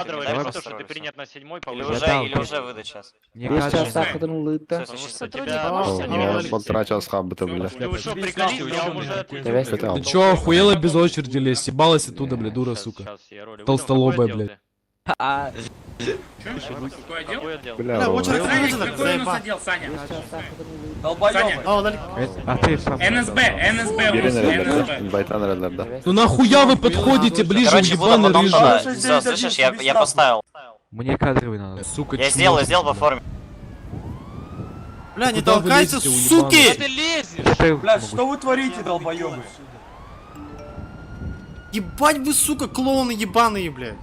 Кадровый, Давай реши то, что ты построимся. принят на 7-й, Или повышай. уже выдать сейчас. Полтора скабы-то, бля. Ты ушел, приколись, я вам уже... Ты чё, охуела без очереди лезть? Ебалась оттуда, бля, дура, сука. Сейчас я роли выдам. Толстолобая, Какой блядь. отдел ты? Какой отдел? Бля, очередь Какой у нас отдел, Саня? А ты сам. НСБ у Бери нас, нарядlarda, НСБ. invite нарядlarda. Ну нахуя вы подходите ближе, Короче, буду ебаный потом... рыжий? Все, слышишь, я поставил. Мне кадровый надо. Сука, Я чмо. сделал по форме. Бля, не Куда вы толкайте, лезете, суки! Ты лезешь! Блядь, Что вы творите, долбоёбы? Ебать вы, сука, клоуны ебаные, блядь.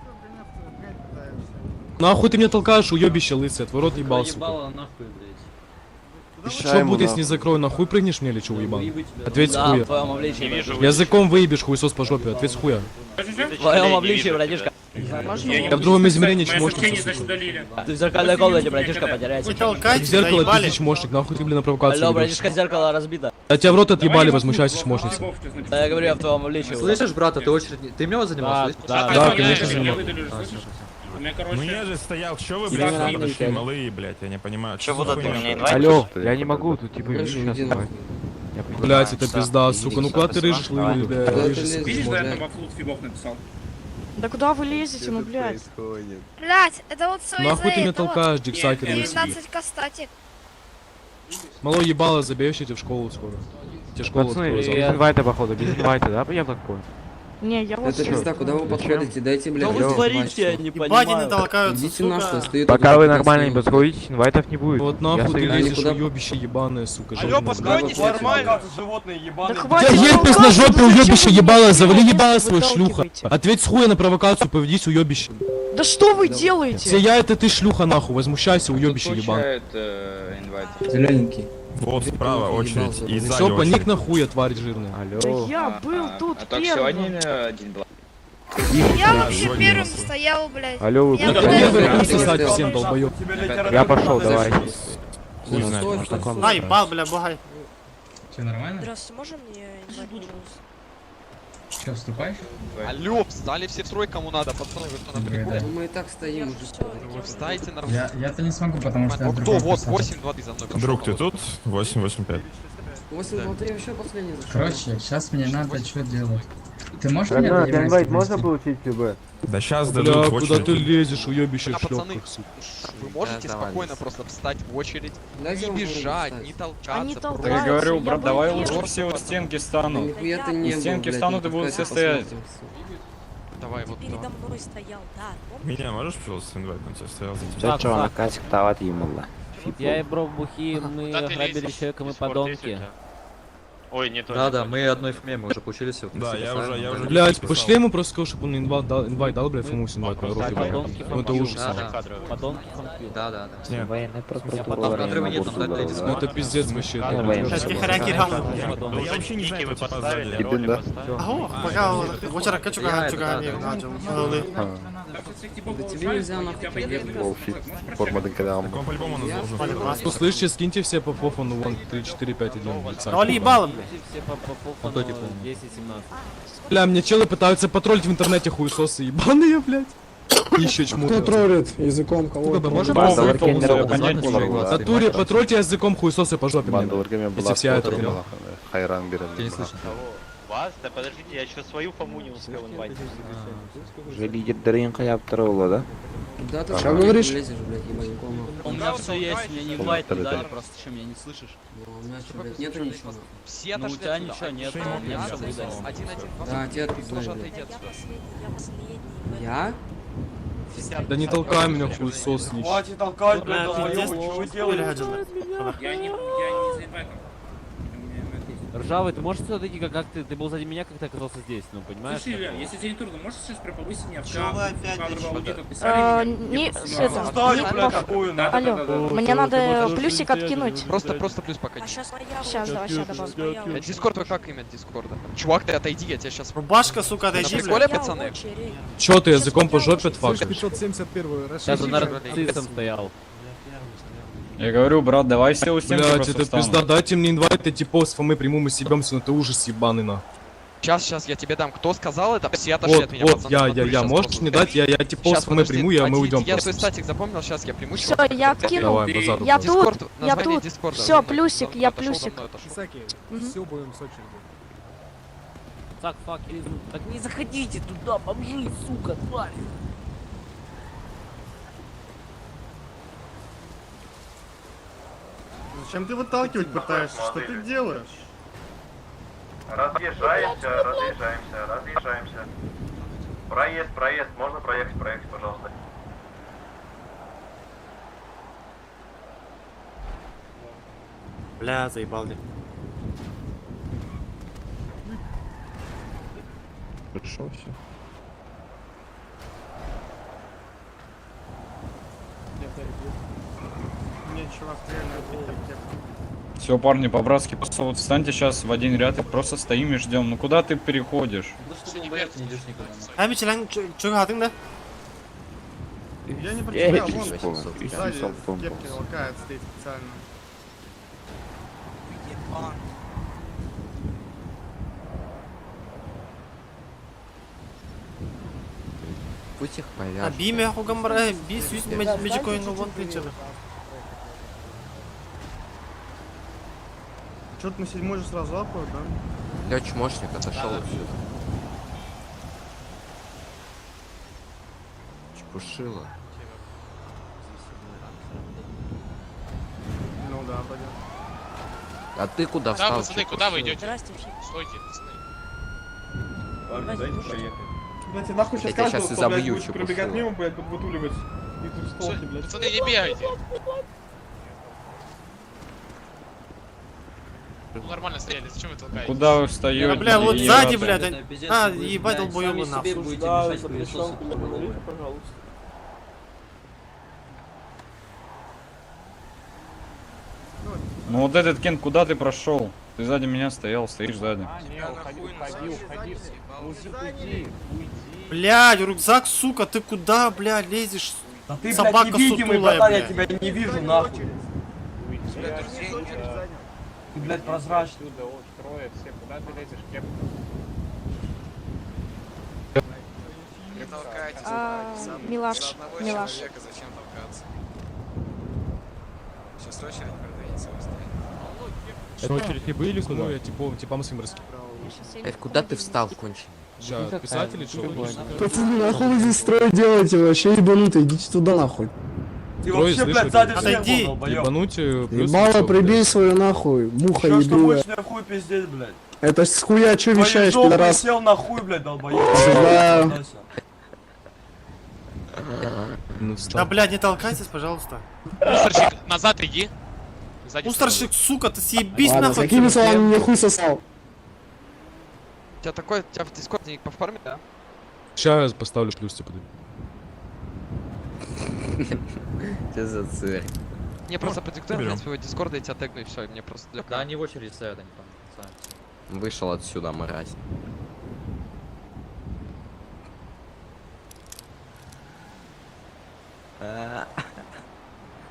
Нахуй ты меня толкаешь, уебище лысый, от ворот ебал, сука. Что будет, если не закрою, нахуй прыгнешь мне или чё, уебан? Ответь с хуя. Не вижу. Языком выебешь, хуесос по жопе, ответь с хуя. В твоем обличии, братишка. Я в другом измерении чмошник, сука. Ты в зеркальной комнате, братишка, потеряйся. Вы толкайте, Зеркало, ты заебали. чмошник, нахуй ты, блин, на провокацию Алло, ведёшь. братишка, зеркало разбито. А тебя в рот отъебали, возмущайся, чмошница. Да я говорю, я в твоем обличии. Слышишь, брат, ты очередь... Ты меня занимался? Да, конечно, занимал. Ну я же стоял, что вы, блядь, подошли, малые, блядь, я не понимаю. Что за будут хуйня? меня инвайт? Алло, я не могу, тут типа видишь сейчас. Блять, это пизда, сука, ну куда ты рыжий, рыжий, Видишь, сука, да, я там Вахлут Фибов написал. Да куда вы лезете, ну, блядь? Блять, это вот все Нахуй ты меня толкаешь, диксайкер, лысый. 19 кастати. Малой ебало, забьешь тебе в школу скоро. Тебе школу Пацаны, открою без завтра. инвайта, походу, без инвайта, да? Я так понял. Не, я вот... Куда вы подходите? Дайте, Что вы творите, я не Ебать, они понимаю. толкаются, сука. Пока вы нормально не подходите, инвайтов не будет. Вот нахуй ты лезешь, уебище ебаное, сука. Алло, постройтесь нормально. Животные Да ебаные. Я хватит! ебись на жопе, уебище ебало, завали ебало свой шлюха. Выталкивайте. Ответь с хуя на провокацию, поведись, уебище. Да что вы Все делаете? я это ты шлюха нахуй, возмущайся, уебище ебан. Зелененький. Вот справа очередь и сзади Все, паник очередь. на хуя, тварь жирная. Да я был тут первым. Я вообще сегодня первым у нас- стоял, блядь. Алло, вы Я Да был ты первым. первый сосать всем, долбоёб. Я пошел, давай. Хуй знает, может, такое. А, ебал, бля, бугай. Все нормально? Здравствуйте, можно мне инвалид? Что, вступаешь? Алло, встали все в строй, кому надо, пацаны, вы кто на прикол? Мы и так стоим уже. Вы встайте нормально. Я-то не смогу, потому что я Вот кто, вот, 8-2 за мной пошел. Друг, ты тут? 8-8-5. 8-2-3 вообще последний. Короче, сейчас мне надо что делать. Ты можешь мне инвайт можно получить? Да сейчас Бля, дадут в куда ты очередь. лезешь, уебище А, в пацаны, шлёпках, сука. Вы можете спокойно просто встать в очередь, не бежать, не Они толкаться, толкаются, я говорю, брат, был давай первым. лучше все вот стенки станут. Нихуя ты И стенки встанут и будут все стоять. Давай, вот, Передо давай. мной стоял, да. Меня можешь, пожалуйста, инвайтнуть? Я стоял за тебя. Да что, на касик тават ему. Я и бро в бухи, мы Куда ты грабили лезешь? человека, мы Дискорд есть у подонки. тебя? Ой, не то. Да, мы одной фме, мы уже получились. Да, я уже... Блять, писал. пошли ему просто сказал, чтобы он инвайт дал, блядь, Фомус инвайт, на рот ебаный. Подонки Ну это ужас. Подонки фанкью. Да. Нет. Военная прокуратура. Кадровый нет, там дайте Ну это пиздец вообще. это Сейчас ужас. тихоряки Да я вообще не знаю, вы кто типа поставили, сзади. роли да. поставили. Аго, пока очередь качуга, Тебе нельзя нахуй. Волфи. Форма декадам. Так он по-любому нас должен. Ну слышите, скиньте все по пофону, вон 3, 4, 5, 1. Вали ебало, бля. Все по Вот эти помню. 10-17. Бля, мне челы пытаются потроллить в интернете хуесосы ебаные, блядь. Еще чмо. Кто троллит языком кого? Сука, можем в натуре потрольте языком хуесосы по жопе мне. Бандаларгами Если вся эта хуйня. Хайран берем. Ты не слышишь? Вас? Да подождите, я еще свою Фому не успел инвайтить. Уже лидер Даринка я второго, да? Да ты что говоришь? Лезешь, блядь, ебаньком. У меня все есть, мне не инвайт не дали, просто что меня не слышишь. У меня что, блядь, нету ничего. Все Ну у отошли тебя отсюда. ничего нет, Шеймон, мне все Один-один, выдали. один-один. Да, тебя Тоже отпизжали. отойди отсюда. Я? Да не толкай меня хуесос ничего. Хватит толкать, Бля, пиздец, что вы Я не Я не за инвайтом. Ржавый, ты можешь сюда дойти, как ты был сзади меня, как ты оказался здесь, ну понимаешь? Слушай, если тебе не трудно, можешь сейчас прям повысить меня в Чё вы опять Не, это, не по- Алло, мне надо плюсик откинуть. Просто плюс пока. Сейчас, давай, сейчас добавлю. Дискорд, как имя Дискорда? Чувак, ты отойди, я тебя сейчас... Рубашка, сука, На отойди, бля. приколе, пацаны? Чё ты языком по жопе, фак? Сейчас он нарциссом стоял. Я говорю, брат, давай все у стенки Блять, просто это встанут. пизда, дайте мне инвайт, эти пост, мы приму, мы съебемся, но это ужас ебаный на. Сейчас, я тебе дам. Кто сказал это? Все отошли от меня, Вот, пацаны, я, натуре, щас можешь просто не сдаю. дать, я типа Щас, мы подожди, приму, мы один, уйдем я свой просто. статик запомнил, сейчас я приму. Все, я откинул. Давай, базар. Я тут, Дискорд, я название тут. Дискорда. Все, плюсик, я плюсик. Все будем с очереди. Так, фак, так не заходите туда, бомжи, сука, тварь. Зачем ты выталкивать пытаешься? Что ты делаешь? Разъезжаемся. Проезд, можно проехать, пожалуйста. Бля, заебал ты. Хорошо, все. Мне чувак реально ответил. Все, парни, по-братски, просто вот встаньте сейчас в один ряд и просто стоим и ждем. Ну куда ты переходишь? Ай, Мичелан, чё гадың да? Я не про тебя, вон сзади кепки лакает стоит специально. Пусть их А повяжут. би ме хугам бара, би сүйс мэджикойнга вон принципе. Чё-то на седьмой же сразу апают, да? Лёч мощник отошел отсюда. Чепушила. Ну да, пойдёт. А ты куда встал? куда вы идете? Здрасте, все. Стойте, пацаны. Блять, нахуй Я тебя сейчас и забью, Чепушила. блять, подбутуливать. И тут столки, блять. Пацаны, не бегайте. Нормально стояли, зачем вы толкаете? Куда вы встаете? Бля, вот идиоты? сзади, блядь. А, ебать, долбоёбы нахуй. Ну вот этот Кен, куда ты прошел? Ты сзади меня стоял, стоишь сзади. Блядь, рюкзак, сука, ты куда, блядь, лезешь? Собака сутулая, блядь. тебя не вижу, нахуй. Ты, блядь, прозрачный. Милаш, Милаш. Зачем толкаться? Сейчас очередь продвинется быстрее. Очередь не были, ну я типа своим раскидал. Куда ты встал, конченый? Сейчас, писатели, что вы? Пацаны, нахуй вы здесь строй делаете, вообще ебанутые, идите туда нахуй. Ты Трое, вообще, блядь, слышишь, сзади отойди. всех был, долбоёб. Ебануть плюс. Ебало, лицо, прибей блядь. свою нахуй, муха Чё, что ебливая. мощная хуй пиздец, блядь? Это с хуя чё Твою вещаешь, жопу пидорас? сел на хуй, блядь, долбоёб. Да. Ну, Да, встал. блядь, не толкайтесь, пожалуйста. Мусорщик, назад иди. Сзади Мусорщик, сука, ты съебись Ладно, нахуй. Какими словами мне хуй сосал? У тебя такой, тебя в дискорде не по форме, да? Сейчас я поставлю плюс, типа. Что за цирк? Мне просто продиктуй мне своего дискорда, я тебя тегну и все, и мне просто для... Да они в очередь стоят, они там. Вышел отсюда, мразь.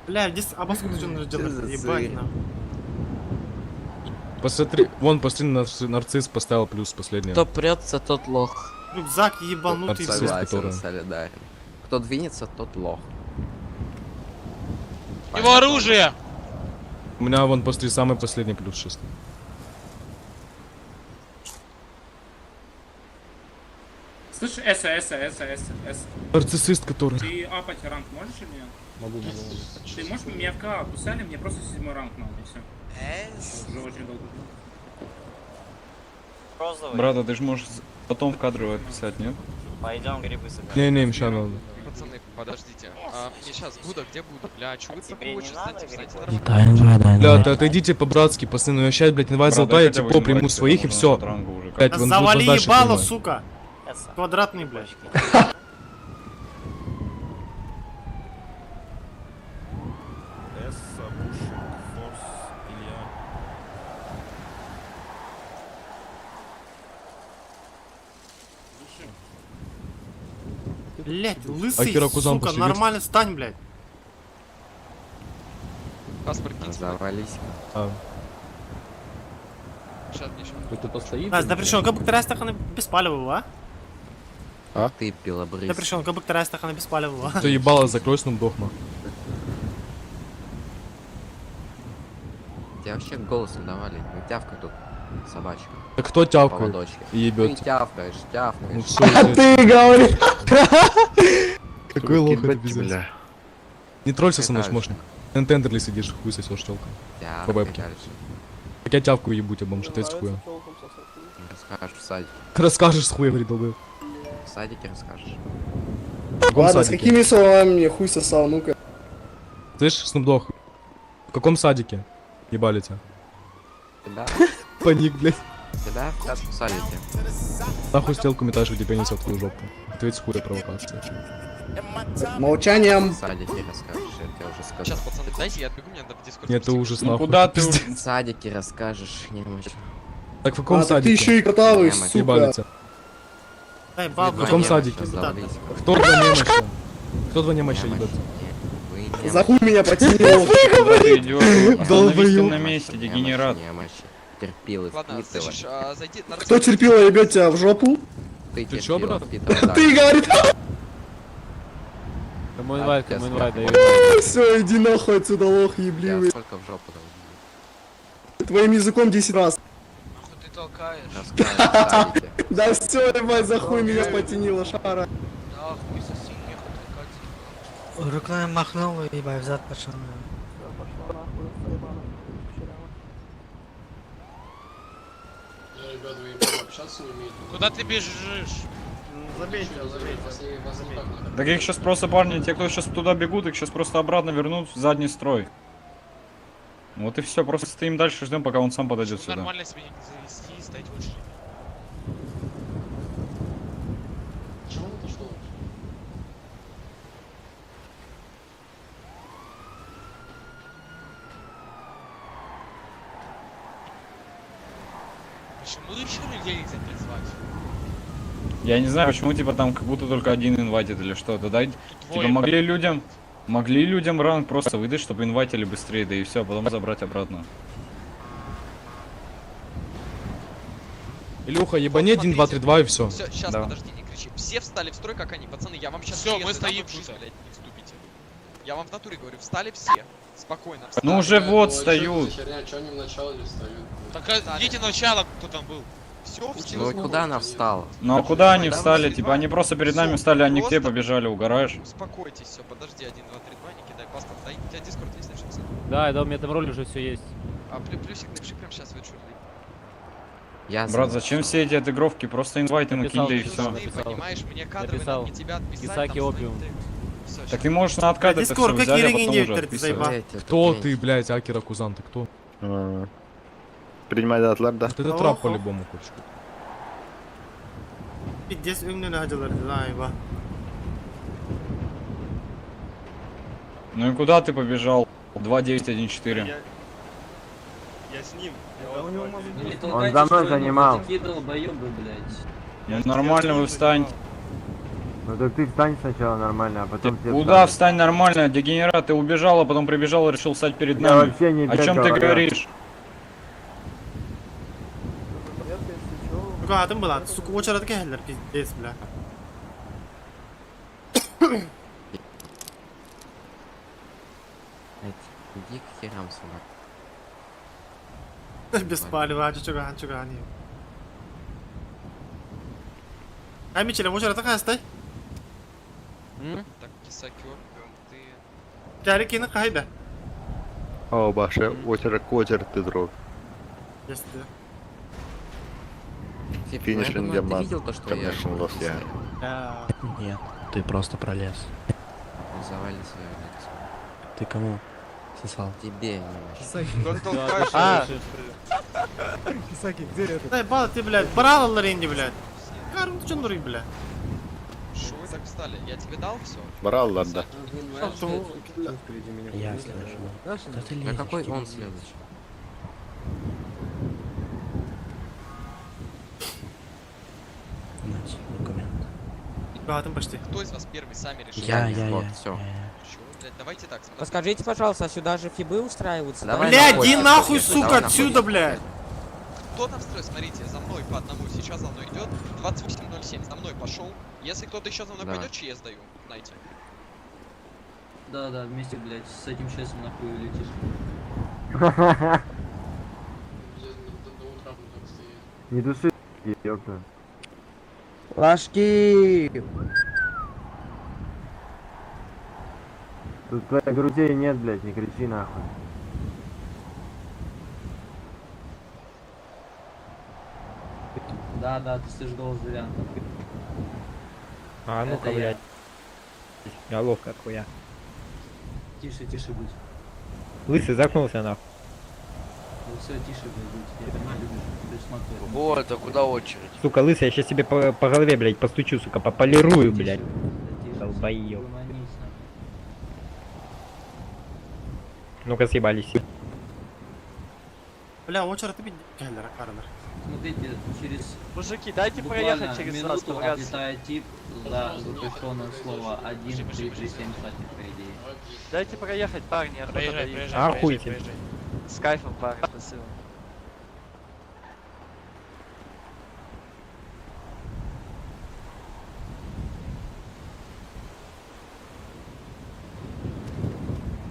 Бля, здесь обосску ты что нужно делать? за Ебать, зверь? нахуй. Посмотри, вон последний нарцисс поставил плюс последний. Кто прется, тот лох. Рюкзак ебанутый, Нарцисс. блядь. Согласен, который- солидарен. Кто двинется, тот лох. Его оружие! У меня вон после самый последний плюс 6. Слышь, С. Нарциссист, который. Ты апать ранг можешь или нет? Могу. Ты можешь меня в КА кусали, мне просто 7 ранг надо, и все. Уже очень долго. Розовый. Брата, ты же можешь потом в кадровое отписать, нет? Пойдем грибы собирать. Не, ща надо. Пацаны, подождите. Мне сейчас Буда, где Буда? Бля, чё вы Тебе такую не очередь надо стоите? грибы? Встаньте нормально. Бля, ты отойдите по-братски, пацаны, ну я сейчас, блядь, давай Брат, золотая, дай хотя бы тепло приму инвайт, своих и потому все. что от ранга уже Блядь, Да вон завали дальше ебало, принимай. сука. Эса. Квадратный, блядь. Эсса, Бушик, Форс, Илья. Блядь, лысый, Акиракузан сука, пошли нормально стань, блядь. Паспорт кинь. Завались. А, Сейчас мне еще. Кто постоит? Нас, да причем, как бы терастаха без палева, а? Ты пилобрыз. Да причем, как бы терастаха без палева. Ты ебало закрой Снупдохма. Тебя вообще голосом давали. Не тявка тут, собачка. Да кто тявкает? Поводочки. И ебет. Ты тявкаешь, Ну тявкаешь. все, А ты говоришь! какой лох это пиздец. Не троллься со мной, Какая шмошник. На тендерле сидишь, хуй сосешь телка. По бабке. Тявкаешь. Так я тявку ебу тебя, бомж, ответь с хуя. Расскажешь в садике. Расскажешь с хуя, говорит, долбоёб. В садике расскажешь. В каком Ладно, с садике? какими словами мне хуй сосал, ну-ка. Слышь, Снупдог, в каком садике? Ебали тебя. Тебя? Паник, блядь. Тебя в садике. Нахуй стелку метаешь, где пенис от твою жопу. Ответь с хуя провокация. Молчанием. В садике расскажешь, я тебе уже сказал. Сейчас, пацаны, дайте я отбегу, мне надо в дискорд. Нет, ты ужас Ну нахуй. куда ты? В садике расскажешь, немощь. Так в каком А, так ты садике? еще и каталась, Ебали сука. тебя. Дай бабу. В каком садике? Кто два немоща? Кто два немоща ебет? Вы не За хуй меня потянул. Куда ты идешь? Остановись ты Долбоёб. на месте, дегенерат. Терпилы, Ладно, впитывай. слышишь, зайди на Кто терпила ебет тебя в жопу? Ты чё, терпила, брат? впитывай. Ты, говорит, Кому инвайт, Я кому инвайт, сказал. даю. все, иди нахуй отсюда, лох Я ебливый. сколько в жопу дал? Твоим языком 10 раз. Нахуй ты толкаешь? Расскажешь в садике. Да все, ебать, за хуй меня потянило, шара. Да, хуй соси, нехуй толкать. Руками махнул и ебать, взад пошел. Куда ты бежишь? Забейте. Так их сейчас просто, парни, те, кто сейчас туда бегут, их сейчас просто обратно вернут в задний строй. Вот и все, просто стоим дальше, ждем, пока он сам подойдет сюда. Нормально себе не завести и стать в очередь. Почему еще людей нельзя призвать? Я не знаю, почему, типа, там как будто только один инвайтит или что-то, да? Типа, могли людям ранг просто выдать, чтобы инвайтили быстрее, да и все, потом забрать обратно. Илюха, ебани 1, 2, 3, 2 и все. Все, сейчас, Да. подожди, не кричи. Все встали в строй, как они, пацаны, я вам сейчас... Всё, мы стоим в жизнь, тут. блядь, не вступите. Я вам в натуре говорю, встали все. Спокойно, встали. Ну уже вот встают. Так идите начало, кто там был. Все, все. Ну и куда она встала? Ну а куда они Давай, встали? давай, Типа давай. они просто перед нами Всё, встали, они к тебе просто- побежали, угораешь? Успокойтесь, все, подожди, 1, 2, 3, 2, не кидай паспорт. Дай, у тебя дискорд есть, начался? Да, да, у меня там роль уже все есть. А плюсик напиши прям сейчас в чурли. Я Брат, зачем все эти отыгровки? Просто инвайты накинь, да и все. Написал. Понимаешь, мне кадровые Написал. надо не тебя отписать. Кисаки там опиум. стоит текст. Всё, Так ты можешь на откат это все Дискорд, какие взяли, а легенды потом уже Виктор, ты отписывай. заебал? Кто ты, блядь, Акира Кузан, ты кто? Принимай датlar да. Вот это трап по-любому, кучка. Пиздец, ümrünü hacılar, ayva. Ну и куда ты побежал? 2914. Я с ним. Он за мной занимал. Ну нормально вы встаньте. Ну так ты встань сначала нормально, а потом все Куда встань нормально? Дегенерат, ты убежал, а потом прибежал и решил встать перед Я нами. вообще не О чем ты бегал, говоришь? Какой атом была? Сука, очередь geldiler, пиздец, бля. Иди к херам сюда. Без палева, чуган. Ай, Мичелем, очередь такая, стой. Так, кисаки опиум, ты... Gel ikini kayda. О, баше, очер ты друг. Есть. Ты Финишный диамант. видел то, что я... Конечно, лох я. Нет, ты просто пролез. Завали свою лекцию. Ты кому сосал? Тебе, Кисаки, где это? Дай, бал, ты, блядь, брал ларенди, блядь. Карн, ты чё дурик, блядь? Шо вы так встали? Я тебе дал все? Браллар да. Я слышу. Да ты Да лезешь, какой тебе он не следующий? Нать, документ. Атом почти. Кто из вас первый сами решил? Вот, всё. Чё, блядь, давайте так, смотрите. Подскажите, пожалуйста, сюда же фибы устраиваются? Давай Блядь, находим. иди нахуй, Давай сука, находим. отсюда, блядь. кто там строит, смотрите, за мной по одному, сейчас за мной идет 2807, за мной пошел. Если кто-то еще за мной Да. пойдет, ЧС даю, знаете. Да, вместе, блядь, с этим честом нахуй летишь. Не души, ёпта. Ложки! Тут твоих друзей нет, блядь, не кричи нахуй. Да, ты слышишь голос Зырянта. А ну-ка, Это я. блядь. Голов как хуя. Тише будь. Лысый закнулся нахуй. Ну все, тише, блядь, будь. Я понимаю, любишь присматривать. Вот, а куда очередь? Сука, лысый, я сейчас тебе по голове, блядь, постучу, сука, пополирую, блядь. Тише. Долбоёб. Угомонись, нахуй. Ну-ка, съебались. Бля, очередь ты Келлера, Карнер. Смотрите, через Мужики, дайте буквально проехать через нас, минуту погас. отлетает тип за запрещенное слово 1, 3, 7, хватит, по идее. Дайте проехать, парни, Проезжай. Охуйте. С кайфом, парни, спасибо.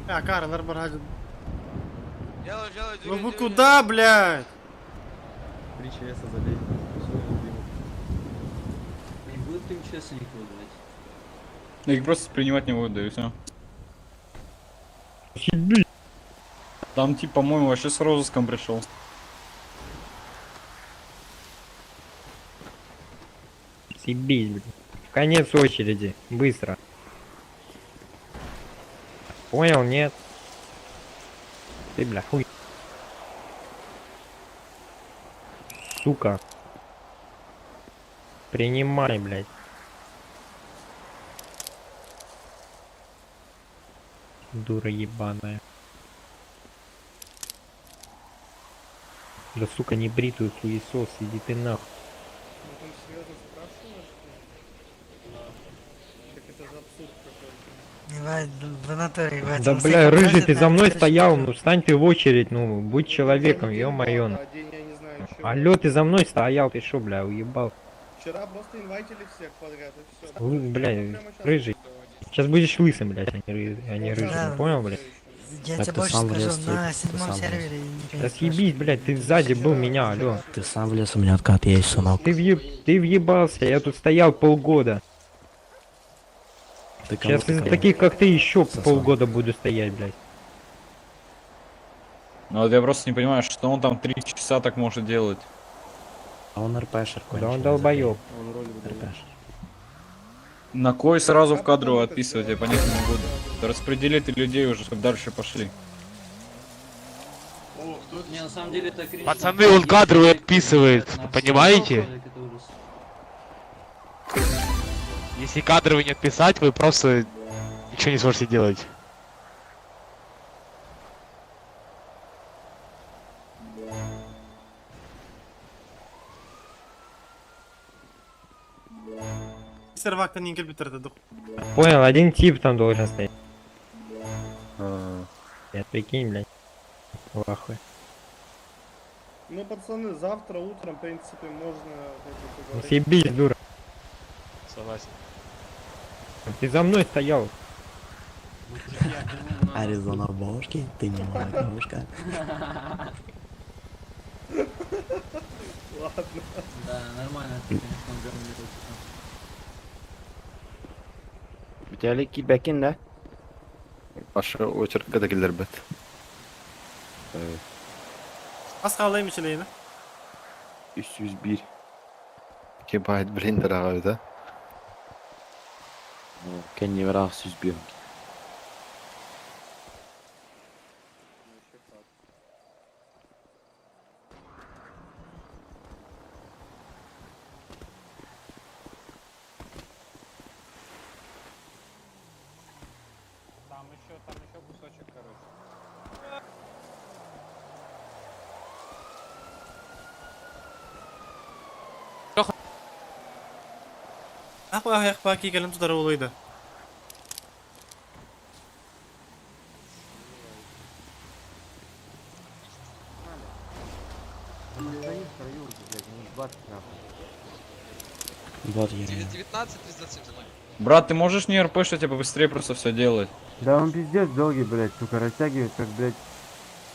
Карнер, брат. Делаю, Ну вы куда, блядь? Не будет им честно никого давать. Их просто принимать не будут, да и все. Там тип, по-моему, вообще с розыском пришел. Съебись, блядь. В конец очереди. Быстро. Понял, нет? Ты, бля, хуй. Сука. Принимай, блядь. Дура ебаная. Да сука, не бритую хуесос, иди ты нахуй. Да бля, рыжий, ты за мной стоял, ну встань ты в очередь, ну будь человеком, ё-моё. Алло, ты за мной стоял, ты шо, бля, уебал? Вчера просто инвайтили всех подряд и все. Бля, рыжий. Сейчас будешь лысым, блядь, а не рыжим, понял, блядь? Я тебе больше скажу, на 7-м сервере да съебись, блядь, ты сзади был меня, алло. Ты сам влез, у меня откат есть, сынок. Ты въебался, я тут стоял полгода. Сейчас из таких, как ты, еще полгода буду стоять, блядь. Ну вот я просто не понимаю, что он там 3 часа так может делать. А он РПшер Да он долбоёб. На кой сразу в кадровую отписывать, я понять не буду. Распределите людей уже, чтобы дальше пошли. Не, на самом деле это кринж. Пацаны, он кадровый отписывает, понимаете? Это ужас. Если кадровый не отписать, вы просто ничего не сможете делать. Сервак-то не компьютер, это Понял, один тип там должен стоять. Я прикинь, блядь. В ахуе. Ну, пацаны, завтра утром, в принципе, можно... Ну съебись, дура. Согласен. Ты за мной стоял. Аризона бошки, ты не моя девушка. Ладно. Да, нормально, ты, конечно, он говнит. Битәлек килбәкин да? Башы очередка да килер бит. Az kaldı içileyini. 301. Кебайт блиндер ага да? Кен не враг 301. Там еще кусочек, короче. Ayak baki gelin tutar olaydı. Вот я. 19, 37 за мной. Брат, ты можешь не РП, что типа быстрее просто все делать? Да он пиздец долгий, блядь, сука, растягивает, как, блядь.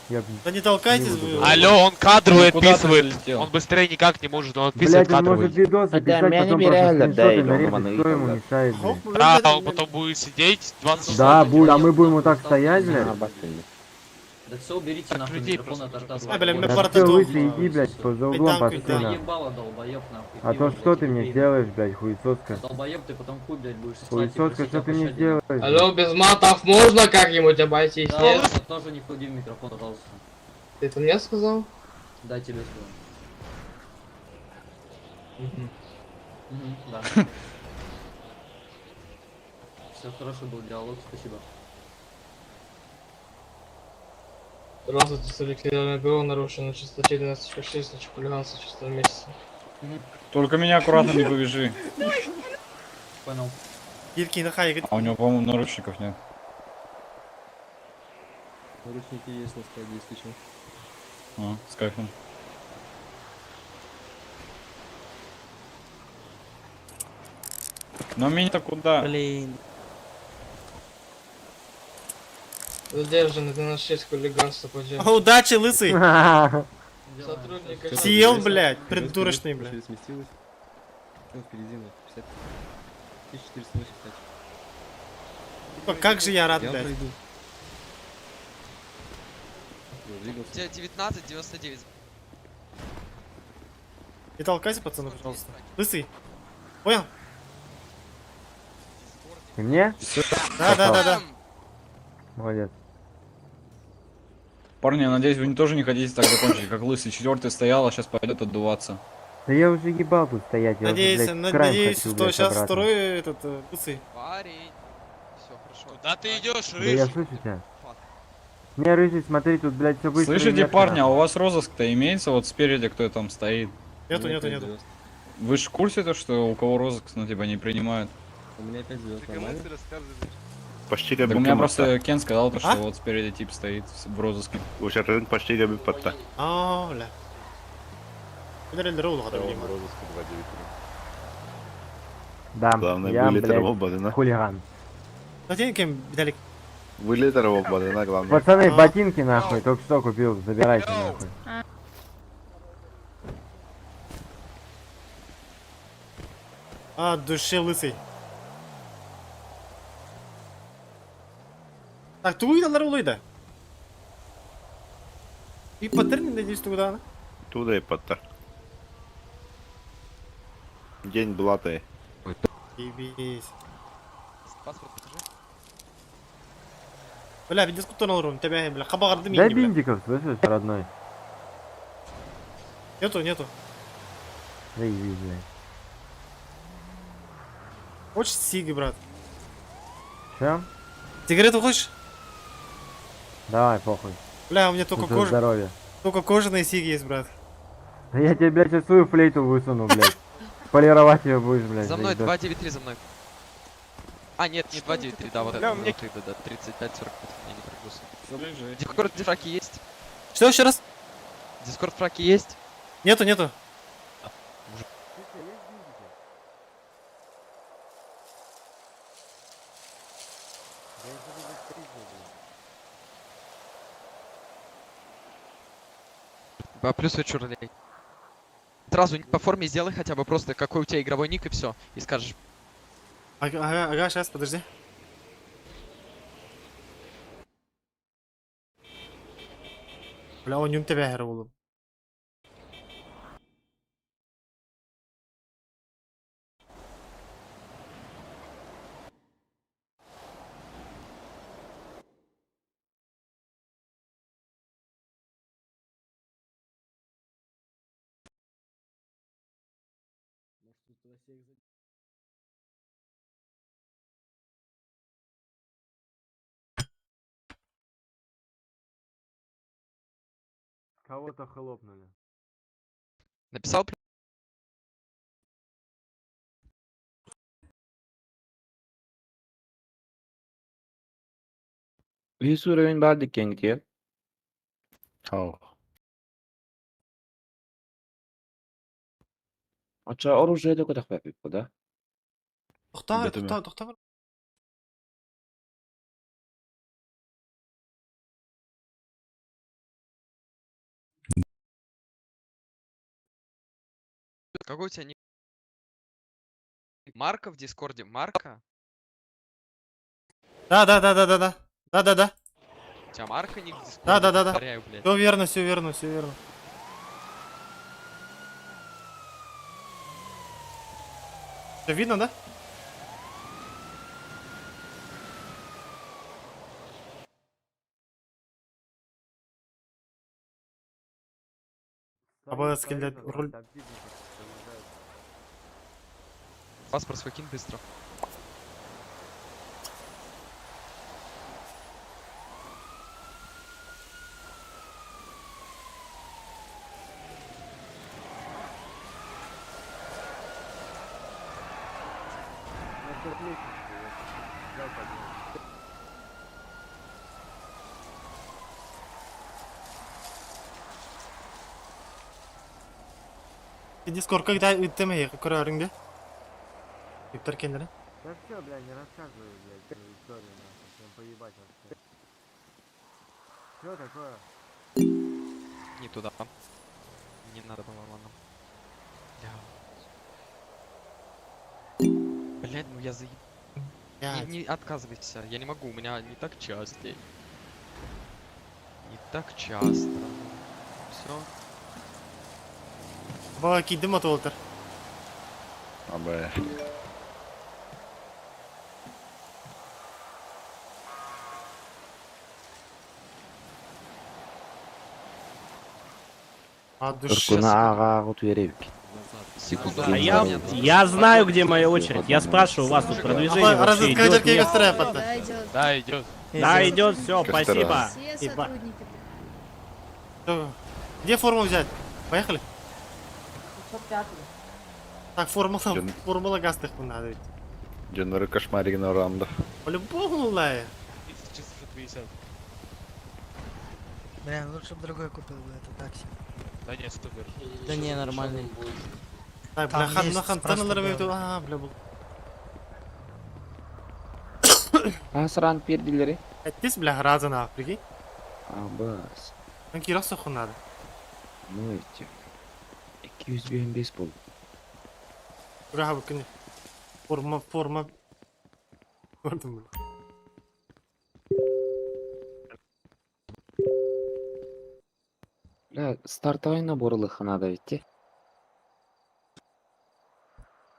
Я, Да не толкайтесь вы. Алло, он кадровый Ну, куда ты отписывает. залетел? Он быстрее никак не может, он отписывает блядь, он кадровый. может видосы писать, потом просто скриншоты нарезать, кто ему мешает, блядь. Да, он потом будет сидеть 20 Да, будет, а мы будем вот так стоять, блядь. Да все, уберите нахуй людей микрофон от рта. А, бля, мы Да пара ты лысый, иди, блядь, за углом танкуй, постой, нахуй. Ебало, долбоёб, нахуй. А то что ты мне сделаешь, блядь, хуесоска? Долбоёб, ты потом хуй, блядь, будешь искать. Хуесоска, что ты мне сделаешь? Алло, без матов можно как-нибудь обойтись? Да, ладно, тоже не худи в микрофон, пожалуйста. Ты это мне сказал? Да, тебе сказал. Да. Все, хороший был диалог, спасибо. Здравствуйте, с Алексеем ГО нарушено на частоте 12,6, значит хулиганство в 6 месяце. Только меня аккуратно не повяжи. Понял. Ирки на хай. А у него, по-моему, наручников нет. Наручники есть на складе, если что. А, с кайфом. Но меня-то куда? Блин. Задержаны 12,6 хулиганство по делу. Удачи, лысый. Сотрудника. Съел, блядь, придурочный, блядь. Сместилось. Он впереди, 50. 1485. Как же я рад, блядь. пройду. У тебя 19, 99. Не толкайся, пацаны, пожалуйста. Лысый. Понял? Мне? Да. Молодец. Парни, я надеюсь, вы тоже не хотите так закончить, как лысый. Четвертый стоял, а сейчас пойдет отдуваться. Да я уже ебал тут стоять, я Надеюсь, уже, блядь, в крайм надеюсь, хочу, что блядь, сейчас обратно. второй этот лысый. Парень. Все, хорошо. Куда ты идешь, Да я рыжий? слышу тебя. Не, рыжий, смотри, тут, блядь, все быстро. Слышите, парни, а у вас розыск-то имеется вот спереди, кто там стоит? Нету. Вы же в курсе то, что у кого розыск, ну типа не принимают? У меня 5 звезд, нормально? Почти Так как у меня просто Кен сказал, то, что вот спереди тип стоит в розыске. Уже рынок почти как патта. А, бля. Куда роул хата блин. Да, Главное, я, вылет блядь, Рободена. хулиган. Где кем, Виталик? Вылет Рободена, главное. Пацаны, ботинки, нахуй, только что купил, забирайте, нахуй. А, душе лысый. Так, ту уйдалар улойда. И паттерн, надеюсь, туда. Туда и патта. День блатый. Ебись. Паспорт покажи. Бля, видишь, кто на уровне? Тебя, бля, хабагар Дай дымини, бля. бинтиков, слышишь, родной? Нету. Заебись, блядь. Хочешь сиги, брат? Че? Сигарету хочешь? Давай, похуй. Бля, у меня только За кожа. здоровье. Только кожаные сиги есть, брат. Да я тебе, блядь, сейчас свою флейту высуну, блядь. Полировать ее будешь, блядь. За мной заебёшь. 293 за мной. А, нет, не 293, да, вот это. Мне... Да, 35, 45, мне не прогрузил. Дискорд фраки есть? Что еще раз? Дискорд фраки есть? Нету. Плюс чурлей. Сразу по форме сделай хотя бы просто какой у тебя игровой ник и все. И скажешь. Ага, сейчас, подожди. Бля, он не тебя играл. Кого-то хлопнули. Написал. Весь уровень барды где? Ау. Ача оружие да кодак бәпіп bu da. To'xta, Bitim to'xta, to'xta. Какой у тебя ник? Марка в Дискорде? Марка? Да. Да. У тебя Марка ник в Дискорде? Да. Повторяю, блядь. Все верно, все верно, все верно. Все видно, да? АБС келет, руль. Паспорт свой кинь быстро. Дискорд когда үттеме көрөрүңдө? Виктор кендере. Да все, блядь, не рассказывай, блядь, свою историю, нахуй, всем поебать вообще. Что такое? Не туда. Не надо было, ладно. Блядь, ну я заеб... Не отказывайся, я не могу, у меня не так часто. Не так часто. Все. Бала кийдим отолтыр. Абай. А душа. Кыркуна аға құт веребік. Секунду. А я знаю, где моя очередь. Я спрашиваю у вас тут продвижение вообще идет, нет? Да, идет. Да, идет, все, Как спасибо. Все сотрудники. Где форму взять? Поехали. Так, формула гастых надо ведь. Жонлары кошмаригін орамды. По-любому, лая. 1450. Бля, лучше бы другой купил бы это такси. Да нет, супер. Да не, нормальный. Так, бля, Там есть хан просто танылар белый. бейту. А, бля, бұл. Асыран пердилері. Әттес, бля, разана, прикинь. Абас. Мен кирок соқын надо. Ну эти. 255 бол. Бля, бұл күні. Форма. Көрдім, бля. Бля, старт айына борылы ханада бетте.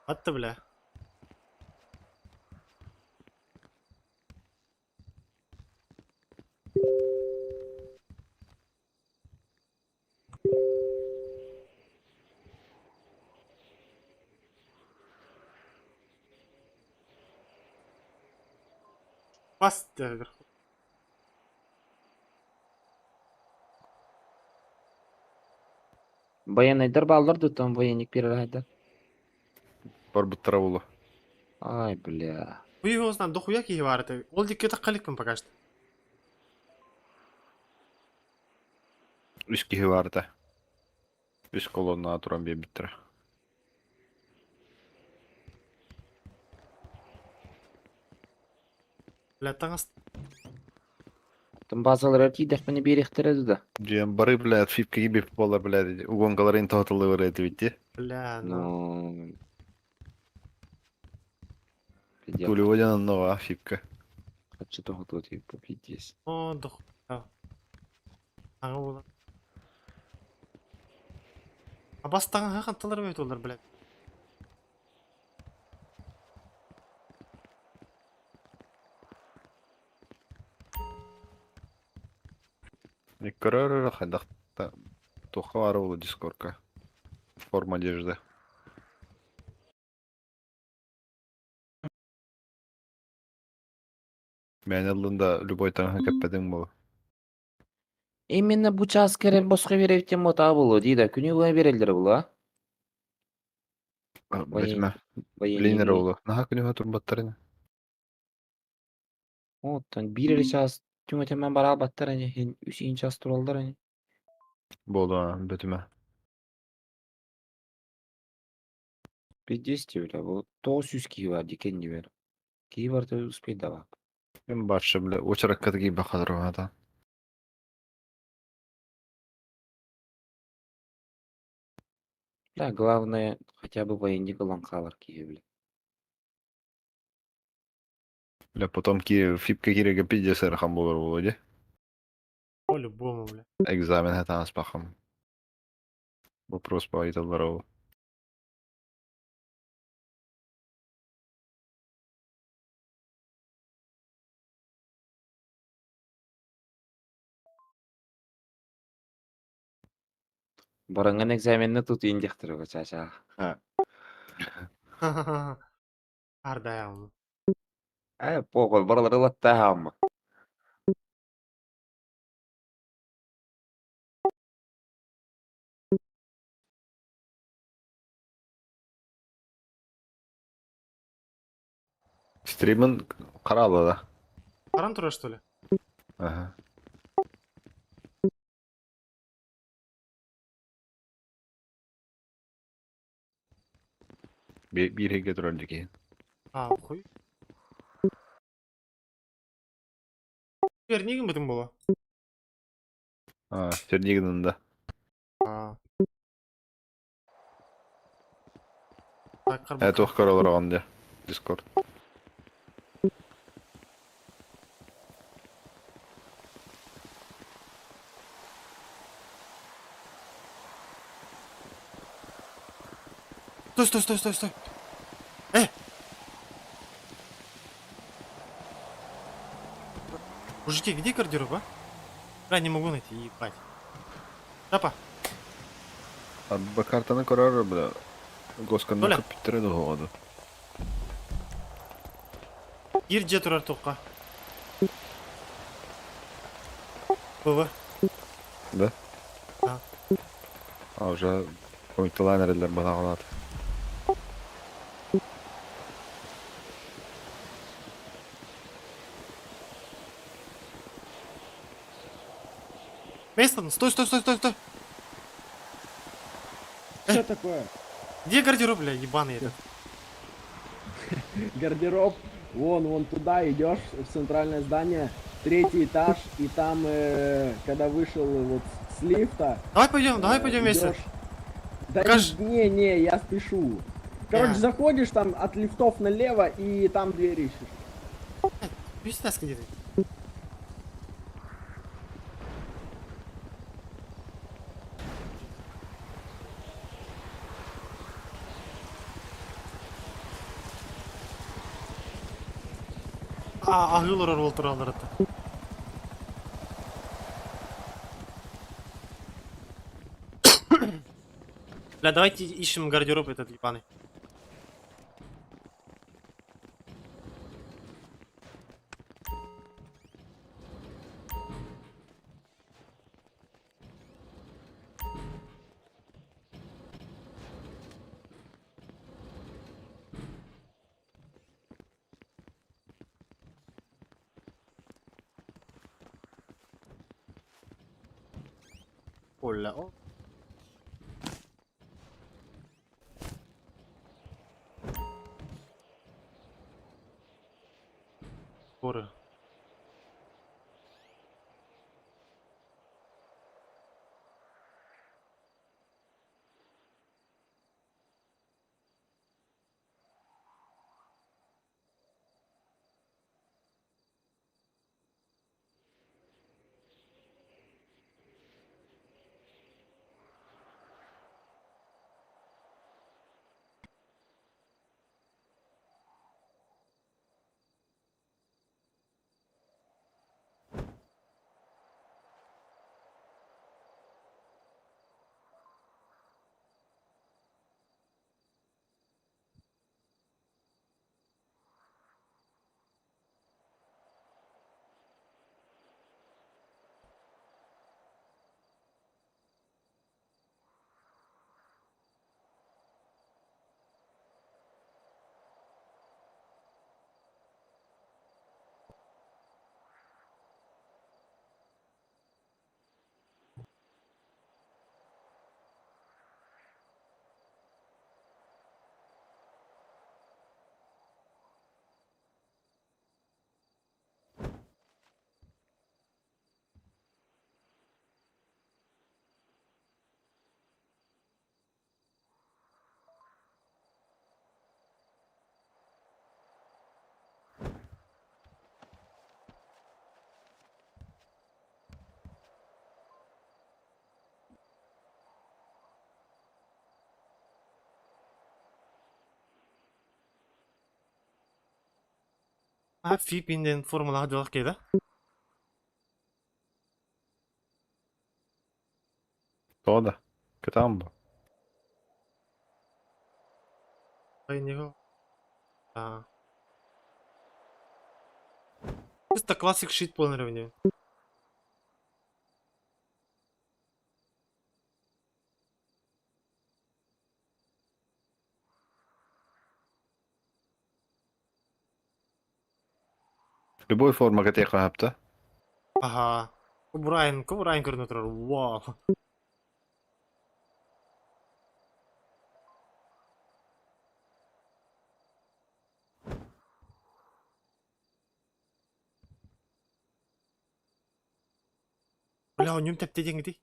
Атты, бля. Басты, вверху. Баянайдар балдар дутан баяник берер айда. Бар бұттыра болу. Ай, бля. Хуй осынан дохуя киі барды. Ол декке таққалықпын пока что. Үш кихи барды. Үш колонна туран бе біттіра. Бля, таңыз. Тым базалар әртейдек мені беректіреді да. Жиен бары, блядь, фипка gibi болар, блядь, угонгаларын тоғытылы бар еді бітті. Бля, Ну... Пулеводян нова фипка. Хочу тоғытылы тейіп попитес. О, дох. Таңы болар. А бас таңы қақан тылар бейт олар, бля. Көрөр қайдақта тоққа бары болу дискордқа. Форма одежды. Мен алдында любой таңға кәппәдің болу. Именно bu çaskere bosqa berevten mota bulu deydi. Күнү буга берелдер була. Бәтіме. Лейнер болу. Наға күні ғатыр баттарыны. Оттан бирер час түмөтемен бара баттар ане. Үсейин час туралдар ане. Болу, бәтіме. 50, бля, бұл 900 киевар декен дебер. Киеварды успей давап. Мен баршы, бля, очеркка такие бахадрова, да. Бля, главное, хотя бы военник ланқалар кие, бля. Бля, потом фипка киреге пиздец эрхан болар болу, По-любому, бля. экзамен хата аспахам. Вопрос по айталарау. Баранган экзаменні тут индектірі чача. Ардайам. Похуй, баралары латтахам. Стримін қаралы да. Қаран тұра, что ли? Ага. Bir hege тұрады екен. Хуй. Вернигін бітің бола. Сердегінің да. Тоқ қаралар оған де. Дискорд. Стой. Мужики, где гардероб, а? Бля, не могу найти, ебать. Тапа. Картаны көрер, бля. Госканны Толя. көппеттіреді ғоғады. Гир же тұрар тоққа. БВ. Да? Да. Уже көмекті лайнерлер бана қалады. Мейстон, стой. Что такое? Где гардероб, бля, ебаный этот? Гардероб. Вон туда идешь, в центральное здание, 3-й этаж, и там, когда вышел вот с лифта... Давай пойдем вместе. идёшь- Да Покаж- не, я спешу. Короче, заходишь там от лифтов налево, и там дверь ищешь. Пиздец, где ты? Ағыл ұрар ол тұралдар атты. Бля, давайте ищем гардероб этот ебаный. Оля, о. Скоро. في بين فورمولا واحد كده. Toda. Caramba. Него. Чисто классик шит планирования. Любой форма, как я хапта. Ага. Кубрайн көрініп тұрар. Вау. Бля, өнім тәпте деңгідей.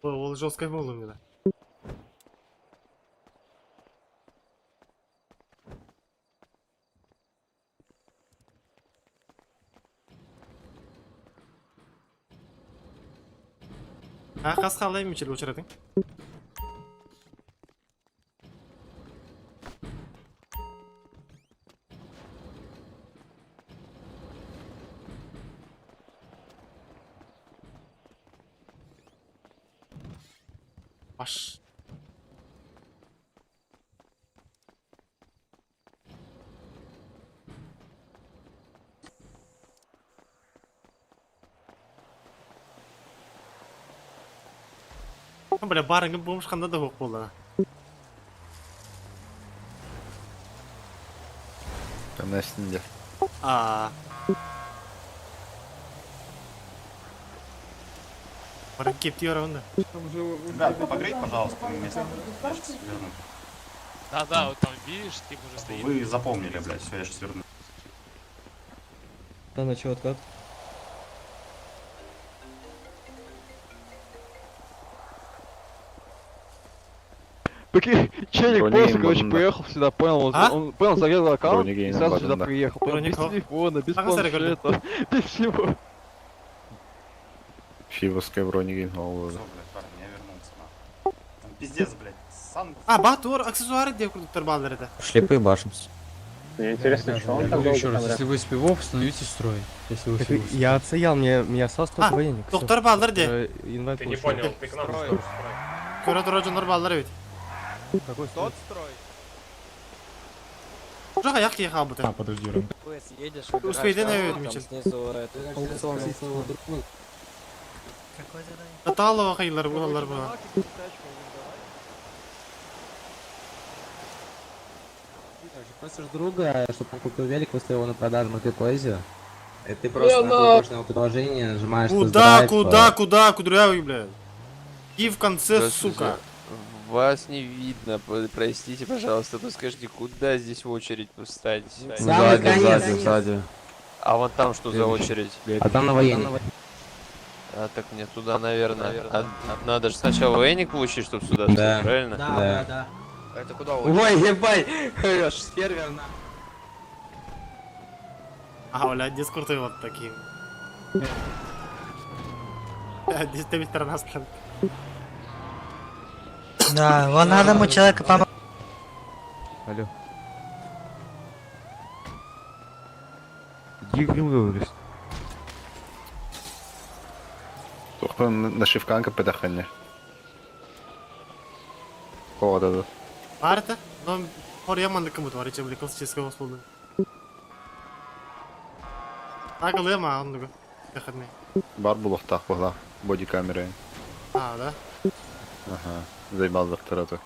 Ол жесткое было у меня. Қас қалай мечел өшірдің? Баш. Бля, барыңы болмыш қанда да көп болды. Там на стенде. Барың кепті еуровында. Ребят, погреть, пожалуйста, место. Да, вот там видишь, тип уже стоит. Вы запомнили, блядь, все, я сейчас верну. Да, на чего откат? Прикинь, челик просто, короче, приехал сюда, понял, он понял, зарезал аккаунт и сразу сюда приехал. Без телефона, без планшета, без всего. Шивовская бронегейм голову. Все, блядь, парни, я вернулся, нахуй. Там пиздец, блядь, сан... Батур, аксессуары где круто баллер это? Шлепы башимся. Мне интересно, что он там Еще раз, если вы спивов, становитесь строй. Если вы спивов. Я отстоял, меня состав военник. Доктор баллер где? Ты не понял, ты к нам строй. Куратор Роджер баллер ведь. Какой Тот строй. Жоға яқ кей қабыты. подожди, Ром. Успейден әует, Мичел. Какое задание? Таталова қайлар бұғалар бұға. Просишь друга, чтобы он купил велик, выставил его на продажу на Кликозе. И ты просто на кожное предложение нажимаешь Куда, кудрявый, блядь. И в конце, сука. Вас не видно, простите, пожалуйста, то скажите, куда здесь в очередь встать? Сзади. А вон там что за очередь? А там на военник. А так мне туда, наверное. Надо же сначала военник получить, чтобы сюда встать, правильно? Да. Это куда Ой, ебать! Аж сервер на... Ага, блядь, дискурты вот такие. Действительно нас там. Да, вон надо ему человека помочь. Алло. Иди говоришь. Toch на шифканка педахальня. О, да. Арта? Но хор яман кому творить, чем классического услуга. Так, лема, он такой. Доходный. Бар булахтах была, бодикамерой. А, да? Ага, заебал докторату.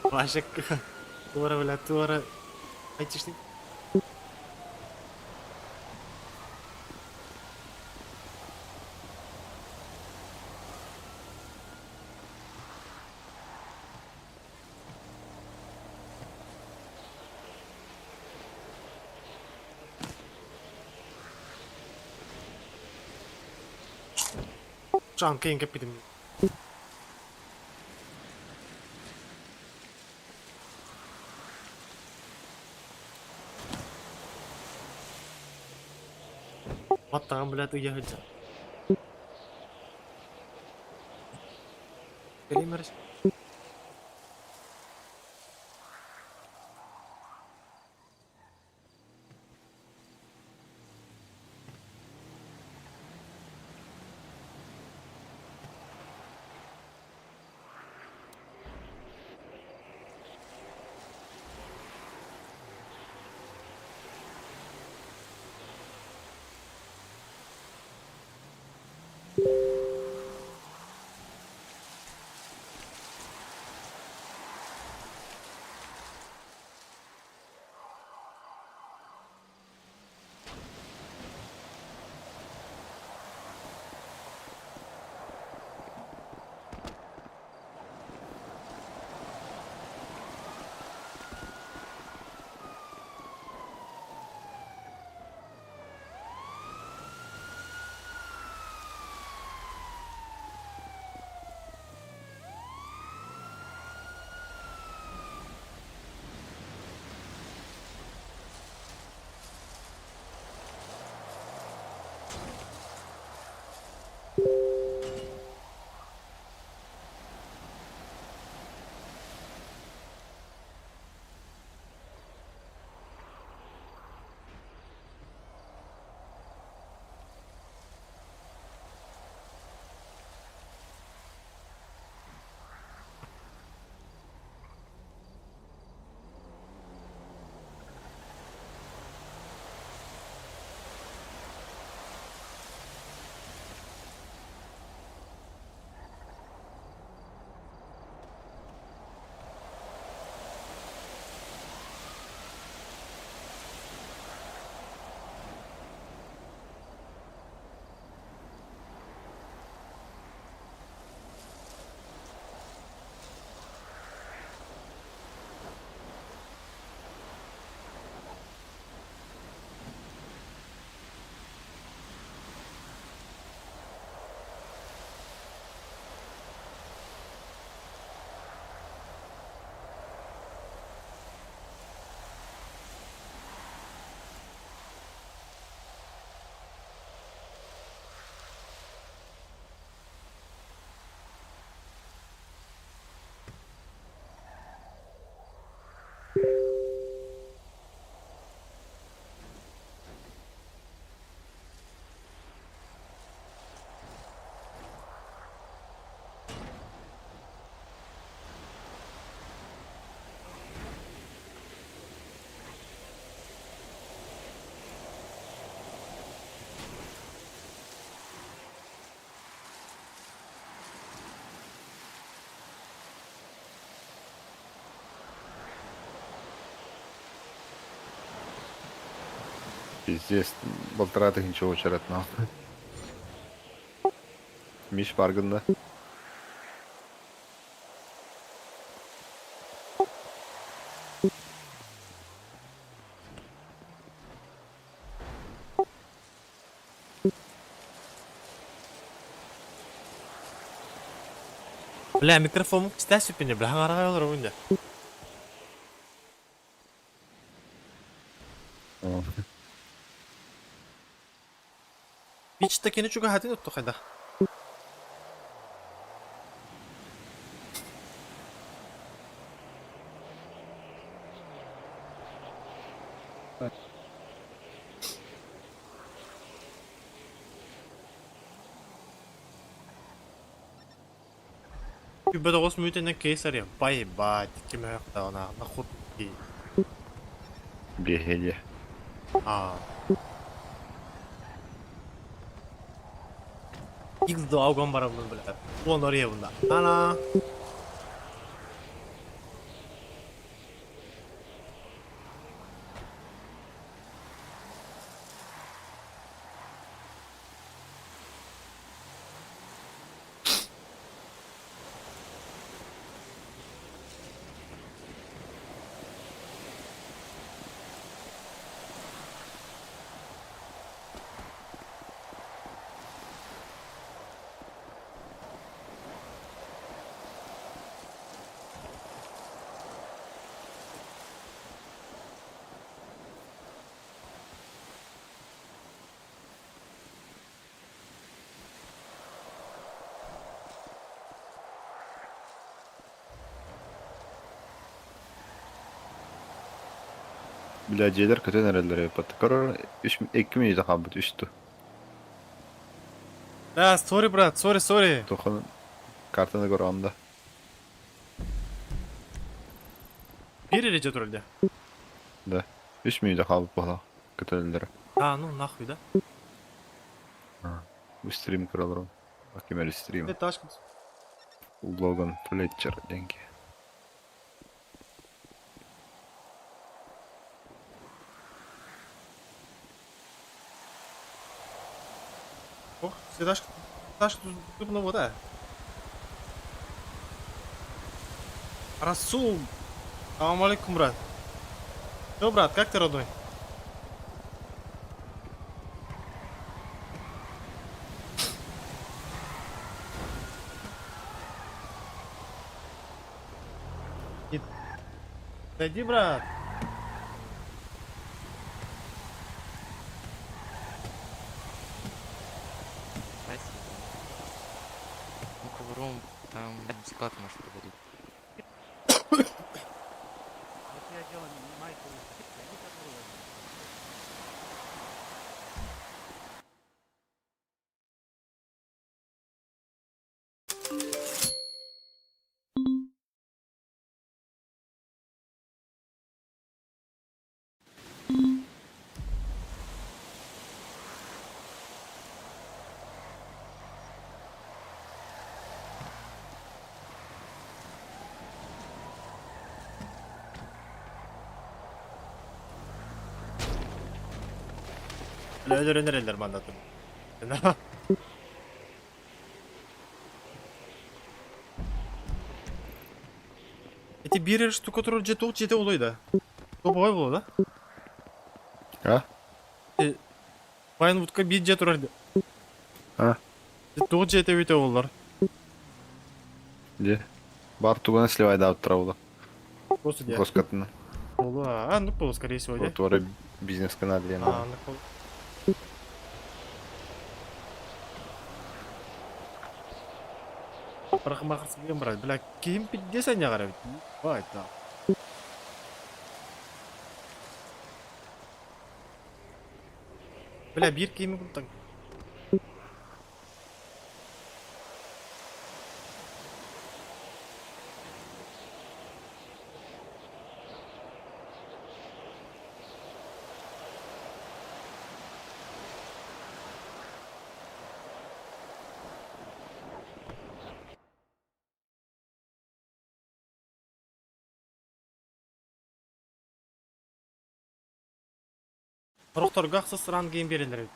Вашек. Тура, блядь, тура. Айтишник. Чан, кейн капитан. Вот там, блядь, уехать. Гримерс. Пиздец, болтыратых ничего очеретного. Миш farkında. Бля, микрофон читай süpünce bля аңарга olur oyunda. Бичта кені чуга хатын отто қайда. Бада гос мүйтенен кейсар я. Бай бать, кеме яқта она нахуй. Бегеде. Игзді ауған барамын білі. Он ория бұнда. Ана. Бля, жерлер көтен әрелер епатты. Корор 2 минута қабыт үшті. Да, сори, брат, сори. Тоқын картаны көрғанда. Bir ереже тұрылды. Да. 3 минута қабыт бұқла көтен әрелер. Ну нахуй, да? Стрим көралыр он. Акимер стрим. Это ашкымыз. Логан Флетчер деньги. Ох, Светашка тут ну вот, да. Расул. Салам алейкум, брат. Что, брат, как ты, родной? Зайди, брат. Ну, ковром там склад может погодить. Ölür eller mandatım. Эти бирер штука, который жете олой да. Тобой было, да? А? Байын вудка бит жет урарды. Тоғы жете өте олар. Де? Бар туганы сливай да отправила. Просто де. Роскатына. Ну было, скорее всего, вот вора бизнес-канал. Парақмақырсызбен брат, бля, кейін пиддесен не қарап. Бай, да. Бля, бір киімі бұлтан. Құрықтар қақсыз сыран кейін берелер.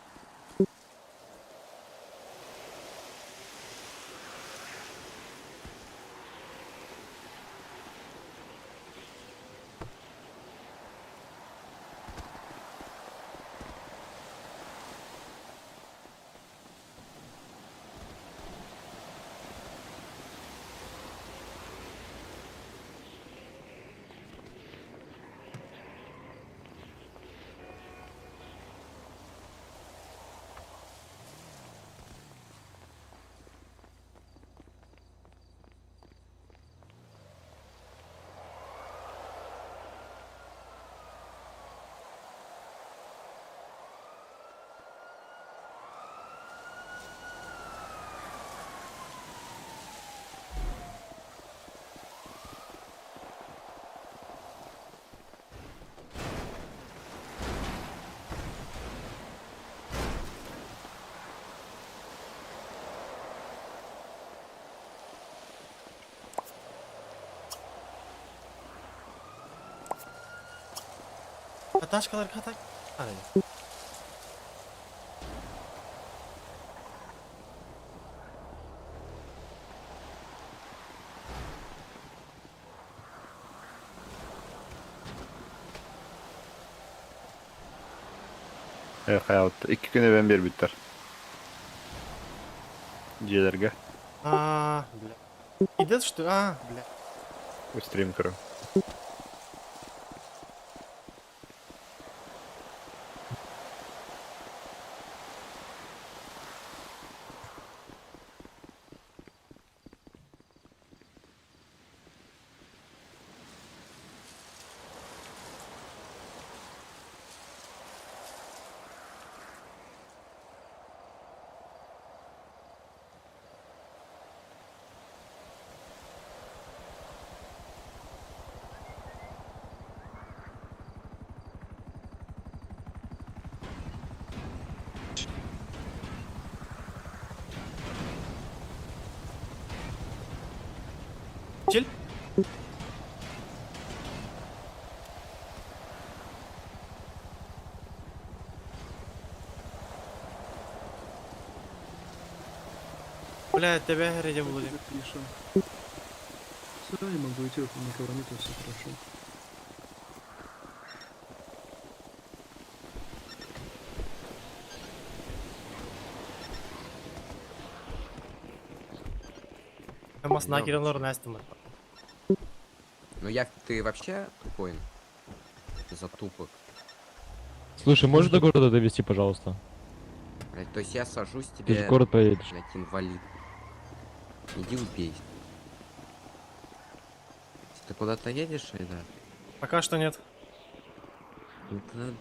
tashkalarga qatak. Qarang. Hayat 2 güne ben bir biter. Diyelerge. Бля. Идет что? Бля. Стрим кору. Чил? Бля, тебя грядя Владимир. Все, не могу идти, у меня кавромиту, все хорошо. Масна Кирилл Настя. Ну як ты вообще тупой? Затупок. Слушай, можешь до города довести, пожалуйста? Блядь, то есть я сажусь Ты тебе... же в город поедешь. Блядь, инвалид. Иди убейся. Ты куда-то едешь, Айдар? Пока что нет. Ну, ты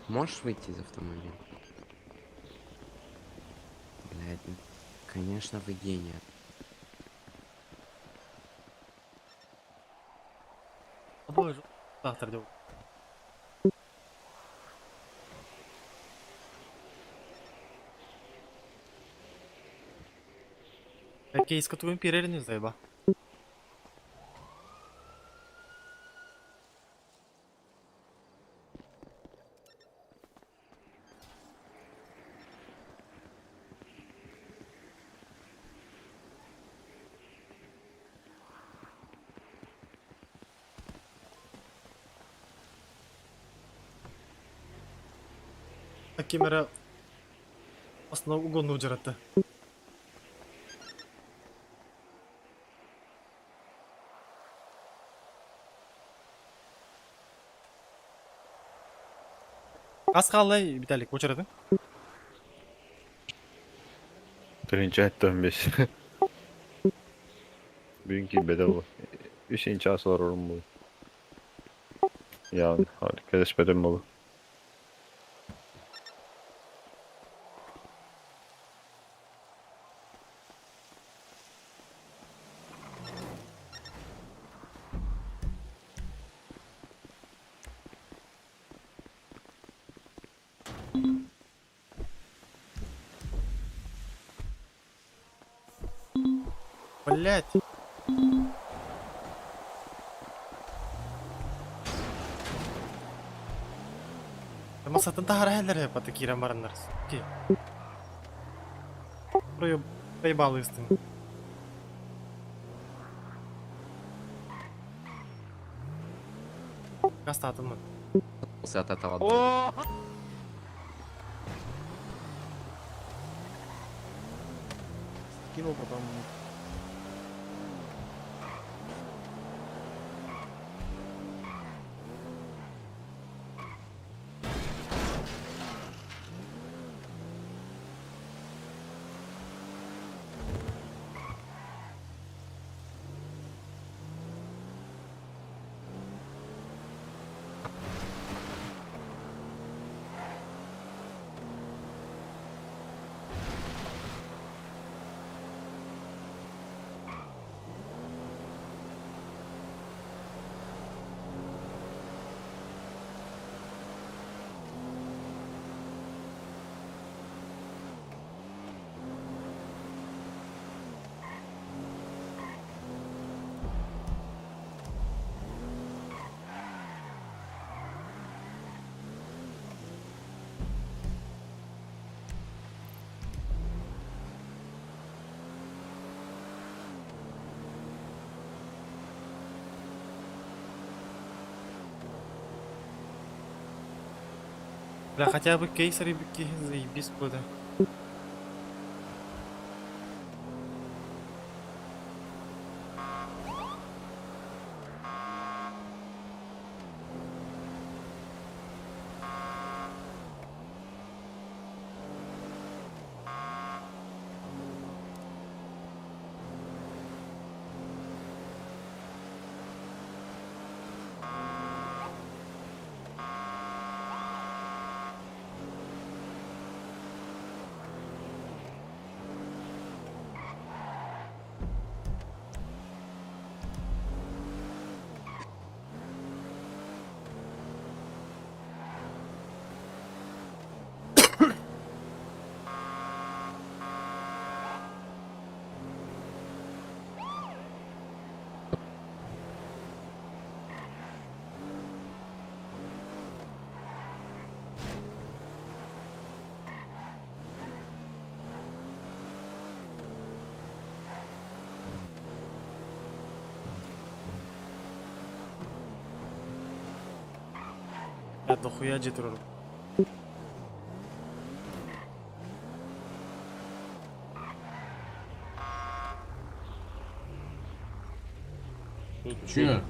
можешь выйти из автомобиля? Блядь, ну, конечно вы гений. Боже, завтра идем. Кейска твоим перерве заеба. Камера основу угонну жаратты. Аз қалай, Виталик, очередin? Birinci et 15. Bugünkü bedava. 3. asıl var bu. Yani harika despedim bu. Блять. Masa tentara helere patikira mariners. Ки. Проебал истин. Кастатын мы. От этого. Кинул потом. Да хотя бы кейс рыбки заебись куда. Я дохуя джитрор. Че?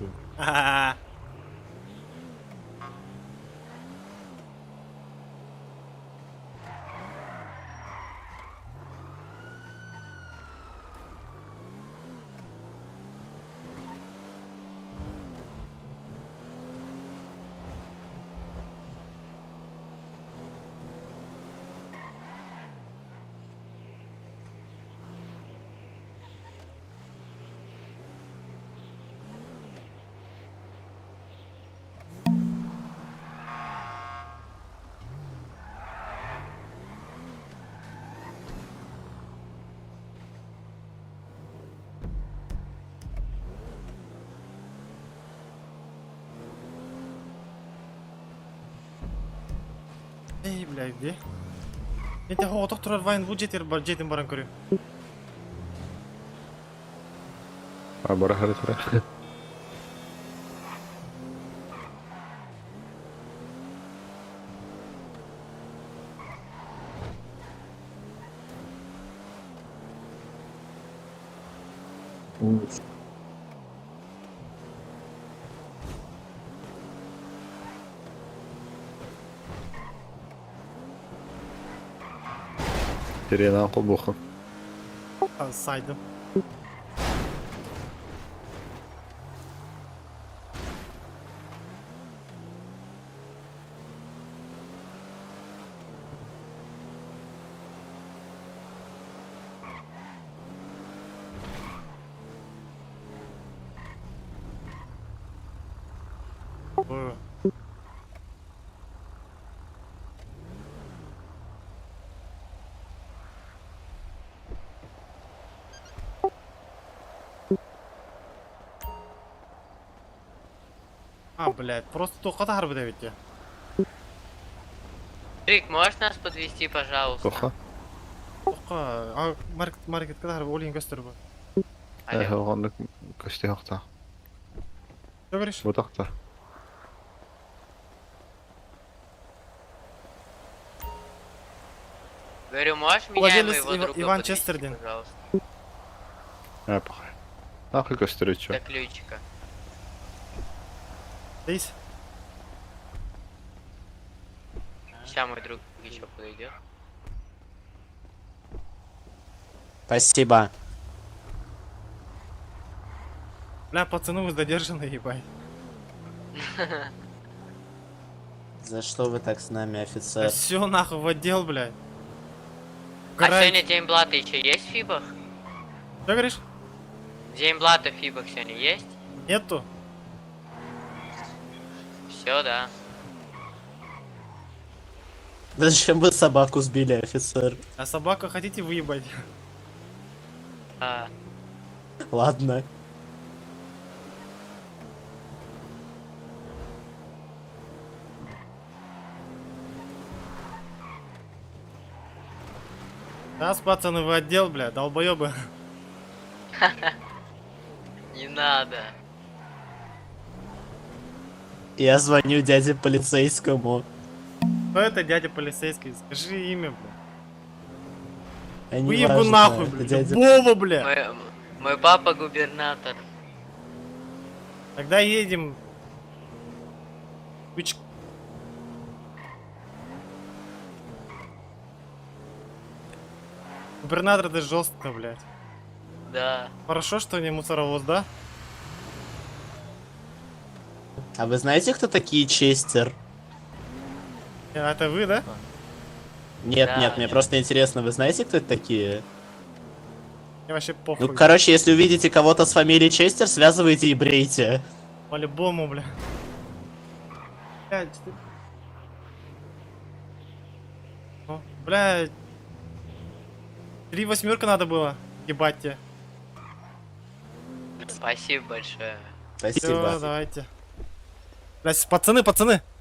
Эй, блядь, где? Эти хот турар вайн бу жетер бар жетин баран көрү. Бара харитра. Терена кулбуха. Сайдым. А, блядь, просто только тарбы давите. Рик, можешь нас подвести, пожалуйста? Тоха. Тоха, а маркет кадар олин гастербы. Оғанды көсте хақта. Что говоришь? Вот хақта. Говорю, можешь меня и моего друга Иван подвести, Честердин. пожалуйста? Похай. Нахуй көстерет чё? До ключика. Здесь? Сейчас мой друг еще подойдет. Спасибо. Бля, пацаны, вы задержаны, ебать. За что вы так с нами, офицер? Все нахуй в отдел, блядь. А сегодня день блата еще есть в Фибах? Что говоришь? День блата в Фибах сегодня есть? Нету. Все, да. Зачем вы собаку сбили, офицер? А собаку хотите выебать? Ладно. Раз, пацаны, в отдел, бля, долбоёбы. Не надо. Я звоню дяде полицейскому. Кто это дядя полицейский? Скажи имя, бля. А не Выебу важно, нахуй, это бля. дядя- Вова, бля. Мой папа губернатор. Тогда едем. Губернатор, это жестко, блядь. Да. Хорошо, что не мусоровоз, да? А вы знаете, кто такие Честер? Это вы, да? Нет, Да, нет, мне просто интересно, вы знаете, кто это такие? Я вообще похуй. Ну, короче, если увидите кого-то с фамилией Честер, связывайте и брейте. По-любому, бля. Блядь, ты... О, блядь. 3 восьмерка надо было. Ебать тебе. Спасибо большое. Всё, давайте. Блядь, пацаны.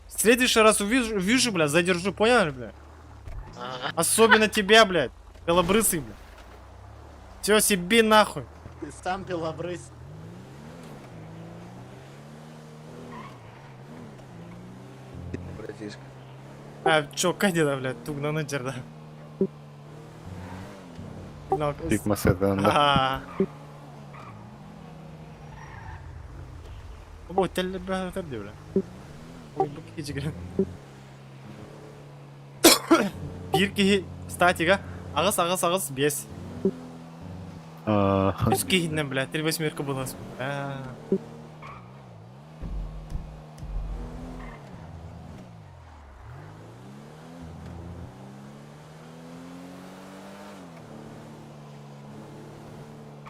В следующий раз увижу, бля, задержу, понял, бля? Особенно тебя, блядь. Белобрысый, бля. Все, себе нахуй. Ты сам белобрыс. Братишка. А, чё, кадеда, блядь, тугна нытер, да? Тик маседан, да. Бо теле бля, бля. Ой, буки жигрен. Бирки статига. Агас, бес. Скидно, бля, 3 восьмерка была.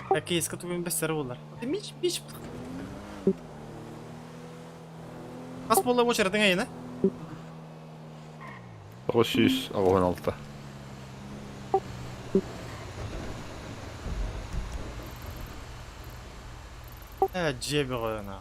Какие скатываем без сервулар. Мич. Kas bolla очередь ңайына? Росис Алгоналта. Джеби ғойына.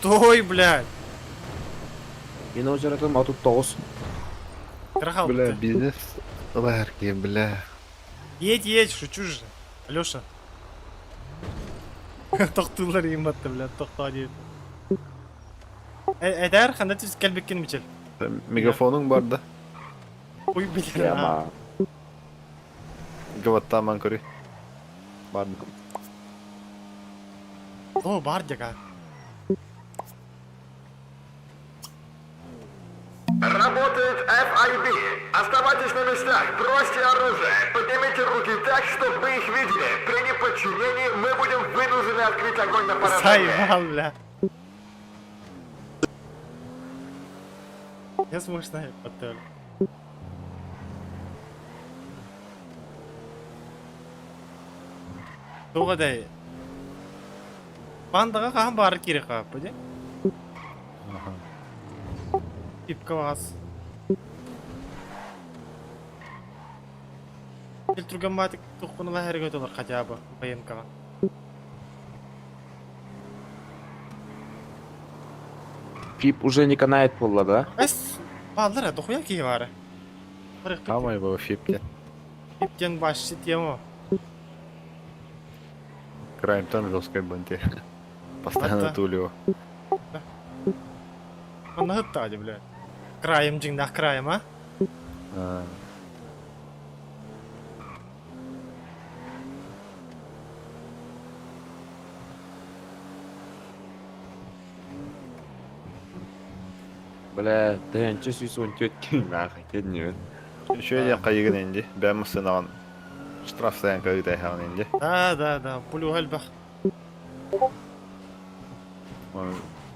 Стой, блядь! Мен о жерден атып тоғыз. Бля, бизнес ларки, бля. Едь, шучу же. Алёша. Тоқтылар ематты, бля, тоқта дейді. Әдәр, қанда түз кәлбеккен мечел. Мегафоның бар да. Ой, бля. Гаватта манкори. Бар. О, бар дека. Работает FIB. Оставайтесь на местах, бросьте оружие, поднимите руки так, чтобы мы их видели. При неподчинении мы будем вынуждены открыть огонь на поражение. Сайвал, бля. Я смешно, потом. Тоғадай. Бандаға қаған бары керек қап, бұде? Типка вас. Фильтругаматик тұққыны ләхерге өтілер қатябы, байынкаға. Фип уже не канает пола, да? Әс, балдыр, дұқуя кей бары. Камай был Фипте. Фиптен башы тему. Краем там жесткой банте. Постоянно тулю. Он нагытады, бля. Краем джингдах краем, а? Бля, тәнчі сүйсін төткен нахай, кедіне. Еще я кайгын инди. Бәм сынаган штраф саян кайгытай хаган инди. Да, пулю галбах.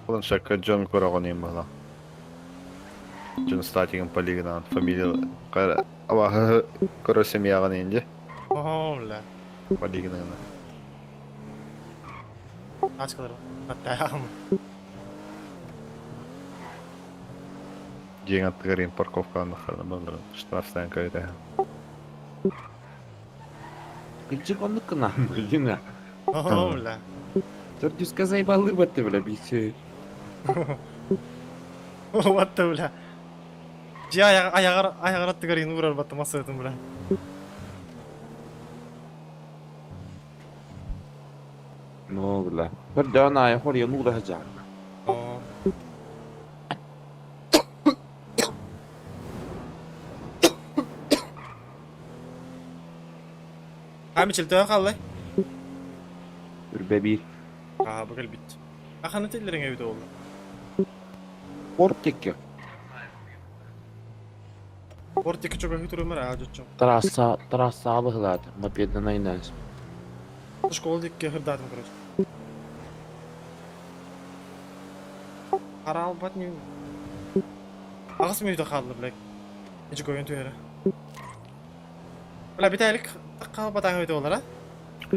Бұлын шакка Джон көріған ең бұла. Джон статиген полигынан фамилия авағы көрі семьяған енді. О, бля. Полигынан. Ачқалар, баттайам. Жең аттығырын парковканың нақтарына бұлдырын. Штраф саян кайгытай хаган. Күлчік ондық қына, блин. О, бля. Төрдүске заебалы бәтті, бля, бейсе. What the бля. Же аяғар атты көрейін ұрар баттым асығытым бля. Ну, бля. Bir dön aya oraya uğraşacak. Hem içildi kaldı. Bir bebi. Aa bu bitti. Akanı tellerin evde oldu. Portik ya. Portik çok kötü durumlar acıtacağım. Trassa alıhlar. Mapyeden aynen. Школа дикке хырдадым, короче. Арал бат не. Ағыс мүйді қалды, блек. Ечі көйін түйері. Бля, бітәлік таққалы батаң өйді олар,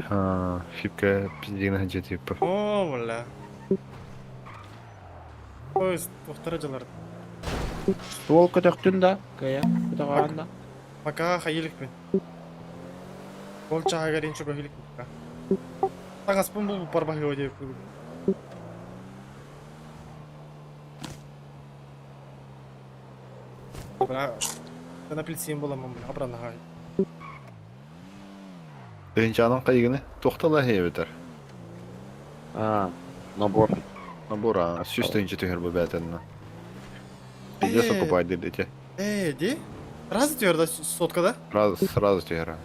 Ha, Fipke pizdiğine hacet yapı. О, бля. Ой, тоқтырыжылар. Ствол көтөктүн да, кая, көтөганда. Пока хайылықпен. Ол чаға керейін чөк өйілікпен, пока. Таңаспын бұл барбағы өйдеп. Бля, ben апельсин боламын, бля, абранға. Döncanın kaygını toktala heyebeter. Nabor. Nabor ha, süsleyince tüher bu betenine. Где покупать дедите? Ди? Раз түйер да соткада? Сразу тüher ha.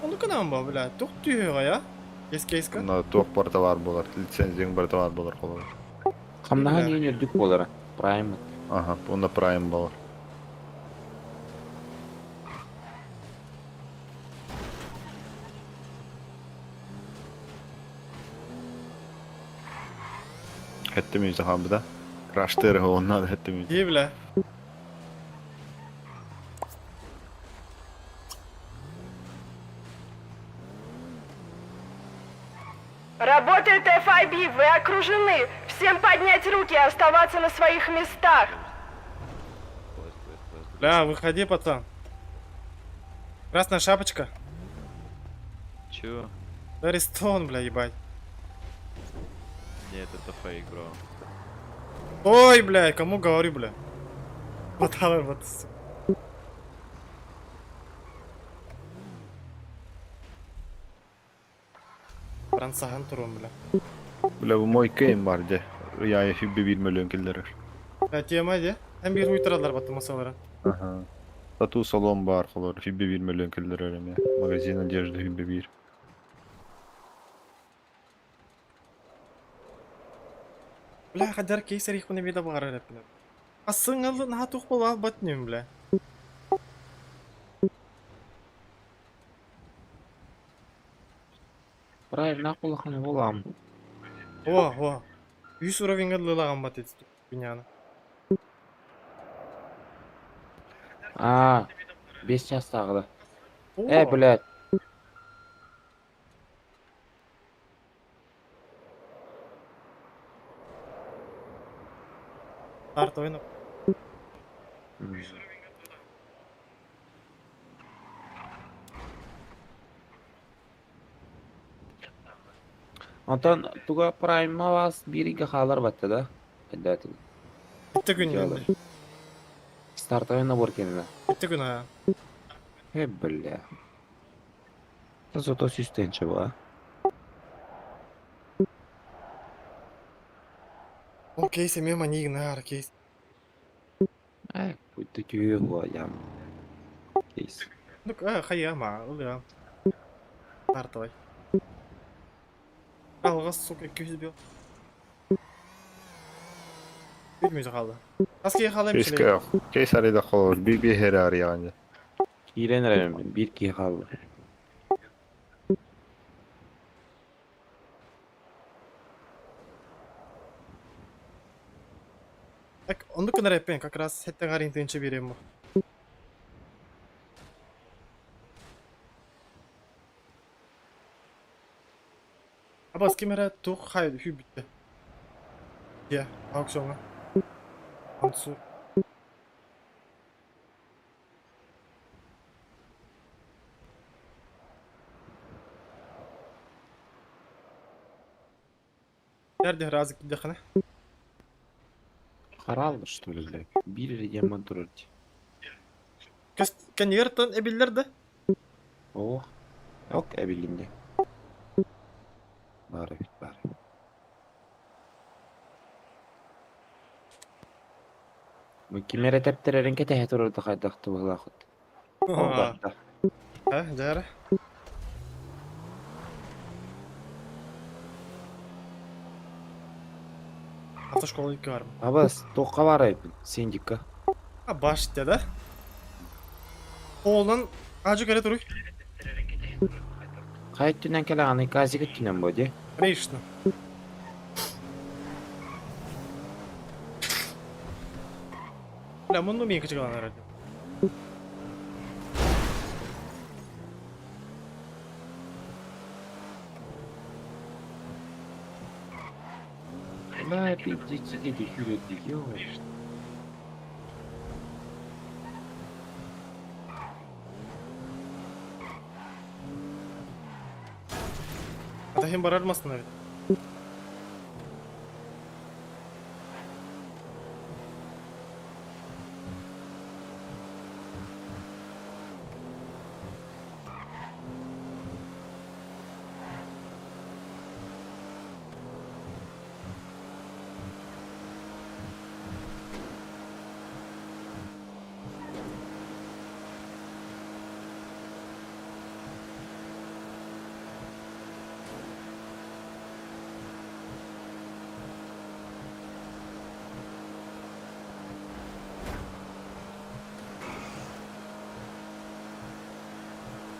Onu kanam ba, bля, тоқ түйер ya. Еске-еске? Onda toq bir tovar bolar, lisenziyan bir tovar bolar qolar. Qamdaga neyin düк bolar? Prime. Aha, onda Prime bolar. Hette müyüz abi da? Raştırı onlar da hette müyüz. İyi bile. Работает FIB, вы окружены. Всем поднять руки и оставаться на своих местах. Бля, выходи, пацан. Красная шапочка. Чего? Арестован, бля, ебать. Нет, это фейк, бро. Ой, бля, кому говорю, бля. Вот давай, вот. Fransa'dan turun bile. Bile bu moykayım vardı. Yani Fibbe 1 milyon kildirir. Ya diyemedi. Hem bir uyturadılar batı masalara. Aha. Tatu salon var kolor. Fibbe 1 milyon kildirir ya. Magazin одежды Fibbe 1. Бля, хадар кейсер их не вида багар элеп бля. Асыңалы на тух бол батнем, бля. Правильно, акылхан болам. О. 100 уровень гадлаган бат эти пиняны. 5 жастагы. Блядь. Старт ойнап. Антон, туга Prime вас бириге халар батты да. Эдәтин. Битте күн инде. Старт ойна бор кенде. Битте күн а. Бля. Зато систенче ба. Окей, семья мани игнар, кейс. Пуйте күйеуі ям. Кейс. Ну, хая ма, ұлы. Тартывай. Алға, сука, көз бел. Bilmiyoruz kaldı. Askıya kaldım şöyle. Кейс арыда қолор. Bir her arayağınca. Kirenir ben. Bir ki kaldı. Так, он доконал репен, как раз это гарин тенче берем. Абас кемера тух хайд хюбитте. Я, аукциона. Ансу. Nerede razık gidekene? Қаралды, что ли, блядь. Бир демон тұрырды. Конвертон эбиллерді? О, yok ebilinde. Bari bit bari. Bu kimere teptirerin kete hetururdu kaydaktı bu lakıt. Ha, jara. Автошкола 2 var mı? Abas, toqqa baraydı, sendikka. Ha, başta da. Oğlan acı kere duruyor. Qayt tünen kelağını kazi gittinden bu de. Конечно. Бля, mun мені качала на радіо. La pizzici di chiudo di chiudo. Atayım bararmasın abi.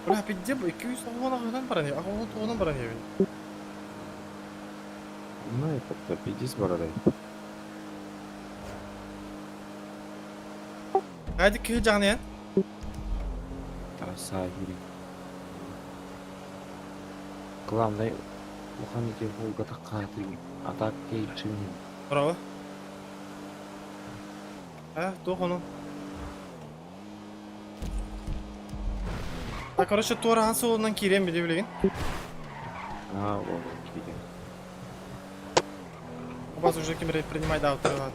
Ulah pijja bu 200 awal barang ya. Aku tuh barang ya. Nah, tapi jis bararay. Hadi ki jangan ya. Tasahiri. Главное, уханите волга такаты, атак кейчини. Bravo. Tuh onu. Так, короче, Тора солынан кирем бе деп А, вот, кирем. Вас уже кемер принимай да отрыват.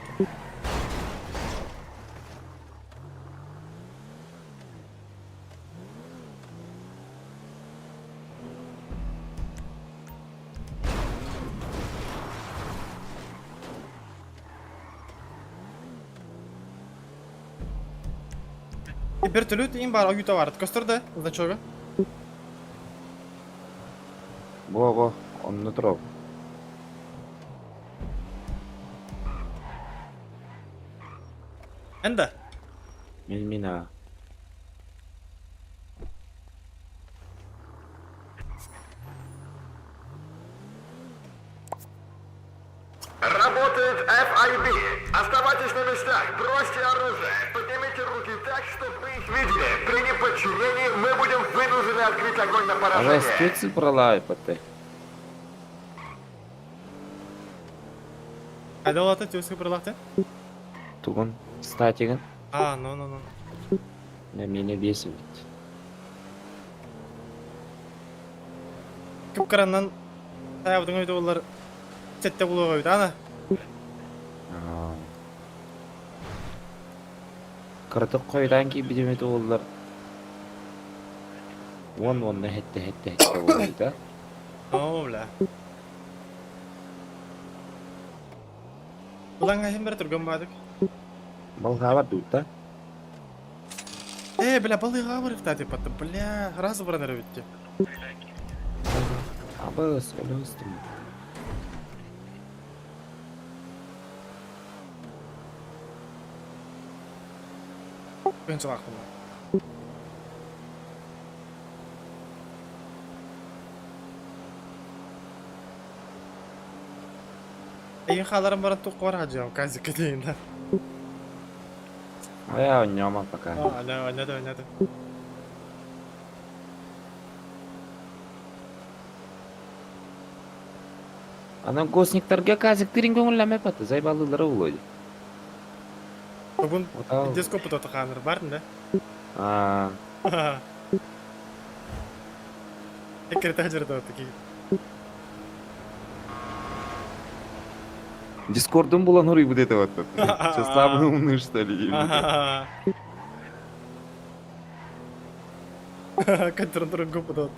Bir türlü in бар аюта бар. Костырды, значога. Во, он на троп. Энда. Мельмина. Работает FIB. Оставайтесь на местах, бросьте оружие, поднимите руки так, чтобы мы их видели. При неподчинении мы будем вынуждены открыть огонь на А поражение. вы спецы пролай поте. Hadi olata tüyüsü pırlaktı. Туган, статиган. No. На меня бесит. Kıpkırandan sayabıdın öyle onlar sette buluğa koydu ana. Кыртык койдан ки бидеме тооллар. Вон хетте болду да. Oo bla. Ulan hem bir turgan badık. Балга бар тут да. Бля, балыга var кстати, потом. Бля, раз бранер bitti. Абас, олостум. Ben çok aklım. Eyün xalarım baran toq var hacı, kazi kedeyin da. Я нема пока. Oynadı. Анан госниктарга казиктирин көңүллөмө паты, зайбалылары улойду. Bugün diskopu da tıkanır, var mı da? Sekreter da otuki. Дискордун булан урый будет вот это. Сейчас самый умный что ли? Который другу подал.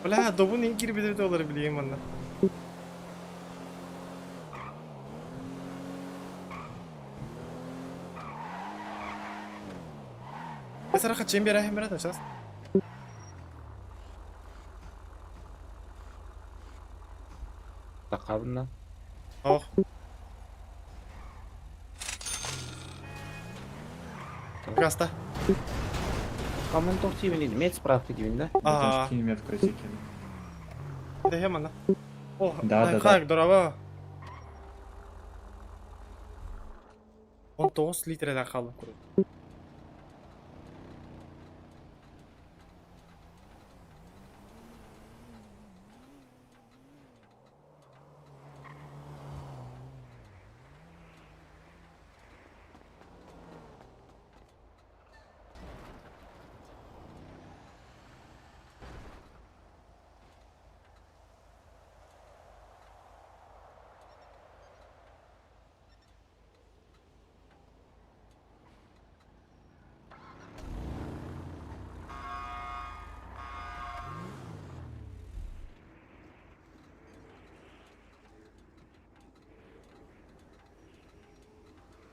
Бля, добун ең киріп едет олар білейін манда. Сараха чембер ахим береді сейчас. Тақабында. Ох. Краста. Камен тоқти винит, мед справка дивин, да? Ага. Метку эти Да я мана. О, да. как дорого. 19 litreden kaldım kuru.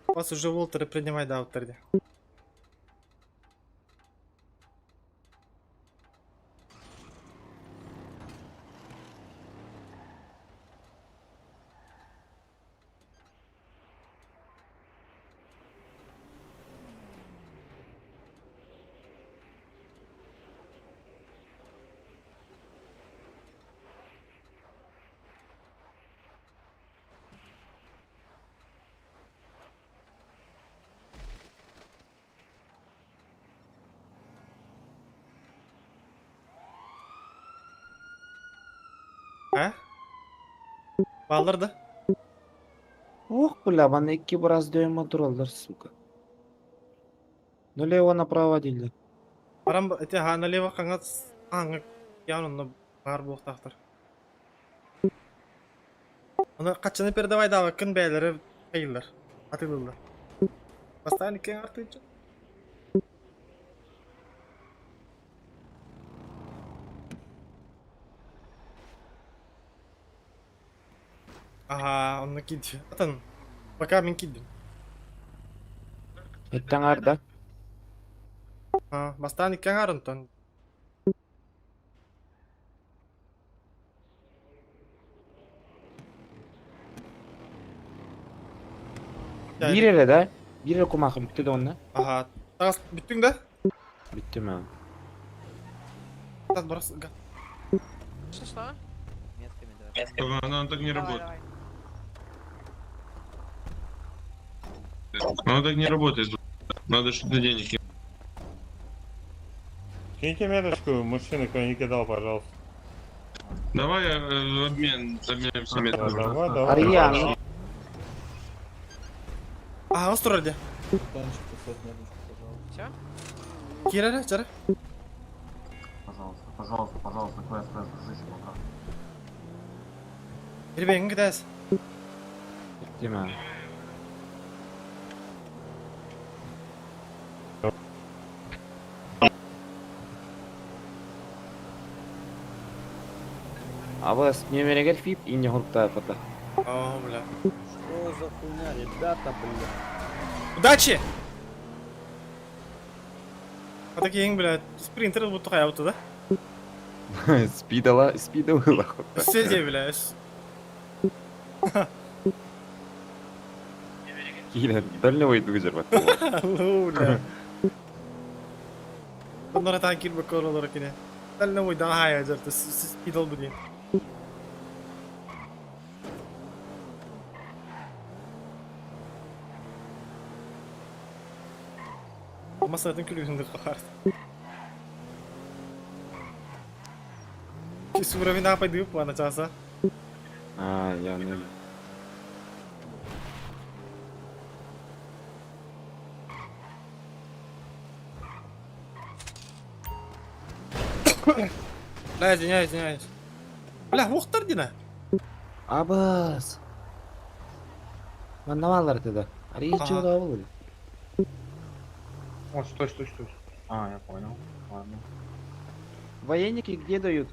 У вас уже Волтеры принимай да авторде. Балдырды. Ох, бля, бана 2 раз дөйім отыралдар, сука. Налево направо дейді. Барам, эти налево қаңат аңы яғын бар болықтақтыр. Оны қатшыны передавай дағы күн бәйлері қайылдар, атылылдар. Бастайын екен арты үшін. Ага, onu gidiyor. Zaten bakar ben gidiyorum. Еттен арда. Ha, bastan iken arıntan. Bir yere de. Bir yere kumakı bitti de onunla. Aha, tas bittin de. Bitti mi? Tas burası. Что? Она так не работает. Она так не работает. Надо что-то денег. Киньте меточку, мужчина, кто не кидал, пожалуйста. Давай обменяемся метками. Давай. Ариян. Ага, устроили. Все? Кира, чара. Пожалуйста, квест, держись, пока. Ребята, гидайся. Bitti mi? А вас не мерегер фип и не хуртая фото. О, бля. Что за хуйня, ребята, бля? Удачи! Вот такие, бля, спринтеры будут такая вот туда. Спидала хута. Сиди, бля. Киля, дальнего иду жер бат. Бля. Bunlara takip bakıyor olarak yine. Ben ne oydu daha ya zaten siz idol bu diye. Ama zaten külüğünde kakar. Ki suravin apa diyor bu ana çasa. А, я не... Бля, извиняюсь. Бля, уқтар дина. Абас. Мандавалар тогда. Ария чего давали? О, стой. А, я понял. Ладно. Военники где дают?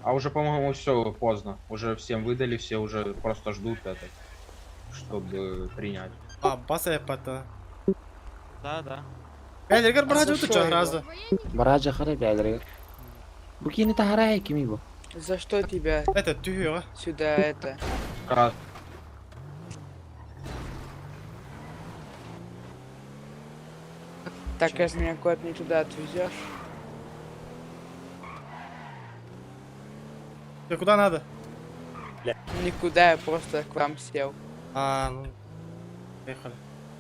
А уже, по-моему, все поздно. Уже всем выдали, все уже просто ждут это, чтобы принять. А, баса япата. Да. Бәлергер баража утуча раза. Баража хара бәлергер. Букини тахарай кими бу? За что тебя? Это тюга. Сюда это. Раз. Так, если меня куда-то не туда отвезешь. Ты куда надо? Никуда, я просто к вам сел. А, ну, поехали.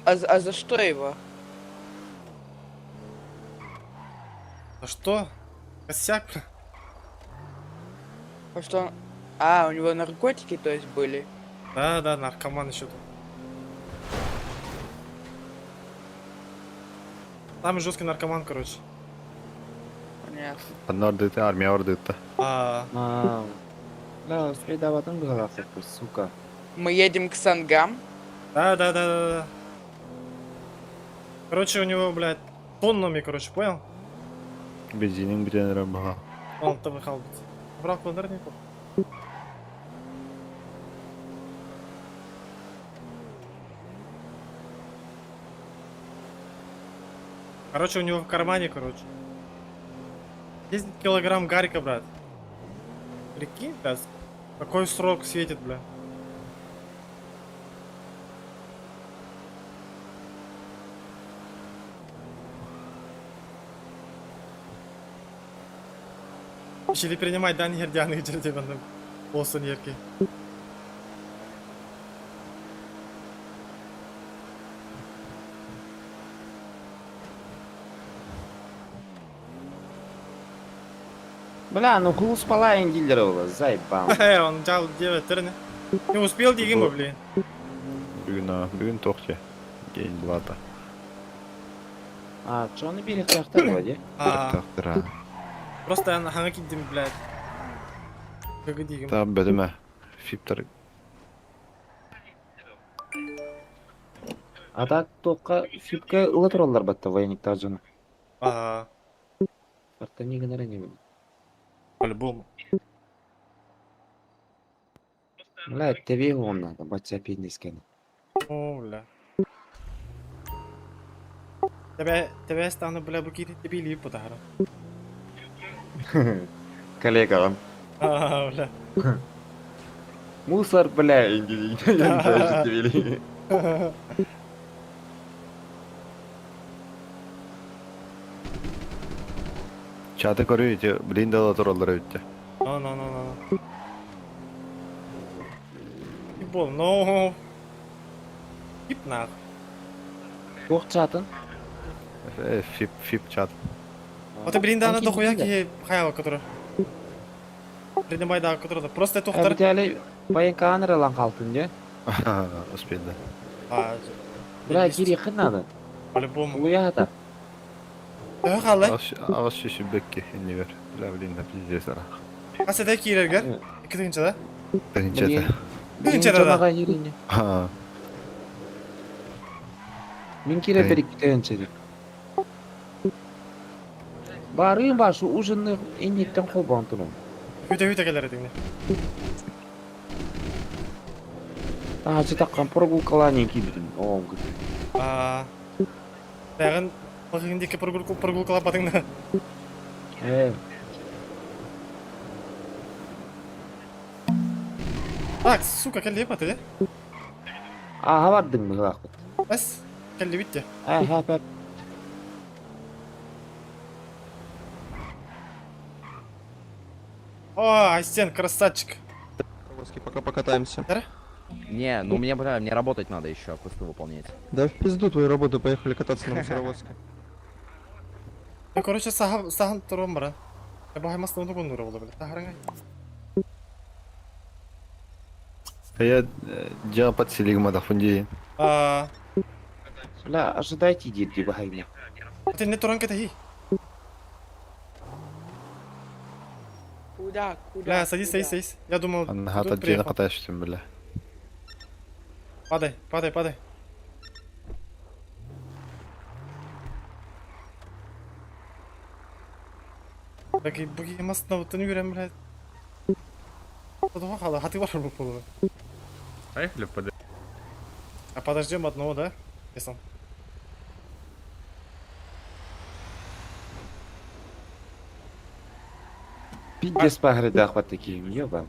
А за что его? А что? Косяк? Потому что он... А, у него наркотики, то есть, были? Да, наркоман еще тут. Самый жесткий наркоман, короче. Понятно. Onlar dedi, armiya var dedi. Да, среда потом была, сука. Мы едем к Сангам? Да. Короче, у него, блядь, тоннами, короче, понял? Benzinin bir tane baha. Он то выхал. Брак ударников. Короче, у него в кармане, 10 килограмм гарика, брат. Прикинь, блядь, какой срок светит, бля. Şimdi принимать yerden geçirdi benden. Olsun yerki. Бля, ну хулс палаин дилерова, заебал. Он взял 9 терни. Не успел Дигима, блин. Bugün Tokyo. Gain Blata. А, что он берег тахта вроде? Tahtira. Просто я на хангаки дим, блядь. Как Дигима. Tabi bölüme. Fiptar. А так только фипка ылатыралар батта военник тажыны. Ага. Барта не гонора не будет. По-любому. Бля, тебе он надо, батя пиндискен. О, бля. Тебе стану, бля, букири, тебе лип подарок. Коллега. А, бля. Мусор, бля, я не знаю, тебе. Çatı koruyor ki blindalı torolları öttü. No. Ибол, no. Ip нах. Yok çatın. Фип чат. Вот и блиндана до хуяки хаяла, которая. Принимай, да, которая. Просто это второй. Битали воен камера лан калтын же. Успел да. А, бля, кири надо. По-любому. Уята. Ağız şişi bekki inni ver. Lavlinda pizdes ara. Asa da kirer gel. İkinci de. Birinci de. İkinci de. Ha. Min kire berik birinci de. Barın başı ужинны иннеттен қолбан тұрым. Hüte келер едіңне. Тағасы таққан прогулкаланен кейбірін. Оғым күт. Тәғін Пахиндеке прогулкалап атыңны. Так, сука, келді епаты, де? Аға бардың мұғақ бұд. Әс, келді бітті. Әп. О, Айстен, красавчик. Пока покатаемся. Не, ну мне работать надо еще, квесты выполнять. Да в пизду твою работу, поехали кататься на мусоровозке. Ну, короче, саған тұрым бара. Бағаймастың оны көңір олы білі. Тағырыңай. Я делал под селигма да фунди. Бля, ожидайте дирди бағайме. Ты не тұран кета хи. Куда? Бля, садись. Я думал, Анна ты хата тут джена приехал. катаешься, бля. Падай. Бagi masına utunu gören блядь. Подумал, а ты вашу руку. Поехали под... А подождем одного, да? Если... Пиздец по грядах вот такие, ёбан.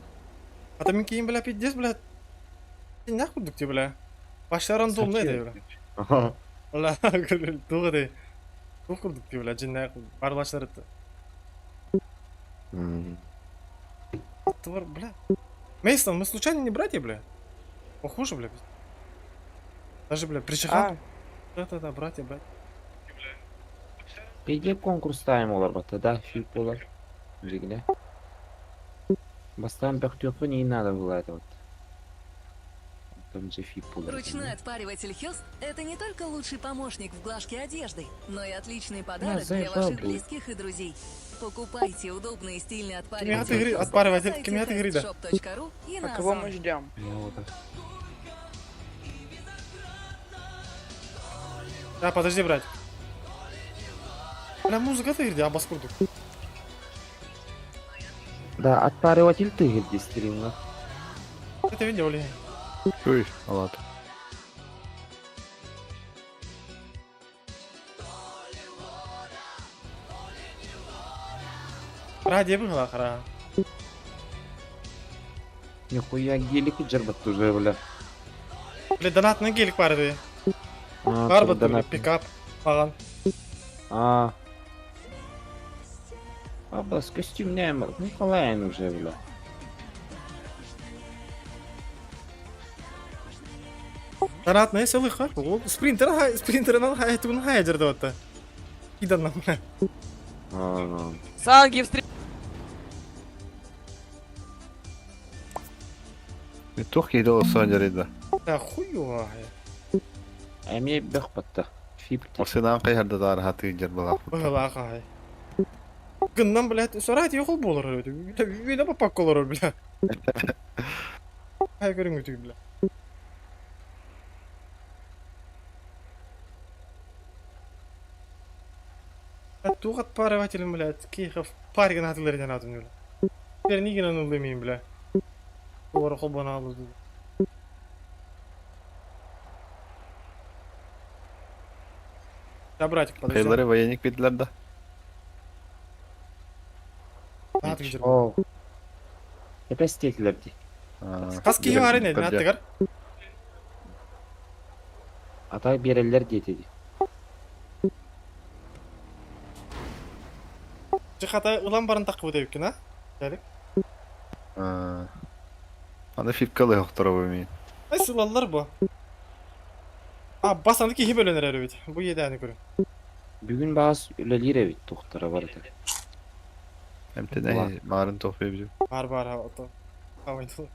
А там кейін, бля, пиздец, бля. Сен не кудук ти, бля. Башта рандомный да, бля. Ага. Бля, туғы да. Туғы кудук ти, бля, жин не кудук. Бар баштар етті. Твар, бля. Мейстон, мы случайно не братья, бля? Похоже, бля. Даже, бля, причихал. Да, братья, бля. Пейде конкурс тайм олар бата, да, филп олар. Жигля. Бастан бахтёху не надо было это вот. Там же фип олар. Ручной отпариватель Хёст – это не только лучший помощник в глажке одежды, но и отличный подарок для ваших близких и друзей. Покупайте удобные и стильные отпариватели на сайте petshop.ru и на А кого мы ждем? Да, подожди, брать. Бля, музыка-то где, абас курдук. Да, отпариватель ты где стримно. Это видео ли? Ой, ладно. Ради было, хара. Нихуя гелик и джербат уже, бля. Бля, донатный гелик пары. А, Карбат, бля, донат. пикап. Аған. Абас, костюм не мал. Николаин уже, бля. Донатный селый хар. Спринтерын айтуын хайдырды отта. Иданнан, бля. Санги встреч... Тух еді осы жарайды. Да хуёва. Әме бәқ батта. Фип. Осынан қайырды дары хаты жер бұлақ. Бұғылақ ағай. Гыннан, блядь, сұрайт еқыл болыр өті. Вейна папақ колыр, бля. Ай көрің өті, бля. Туғат парывателім, блядь, кейхов парген атылардан атым, бля. Бер неген анылдымейм, бля. Олар қолбана алды. Да, братик, подожди. Қайлары военник беділер да. О. Епе стеклер ди. Қас кейі бар ені, наттығар? Атай берелер детеді. Жихата ұлан барын таққы өте өккен, а? Дәлік. Аны фипкалы хоқтыры бөмейін. Ай сылалар бұ. Басанды кейі бөлінер әрі өте. Бұ еді әні көрін. Бүгін бағас өлелер әвет тоқтара бар еді. Әмтені марын тоқпай бізі. Бар, ото. Авайдылы.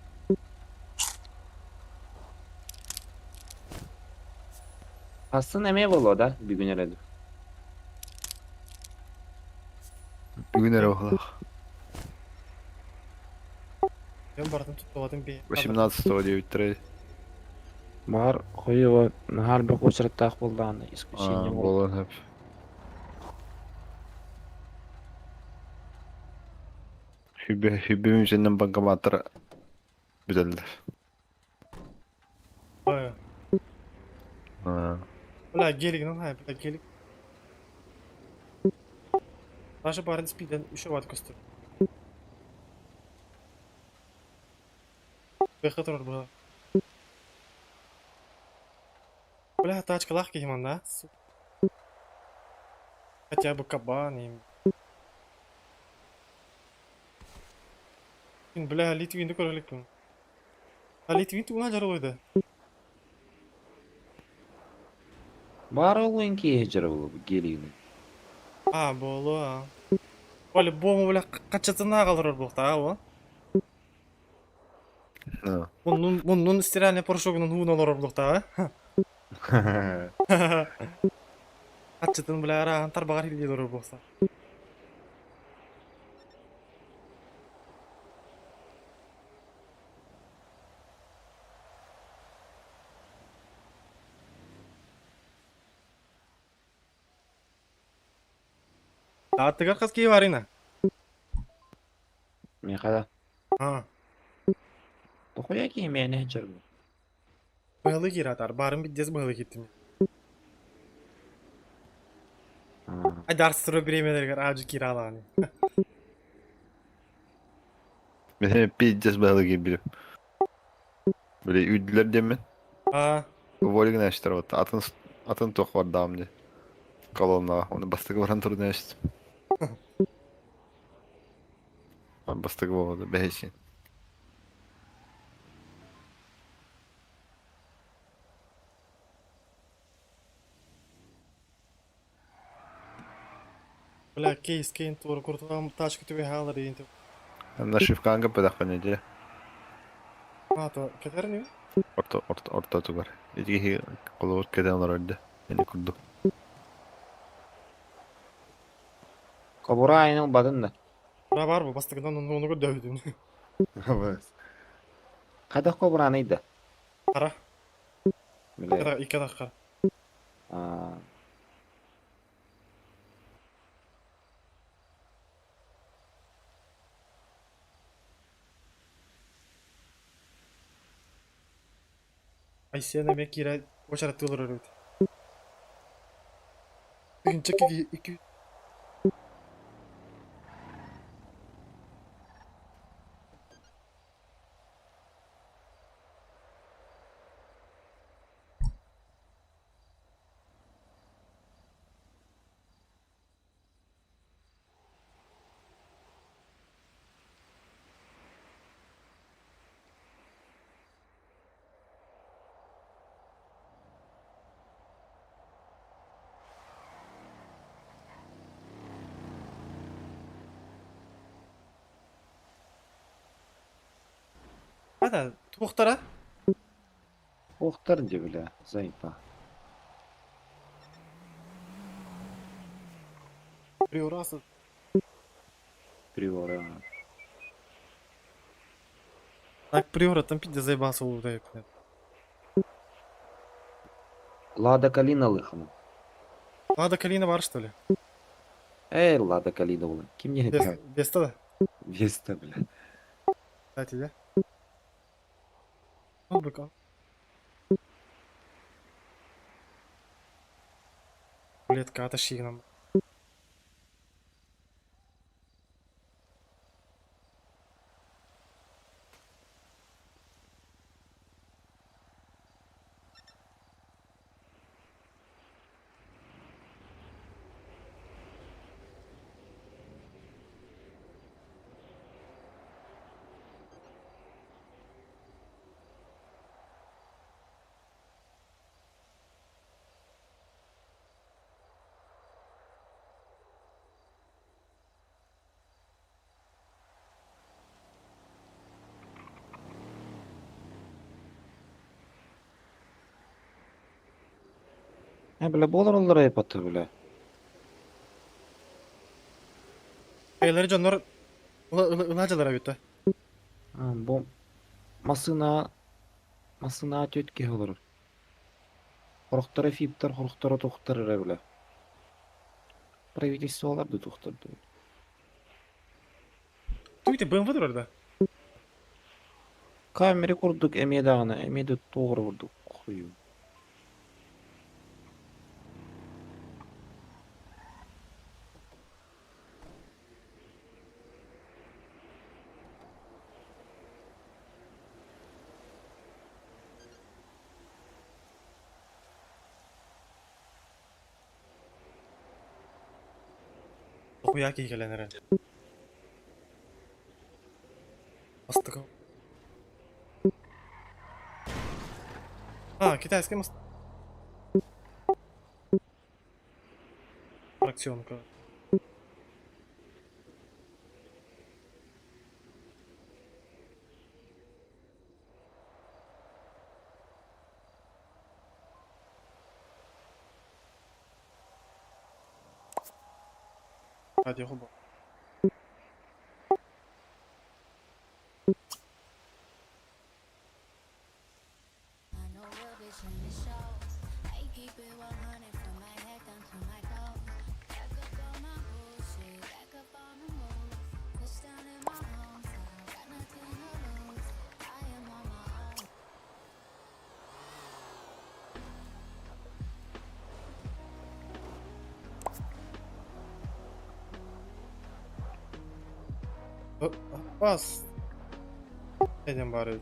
Асын әме болу да, бүгін әреді. Бүгін әрі оқылақ. Мен бардым тұттығадым бей. 18-9 тұрайды. Бар, қойы нағар бір қосыраттақ болды аны, ескушение болды. Болын әп. Хүббемін жөннен банкоматтыр бүділді. Ой. Бля, гелигнің хай, бля, гелик. Даже барын спиден үші ват көстір. Бэхэ тұрар, бля. Бля, тачка лах кейман, да? Хотя бы кабан им. Бля, Литвинді көрілік бұн. Литвинді ұна жарыл ойды. Бар олуын кей жыры болу, гелигінің. Болу, Олі, бомы, бля, қачатына қалыр бұлықта, о? Мұнның стиральный порошогының ұғын олар бұлықта, Қачатын, бля, араған тарбағар елдер бұлықта. А ты как хаски варина? Мен қайда? А. Тоқоя кейін мені жүрмін. Быйлы киратар, барым биддес быйлы киттим. Айдар сұры біремелергер ажы кира алағын. Мен пиздец балы gibi. Böyle üdüler demin. А. Volgin açtılar o. Atın tok var damlı. Kolonla. Onu bastık varan turunu açtım. Ben bastık oldu. Beşin. Бля, кейс, кейн тур, куртуам тачка тебе халар и Нашивка anga pedak ne diye. А, то кетер не? Orta tugar. İki kolu keden onlar öldü. Beni kurdu. Кобура айныл бадын да. Бар бу, бастыгынан onu дövдüm. Қайда кобураны иді? Қара. Біле. Екі дақ қара. Ай сені мен кира очара тылыр өрөт. Бүгін чекеге екі... Ада, туқтара? Туқтар де біле, зайпа. Приорасы. Приора. Так, приора, там пиде заебался у дайк. Лада Калина лыхана. Лада Калина бар, что ли? Лада Калина улы. Ким не это? Веста да? Веста, бля. Кстати, да? Ну, быка. Блетка, отошли нам. Бля, болар олар айпатты, бля. Эйлери жаннар ылажалар абитта. Бу масына төтке олар. Хорохтары фиптар, хорохтары тухтар, бля. Правительство оларды тухтарды. Туйте БМВ турар да. Камери курдук эмедагына, эмеди тоогру курдук. Хую. Хуя кийгелен herhalde. Bastık. А, китайский мост. Фракционка. Hadi hoba. Bas. Edin bari.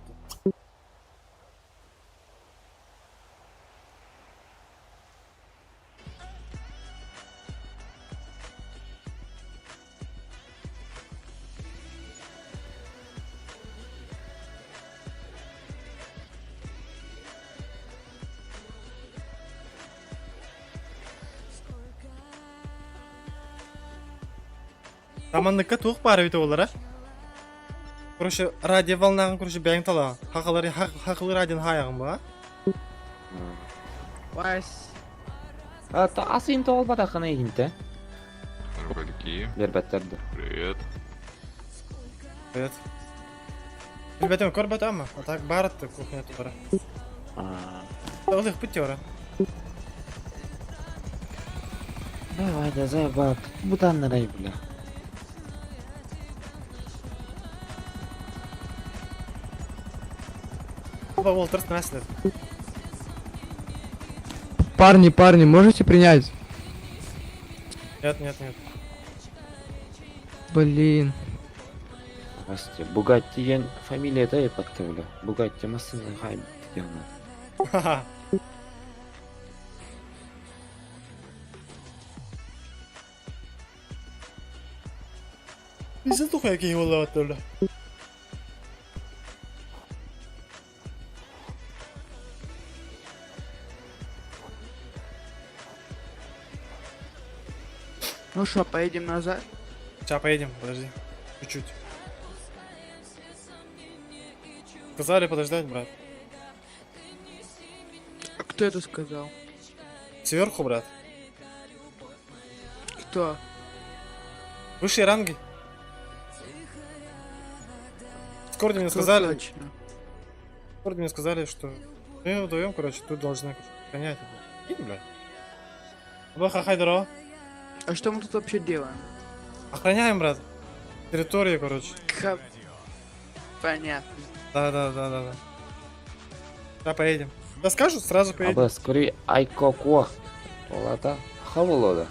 Tamamlıkka tuğuk bari bito olar ha. Короче, радио волнагын короче бәң тала. Хақылы радион хаяғын ба? Вась. Асыйын тоғыл бада қана егінті. Рыбальки. Бербәттерді. Привет. Привет. Ребята, кор батама. А так баратты кухня тубара. Тоғылық бұтте ора. Давай, да заебал. Бұдан нарай, бля. Парни, можете принять? Нет. Блин. Асте, Бугаттиген фамилия да епакты, бля. Бугатти масыны хайм дегені. Ха-ха. Несі тұқай кей олы бәтті, бля. Ну что, поедем назад? Сейчас поедем, подожди. Чуть-чуть. Сказали подождать, брат. А кто это сказал? Сверху, брат. Кто? Высшие ранги. Скоро мне сказали. Точно. Скоро мне сказали, что мы вдвоем, короче, тут должны понять. Идем, блядь. Баха хайдеро. А что мы тут вообще делаем? Охраняем, брат. Территорию, короче. Понятно. Да. Да, поедем. Да скажут, сразу поедем. Аба, скорее айкоко. Олата. Хаволода.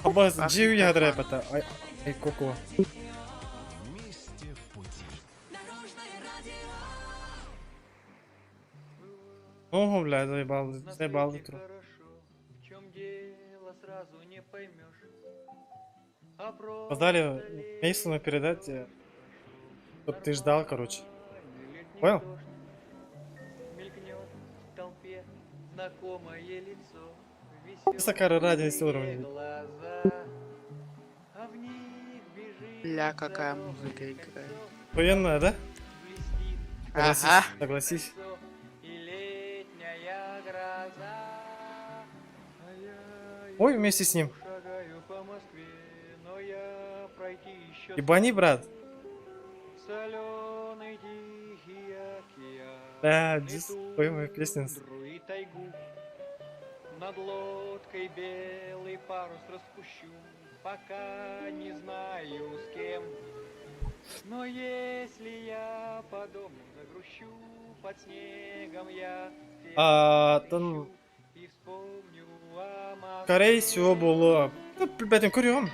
Аба, джив я дрепата. Айкоко. Ого, бля, заебал утро. Поздали Мейсону передать, чтоб ты ждал, короче. Понял? Сакара ради уровня. Бля, какая музыка играет. Военная, да? Ага. Согласись. Ой, вместе с ним. Ебани, брат. Да, здесь спой мою песню. Над лодкой белый парус распущу, пока не знаю с кем. Но если я по дому загрущу, под снегом я Там... Скорее всего было... Ну, блядь, көрем.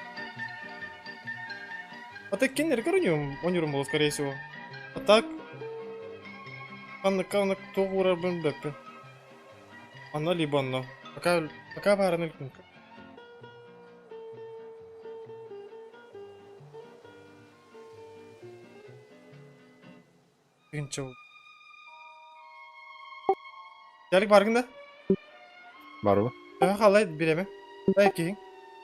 А так кеннер көрем, онером было, скорее всего. А так... Анна кто ура бэмбэппи. Анна либо анна. Пока бара нэлькін. Чау. Ярик баргында? Барбы? Қалай береме? Кейін.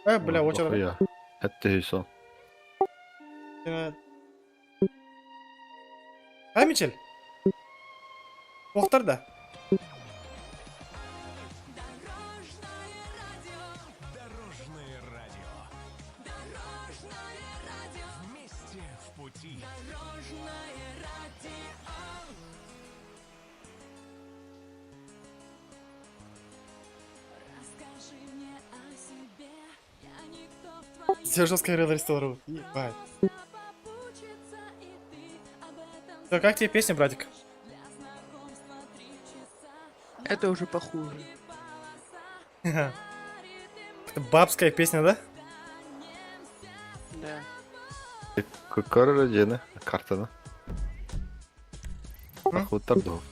Бля, очар. Я. Әтті хүйсо. Мичел? Оқтарда? Все жесткая реалистор. Ебать. Да как тебе песня, братик? Это уже похуже. Это бабская песня, да? Да. Көрі жені, картаны. Тақуыттар доғып.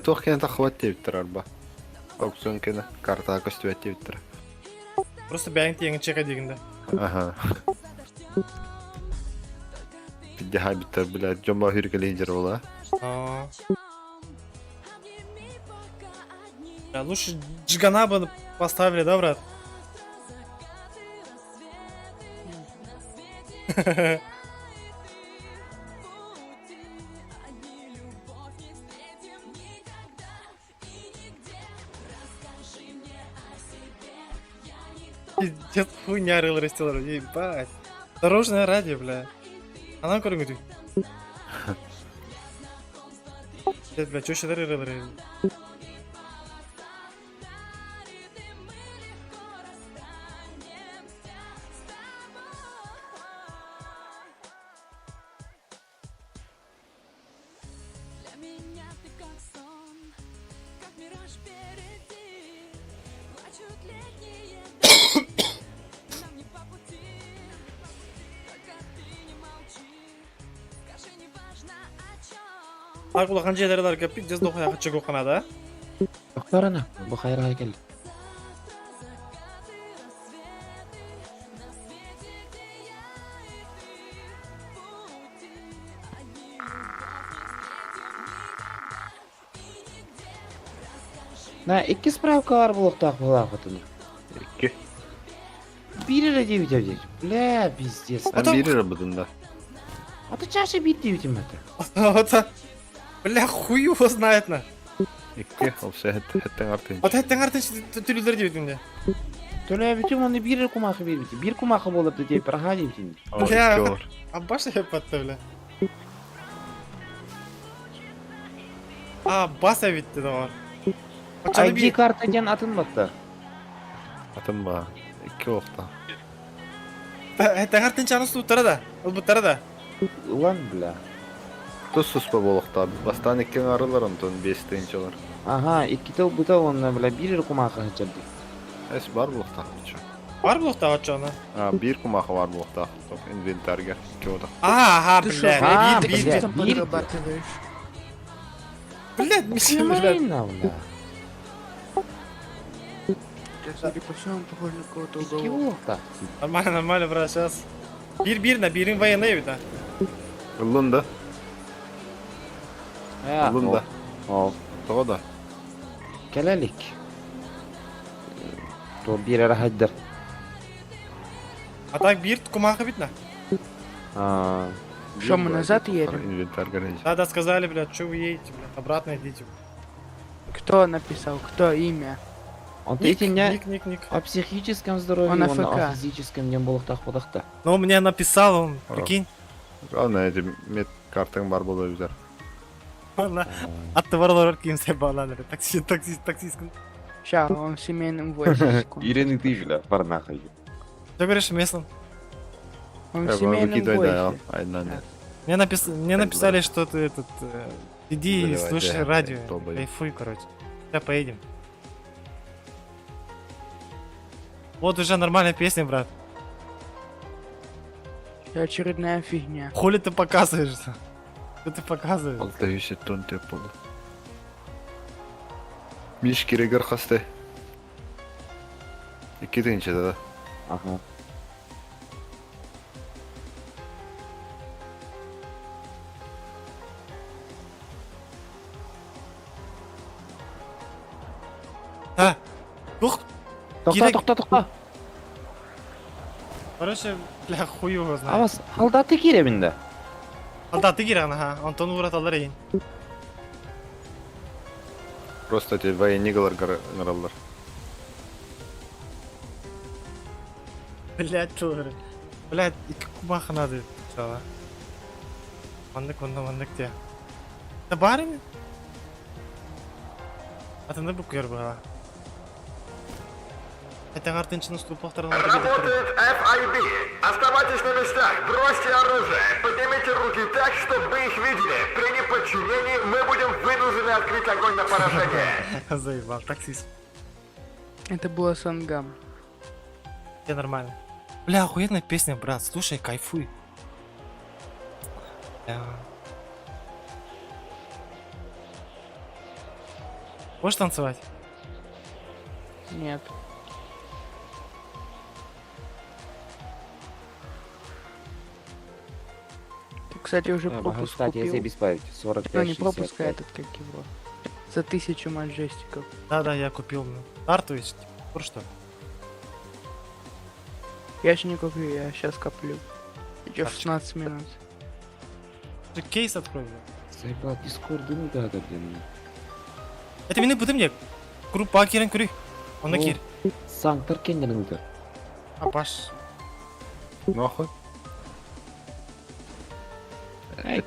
Тоқ кені тақуат дейбіттір арба. Аукцион кені карта көстібет дейбіттір. Просто бәңді еңін чеқа дегенде. Ага. Бидде хайбіттір, біләд, жомба хүргелейдер ола. Лучше Джигана бы поставили, да, брат? Пиздец, хуйня рыл растелор, ебать. Дорожное радио, бля. А нам кормит. Бля, чё еще рыл рыл? Так булган жерлер кепик, жез дохая хачы коканада. Доктор ана, бу хайрга келди. На, 2 справка бар булактак булакытын. 2. Бири деп дейт. Бля, пиздец. Бири будында. А ты чаще бит дейт эмети. Ата. Бля, хуй его знает на. 2, ол хэттен артын. Ата хэттен артын төлөлөр дейт инде. Төлөө бүтүм аны бири кумакы бербейт. Бир кумакы болуп деп прага дейт инде. Бля, а башы хепатты, бля. А, баса битти да бар. ID карта кен атынбатты. Атынба. 2 оқта. Хэттен артын чаны суттара да. Ол буттара да. Улан, бля. Туссуспа болохта. Бастан 2 арылар онтон 5 тыйынчалар. Ага, 2 тыл бута онна, бля, бир кумакы хачалды. Эс бар болохта. Бар болохта ачаны. Бир кумакы бар болохта. Инвентарга 2 ода. Ага, бля, бир. Блядь, мисим, блядь. Нормально, нормально, брат, сейчас. Бир на бирин военный ведь, да? Лунда. Лунда. О, тода. Келелик. То бир рахаддер. А так бир кумаха битна. Что, мы назад едем? Инвентарь гараж. Да, сказали, блядь, что вы едете, блядь, обратно идите. Кто написал? Кто имя? Он третья ник. О психическом здоровье, он о физическом не было так подахта. Ну, мне написал он, прикинь. Главное, эти медкартың бар болу үзер. Атты барлар кимсе баланыр. Таксист. Ща, он в семейном возрасте. Ирины ты, бля, парнахай. Что говоришь, Меслан? Он в семейном возрасте. Мне написали, что ты этот... Иди и слушай радио. Кайфуй, короче. Сейчас поедем. Вот уже нормальная песня, брат. Очередная фигня. Хули ты показываешь-то? Что ты показываешь? 600 тонн теп болду. Биш керегер касты. 2 тыйынча да. Ага. А, Токта. Короче, бля, хуй его знает. А вас солдаты киреминде? Солдаты кирен, ага. Антон урат алар эйин. Просто те военнигалар гаралар. Блядь, чё? Блядь, икі кумаха надо. Чала. Мандык те. Да барин? Атында букер бара. Это артынчының ступақтарын Работает FIB. Оставайтесь на местах, бросьте оружие, поднимите руки так, чтобы вы их видели. При неподчинении мы будем вынуждены открыть огонь на поражение. Заебал, таксист. Это было Сангам. Все нормально. Бля, охуенная песня, брат, слушай, кайфуй. Можешь танцевать? Нет. Ты, кстати, уже пропуск Кстати, если купил? беспавить, 45, Ну, не пропуск, а 65. этот, как его. За 1000 маджестиков. Да, я купил. Карту есть. Вот что? Я еще не купил, я сейчас коплю. Еще 16 минут. Ты кейс открой, бля. Заебал, дискорд, ну да, блин. Это мені бутым не. Крупа кирен күрі. Оны кир. Санктар кенденіңді. Апаш. Нахуй.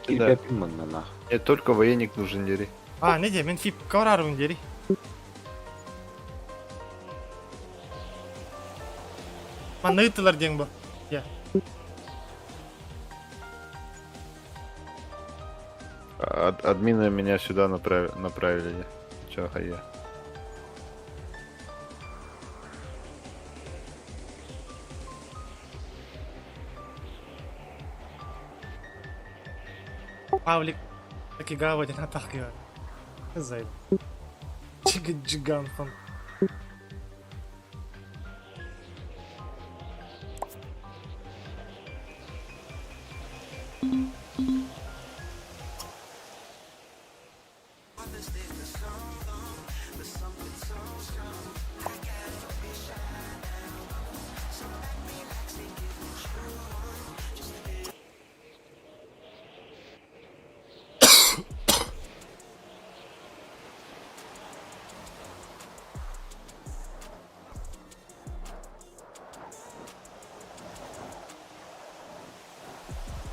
Кирпепин мына нахуй. Мне только военник нужен, дери. А, не де, мен фип каврарым дери. Мана ыттылар дең ба. Я. Админы меня сюда направили. Чё, хая? Павлик. Так и гавадин атакивает. Зайд. Джиган фан.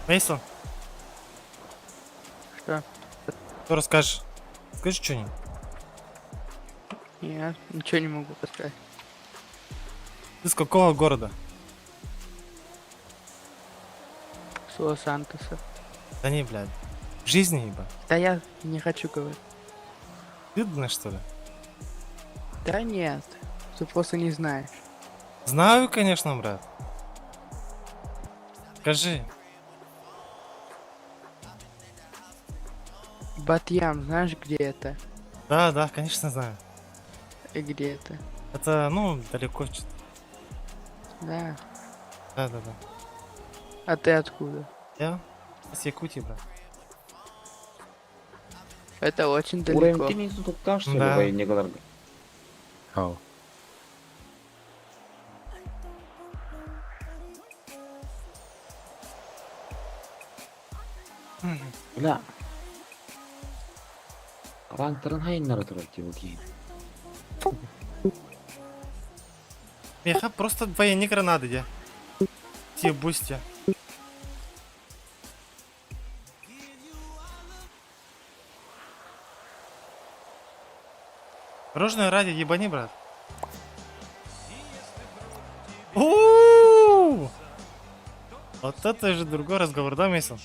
Мейсон, Что? что расскажешь? Скажи что-нибудь. Нет, ничего не могу сказать. Ты с какого города? С Лос-Сантоса. Да не, блядь. В жизни, ебать. Да я не хочу говорить. Стыдно, что ли? Да нет, ты просто не знаешь. Знаю, конечно, брат. Скажи. Батьям, знаешь, где это? Да, конечно, знаю. И где это? Это, ну, далеко что-то. Да. Да. А ты откуда? Я? С Якутии, брат. Это очень далеко. Уровень теннису тут так, что ли, Да. военникларга? Ау. Бля. Ранктарын хайыннары тұрады бұл кейін. Меха просто военник гранаты, где? Те бусти. Рожное ради, ебани, брат. У-у-у! Вот это же другой разговор, да, Мейсон?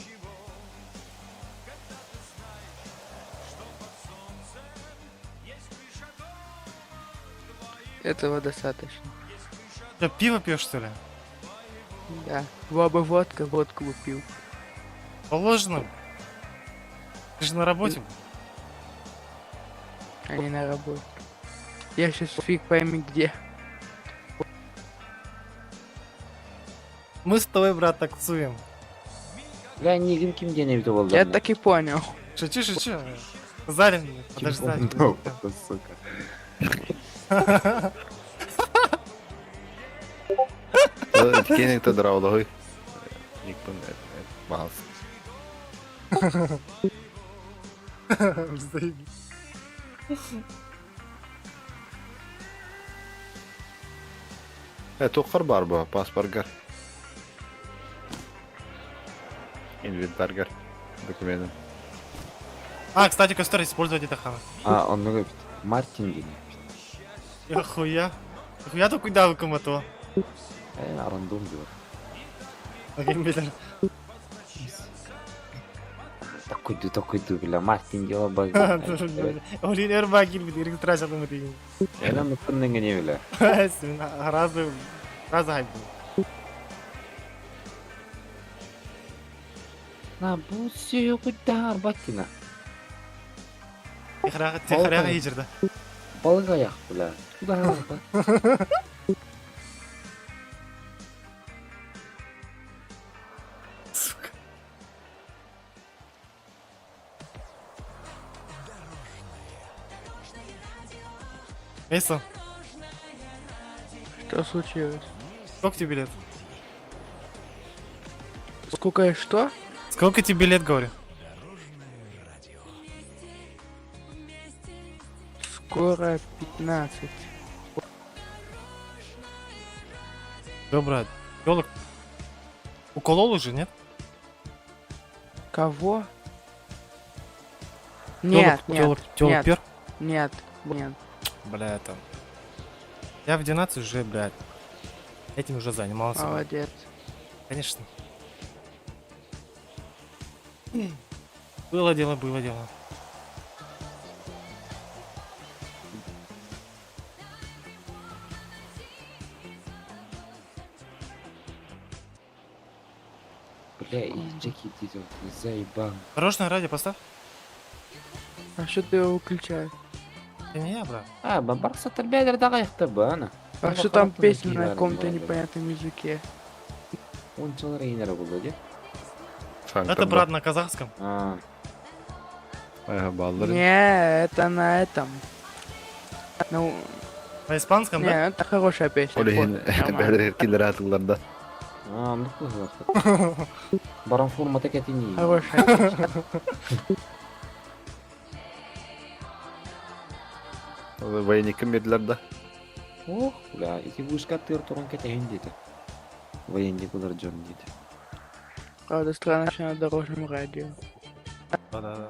Этого достаточно. Ты пиво пьешь, что ли? Да. Баба водку выпил. Положено. Ты же на работе. А не на работе. Я сейчас фиг пойми где. Мы с тобой, брат, таксуем. Бля, не ким не бito болды. Я так и понял. Шучу. Зарин, подожди. Сука. Кенекті дырауды ғой. Никпін бағыз. Тоққар бар ба? Паспоргар. Инвентаргар. Документин. А, кстати, костер использовать это хана. А, он любит. Мартин дейді. Охуя. Охуя то куда вы кому-то? Рандом дейді. Агенбелер. Такойду, бля, Мартин дела баг. Олин эрбагил бит, регистрация алмай дейін. Эна мүмкіннің не бля. Разы хайп. На бусию куда батина. Техаряга ежерді. Балык аяқ, бля. Куда? Сука. Эйсон, Что случилось? сколько тебе лет? Сколько и что? Сколько тебе лет, говорю? Скоро 15. Да, брат. Ёлок. Уколол уже, нет? Кого? Нет, нет, Тёлок нет, пёр? нет, нет. Бля, это... Я в 12 уже, блядь, этим уже занимался. Молодец. Конечно. Было дело, было дело. Бля, и Джеки идет, заебал. Дорожное радио поставь. А что ты его выключаешь? Это не я, брат. А, бабарса торбядер дагайхта бана. А что там песня на каком-то непонятном языке? Он чел рейнер был, да? Это, брат, на казахском. А. Не, это на этом. Ну, на испанском, не, да? это хорошая песня. Бәдір келер атыларда. А, ну хуй. Баран форма такая не. Хорошая песня. Военник медлерда. Ох, бля, эти вышка тыр туран кетейін дейді. Военник олар жон дейді. Правда, странно, что на дорожном радио. Да.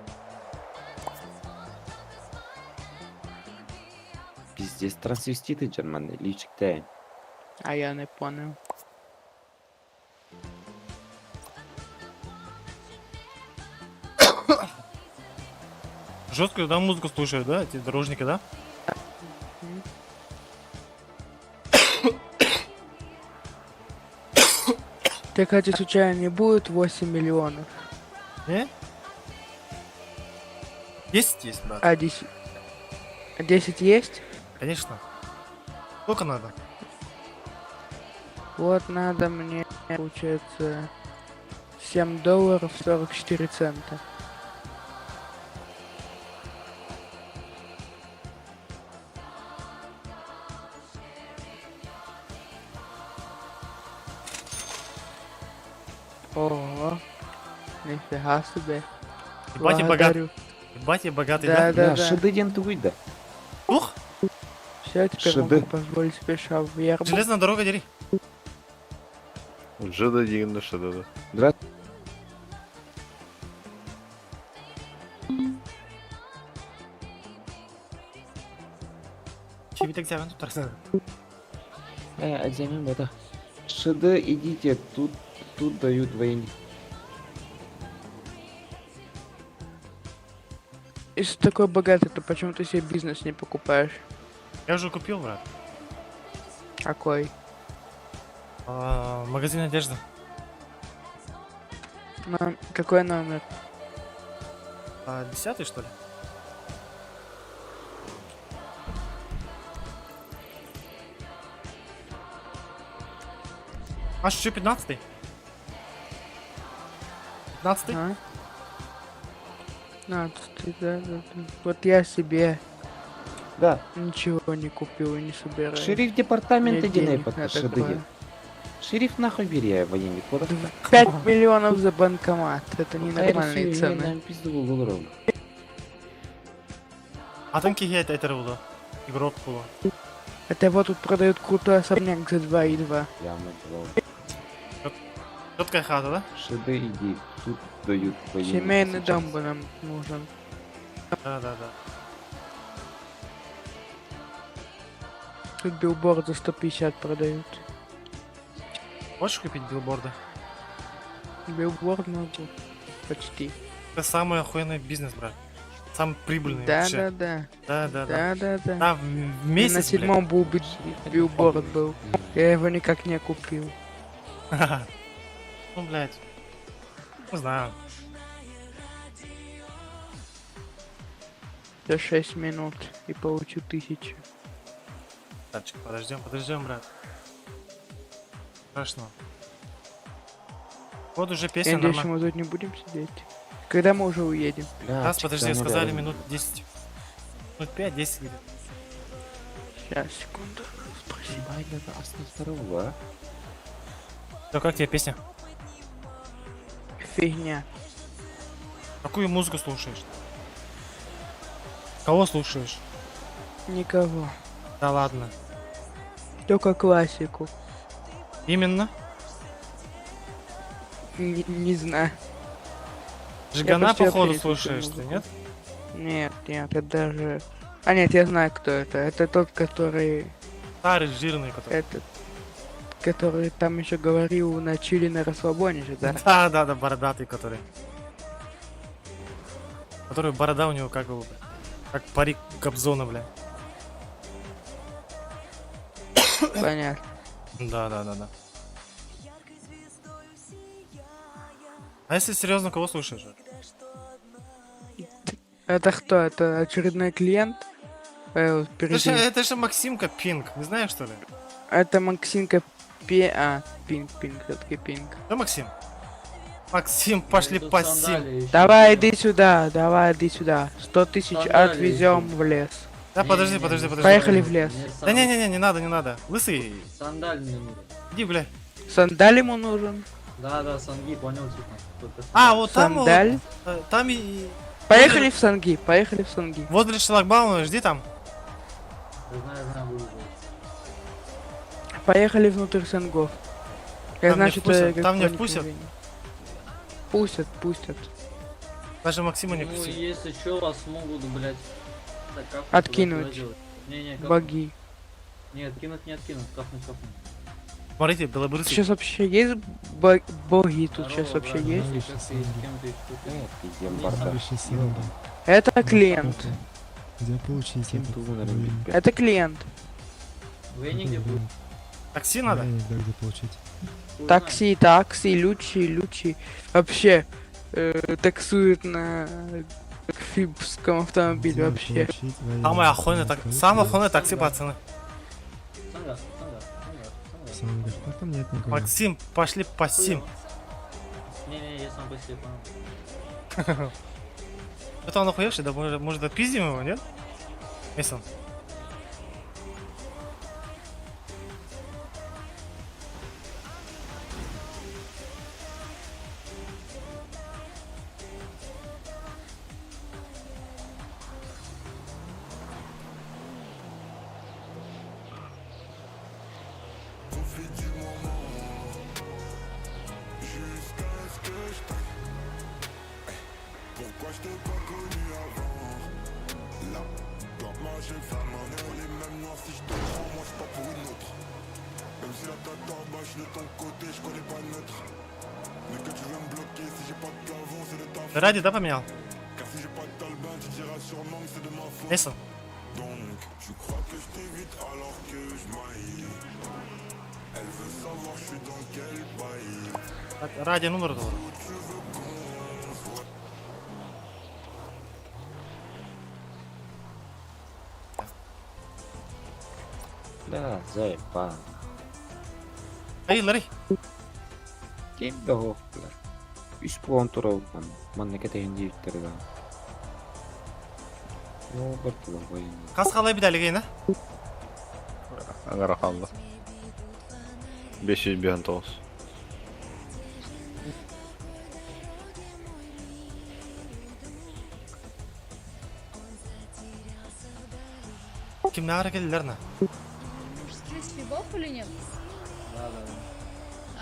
Пиздец, трансвеститы джерманы, личик-то. А я не понял. Жестко, да, музыку слушают, да, эти дорожники, да? Так, кстати, случайно не будет 8 миллионов? Не? 10 есть, брат. А 10? 10 есть? Конечно. Сколько надо? Вот надо мне, получается, $7 44 цента. Ого, нифига себе. Ебать я Благодарю. богатый. Ебать я богатый, Да, да? да. Шиды ден ты выйда. Ух! Все, теперь Шиды. могу позволить себе шаверму. Железная дорога, дери. Жыда дегенді шыдады. Брат. Чебитек тебя тут тарса. Адзямен бата. Шиды идите, тут дают военник. Если ты такой богатый, то почему ты себе бизнес не покупаешь? Я уже купил, брат. Какой? Магазин одежды. Какой номер? 10-й, что ли? А что, 15-й? 15-й? Да. Вот я себе Да. ничего не купил и не собираю. Шериф департамента Нет Диней денег на подпишет. такое. Шериф нахуй бери, военник. 5 миллионов за банкомат. Это ненормальные цены. А там какие это было? Игрок было. Это вот тут продают крутой особняк за 2,2. Я назвал. Четкая хата, да? Шиды иди, тут дают военник. Семейный сейчас. дом бы нам нужен. Да. Тут билборд за 150 продают. Хочешь купить билборды? Билборд могу. Почти. Это самый охуенный бизнес, брат. Самый прибыльный Да. вообще. Да. Да. Да, в месяц, на 7-м был билборд был. Я его никак не купил. Ну, блядь. Не знаю. За 6 минут и получу 1000. Тачка, подождем, брат. Страшно. Вот уже песня Я надеюсь, нормально. мы тут не будем сидеть. Когда мы уже уедем? Раз, подожди, сказали минут 10. Минут 5-10 где-то. Сейчас, секунду. Спасибо. Ну как тебе песня? Фигня. Какую музыку слушаешь? Кого слушаешь? Никого. Да ладно. Только классику. Именно? Не знаю. Жигана, Я почти походу, вообще не слушаешь слушаю ты, нет? Нет, это даже... А нет, я знаю, кто это. Это тот, который... Старый, жирный, который... Этот... Который там еще говорил на чили на расслабоне же, да? Да, бородатый, который. Который борода у него как его, бля. Как парик Кобзона, бля. Понятно. Да. А если серьезно, кого слушаешь? Это кто? Это очередной клиент? Это же Максимка Пинк, не знаешь, что ли? Это Максимка Пинк, все-таки Пинк. Да, Максим? Максим, пошли пассим. Давай, иди сюда. 100 тысяч отвезем в лес. Да, подожди. Поехали в лес. Да не надо. Лысый. Сандаль мне нужен. Иди, бля. Сандаль ему нужен. Да, санги, понял, типа. А, вот там Сандаль. вот, там и... Поехали в Санги. Возле шлагбаума, жди там. Знаю, буду. Поехали внутрь Сангов. Там не впустят? Там не впустят? Пустят. Даже Максима не пустят. Если что, вас могут, блядь, Откинуть. Боги. Нет, не откинуть, капнуть. Смотрите, белобрысый. Сейчас вообще есть боги? Тут сейчас вообще есть? Это клиент. Где получить это? Это клиент. Вы нигде будете. Такси надо? Где получить? Такси, лючи. Вообще, таксует на фибском автомобиле вообще. Самое охуенное такси, пацаны. Там нет никого. Максим, пошли пассим. Не, я сам по себе понял. Это он охуевший, да может допиздим его, нет? Мейсон. Ради, да, поменял? Мейсон. Ради номер доллара. Да, заебал. Эй, Ларри. Kimbe hoppla. Üspuun turultan. Manne käteen jiitteriga. No, Bartolo koyun. Kas kalay bir deliğe ne? Agara kaldı. 500 bir hanta olsun. Kim ne ara geldiler ne? Здесь фибов или нет? Да.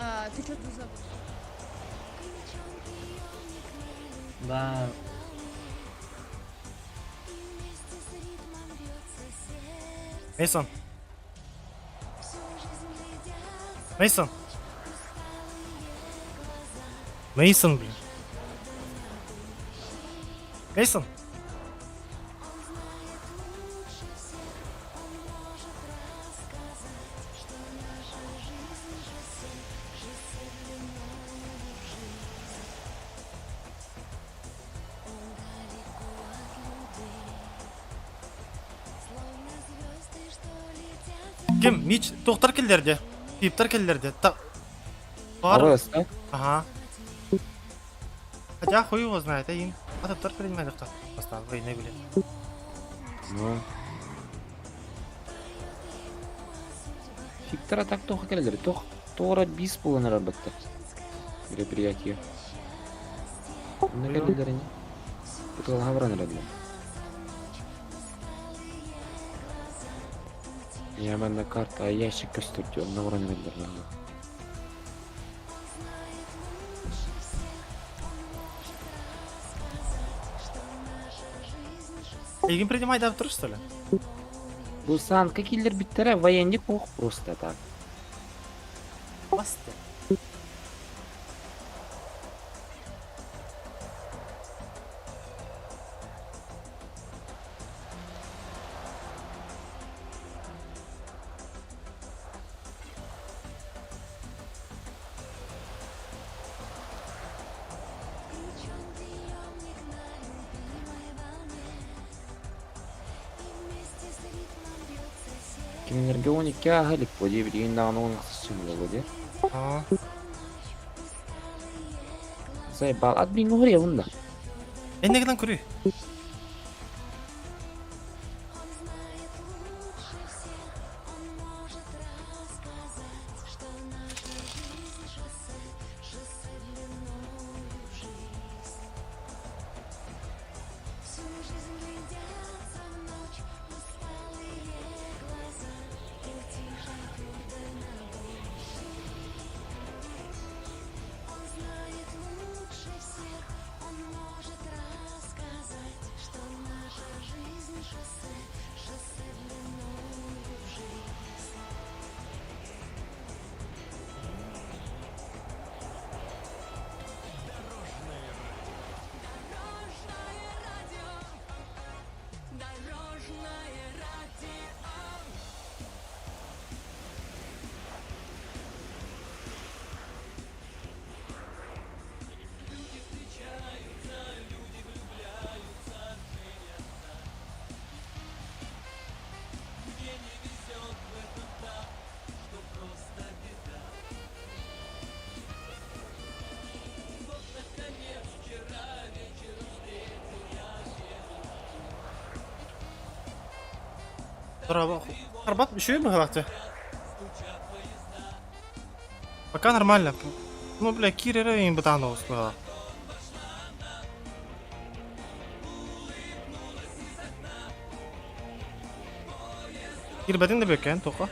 А, ты что-то забыл? Да. Мейсон. Мейсон, блин. Мейсон. Ким? Мич, тоқтар келдерде. Пиптар келдерде. Бар. Арыста? Ага. Хотя хуй его знает, им. А тоқтар принимает кто? Поставил, вы не были. Ну. Фиктора так тоха келдер. Тора бис булын арбатта. Мероприятие. Не келдер не. Это гавран рядом. Я на карта, а ящик костюртю, на уровне рядом. Игим принимай да второй, что ли? Бусан, какие биттера военник пух просто так. Баста. Кинергионик кягалик, подиврин на он символ воде. Ага. Заебал, админ угре вон да. Не гдан кури. Арбат еще и богатый. Пока нормально. Ну, бля, Кирера и Батанов сказал. Кир батин да бекен, только.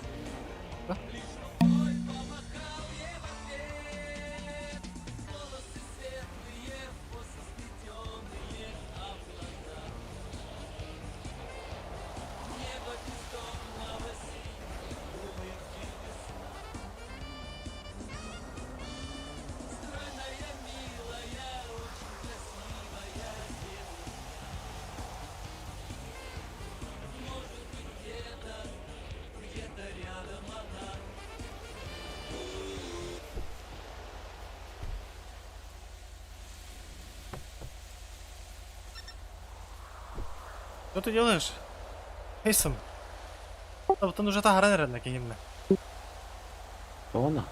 Что ты делаешь? Эйсом. Вот он уже тагара, наверное, кинемно. Она.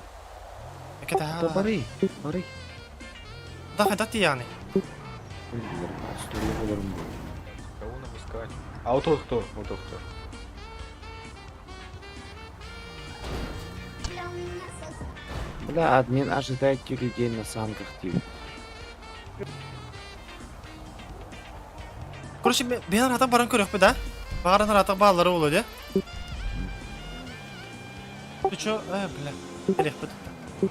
Так это Это бары. Да, это ты, Яны. Кого нам искать? А вот тот кто? Вот тот кто? Бля, админ ожидает людей на санках, типа. Короче, ben rata barang көрөк бе, да? Бағардан рата баллары болу, де? Ты чё? Бля. Элех бе.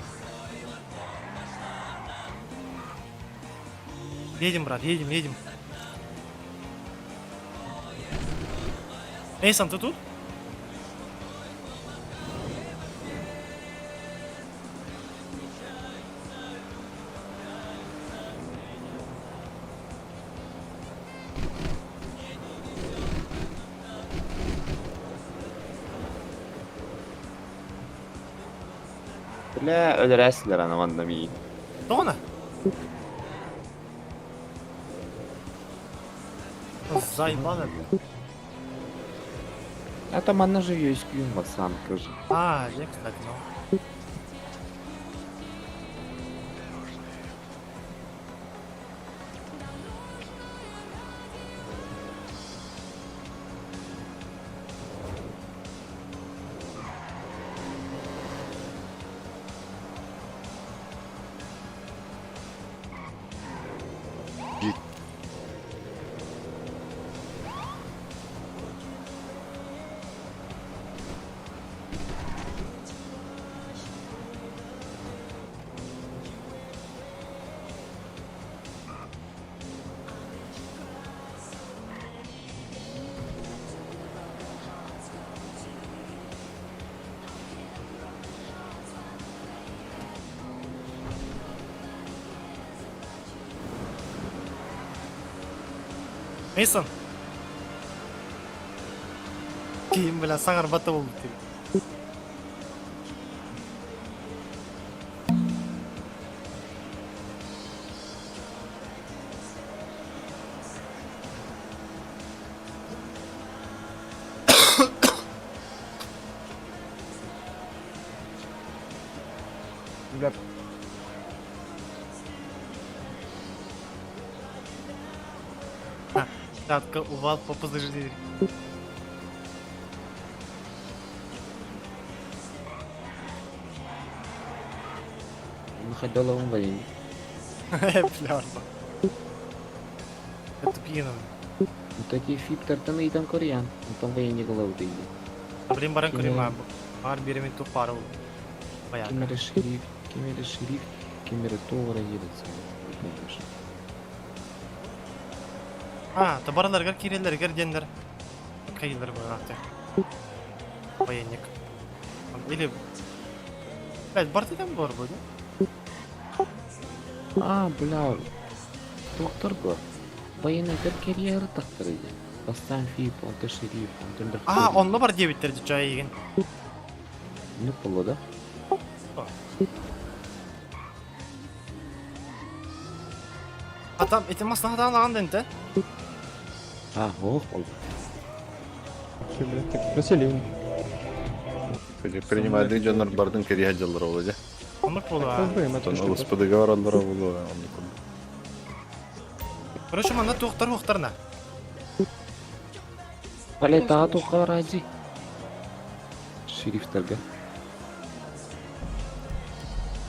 Едем, брат, едем. Эйсан, ты тут? Бля, öldürəsizlər anamanda bir. Doğana? Zaybana. А там она же ее искюнула, сам скажи. А, я, кстати, ну. Мейсон. Кейін, бля, саңар бата болды деп. Бля, Татка, увал по пассажиру. Находила он военный. Пляжно. Это пьяно. Ну такие фиптер там и там кореян. Там военный голову ты иди. Блин, баран курима. Бар берем ту пару. Понятно. Кемере шериф, кемере товара едет. А, табарларга киреллер, гердендер. Кайдер барахты. Военник. Или... Блядь, барты там бар будет? А, бля. Доктор го. Военный карьера тактыр иди. Бастан фип, он то шериф, он тендер. А, он номер 9 терди чай еген. Ну, полу, да? А там, эти маслахадан алган да? А, ох, ол. Расселение. Принимает Джонар Барден Кирия Джалроводе. Он пола. Господи, говорят, Лороводе. Короче, мана тухтар-хухтарна. Палета тухтар ради. Шериф торга.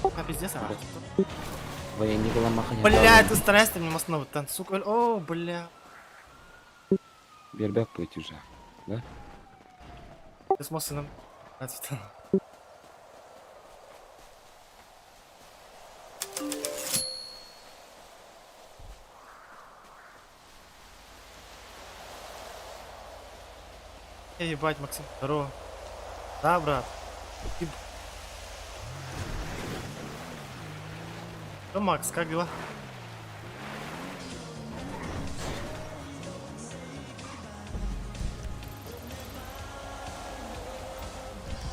А, пиздец, а. Военный голова махания. Бля, ты старайся, мне масло вот там, сука. О, бля. Бербяк пойти уже, да? Ты с Мосином. Ответил. Ебать, Максим. Здорово. Да, брат. Что, Макс, как дела?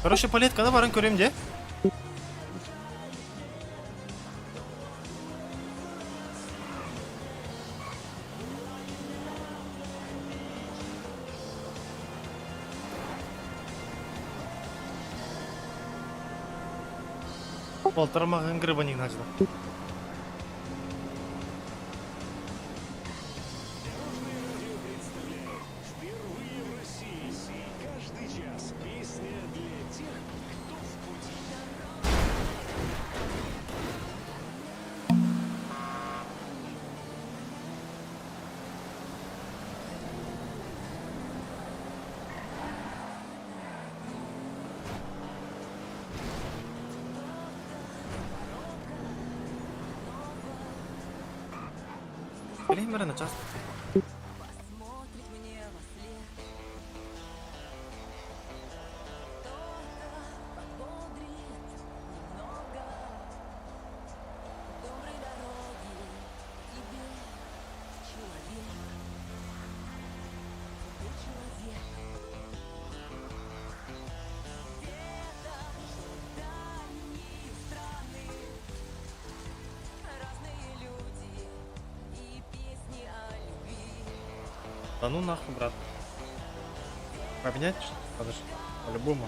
Короче, Палет, когда баран көрем де? Полтора грыба не начал. Время на час. Да ну нахуй, брат. Поменять? Подожди. По-любому.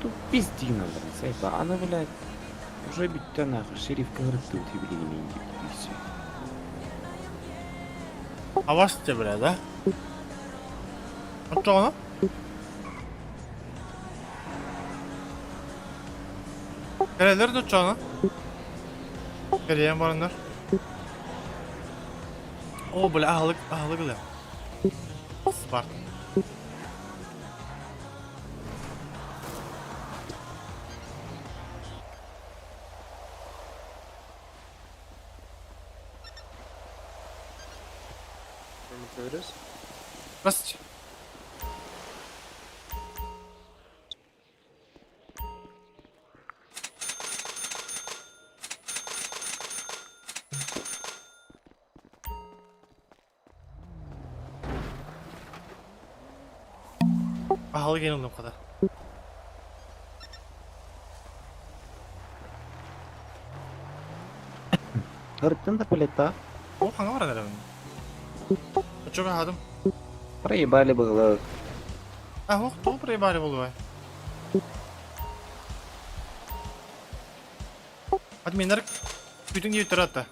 Тут пизди надо, сайта, она, блядь, уже бить-то нахуй, шериф говорит, тут и, блин, не и все. А вас те, блядь, да? А что она? Керелер тут что она? Кереем барындар. О, бля, ahlık, бля. Спарт. Здравствуйте. Pahalı gelin kadar. Говорит, полета. О, ханга бар наверное. Что гадым? Проебали было. А, ох, то проебали было. Админдар bütün gibi tırata.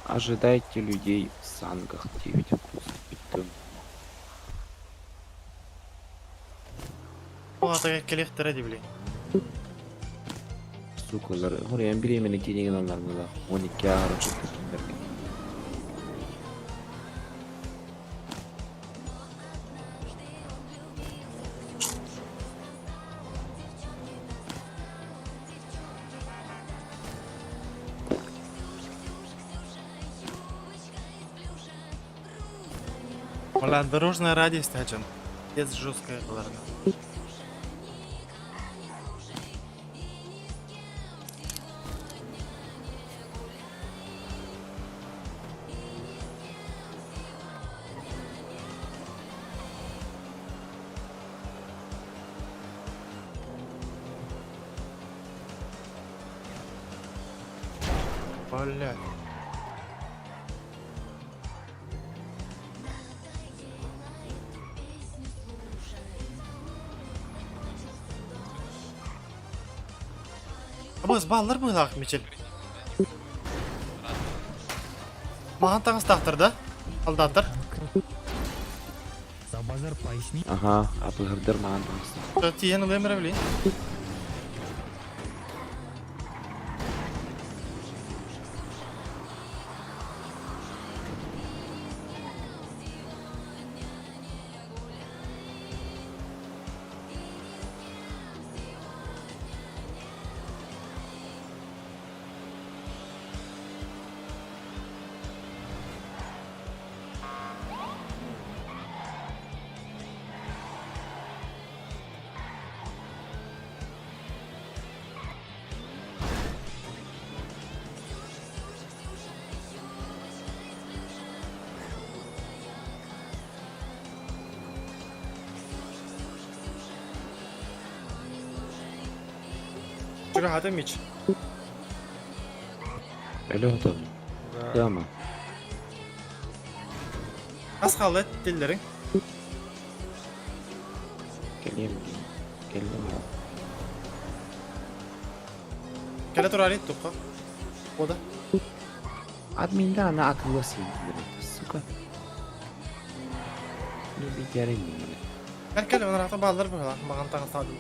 Ожидайте людей в сангах 9 бетон. О, так келех тиради, блин. Сука, говорю, я беременный денег на надо. Он и киара, что-то киндерки. Вала, дорожная радость, Аджан. Без жесткая колорна. Блядь. Абыз балалар бұл ақ мечел. Маған таңыз тақтыр да? Алдатыр. За базар поясни. Ага, а пыгырдыр маған таңыз. Тиен ұлы емірі білейін. Şuraya hadi mi hiç? Öyle oldu. Tamam. Az kaldı dillerin. Келем. Келе турали тупка. Ода. Админда ана акылlı сыйдырды. Сука. Не бекерин. Кел, ona rata ballar böyle. Mağan tağı sadım.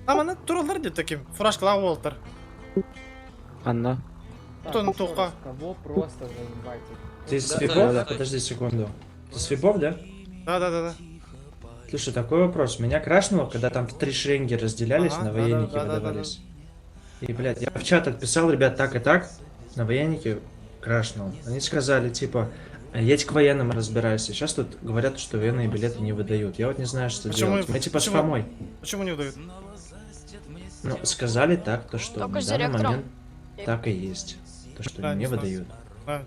Ama туралдар деп таким. Фуражкалар болтыр. Анна. Тон тука. Кого просто заинвайтить? Ты с Фибов? Да, подожди секунду. Ты с Фибов, да? Да. Слушай, такой вопрос. Меня крашнуло, когда там 3 шеренги разделялись, на военники выдавались. И, блядь, я в чат отписал, ребят, так и так, на военники крашнул. Они сказали, типа, едь к военным разбирайся. Сейчас тут говорят, что военные билеты не выдают. Я вот не знаю, что делать. Мы типа с Фомой. Почему не выдают? Ну, сказали так, то что Только на с данный директором. момент так и есть. То, что не выдают. Да.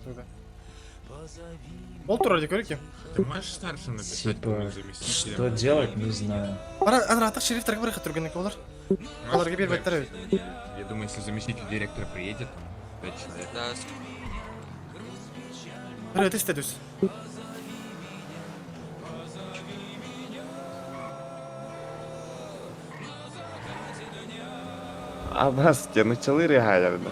Ол турали көрейік. Ты можешь старше написать, Типа, что делать, не знаю. Анратық шерифтерге бір қат түргенек олар. Оларға бербеттер. Я думаю, если заместитель директора приедет, 5 человек. Да. Бір өте істедіс. Абас, тянучалы реально.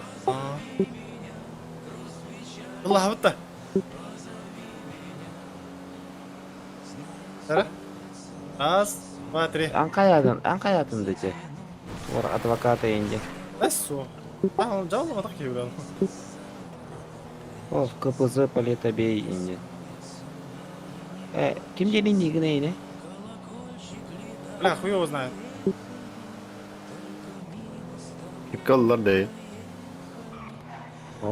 Аллах бұтта. Сара? Раз, два, три. Анкаятын дете. Ор адвоката енді. Эссо. Он жауабы так кейбір. О, КПЗ полета бей енді. Ким денің негіне ені? Бля, хуй его знает. Икаллар değil.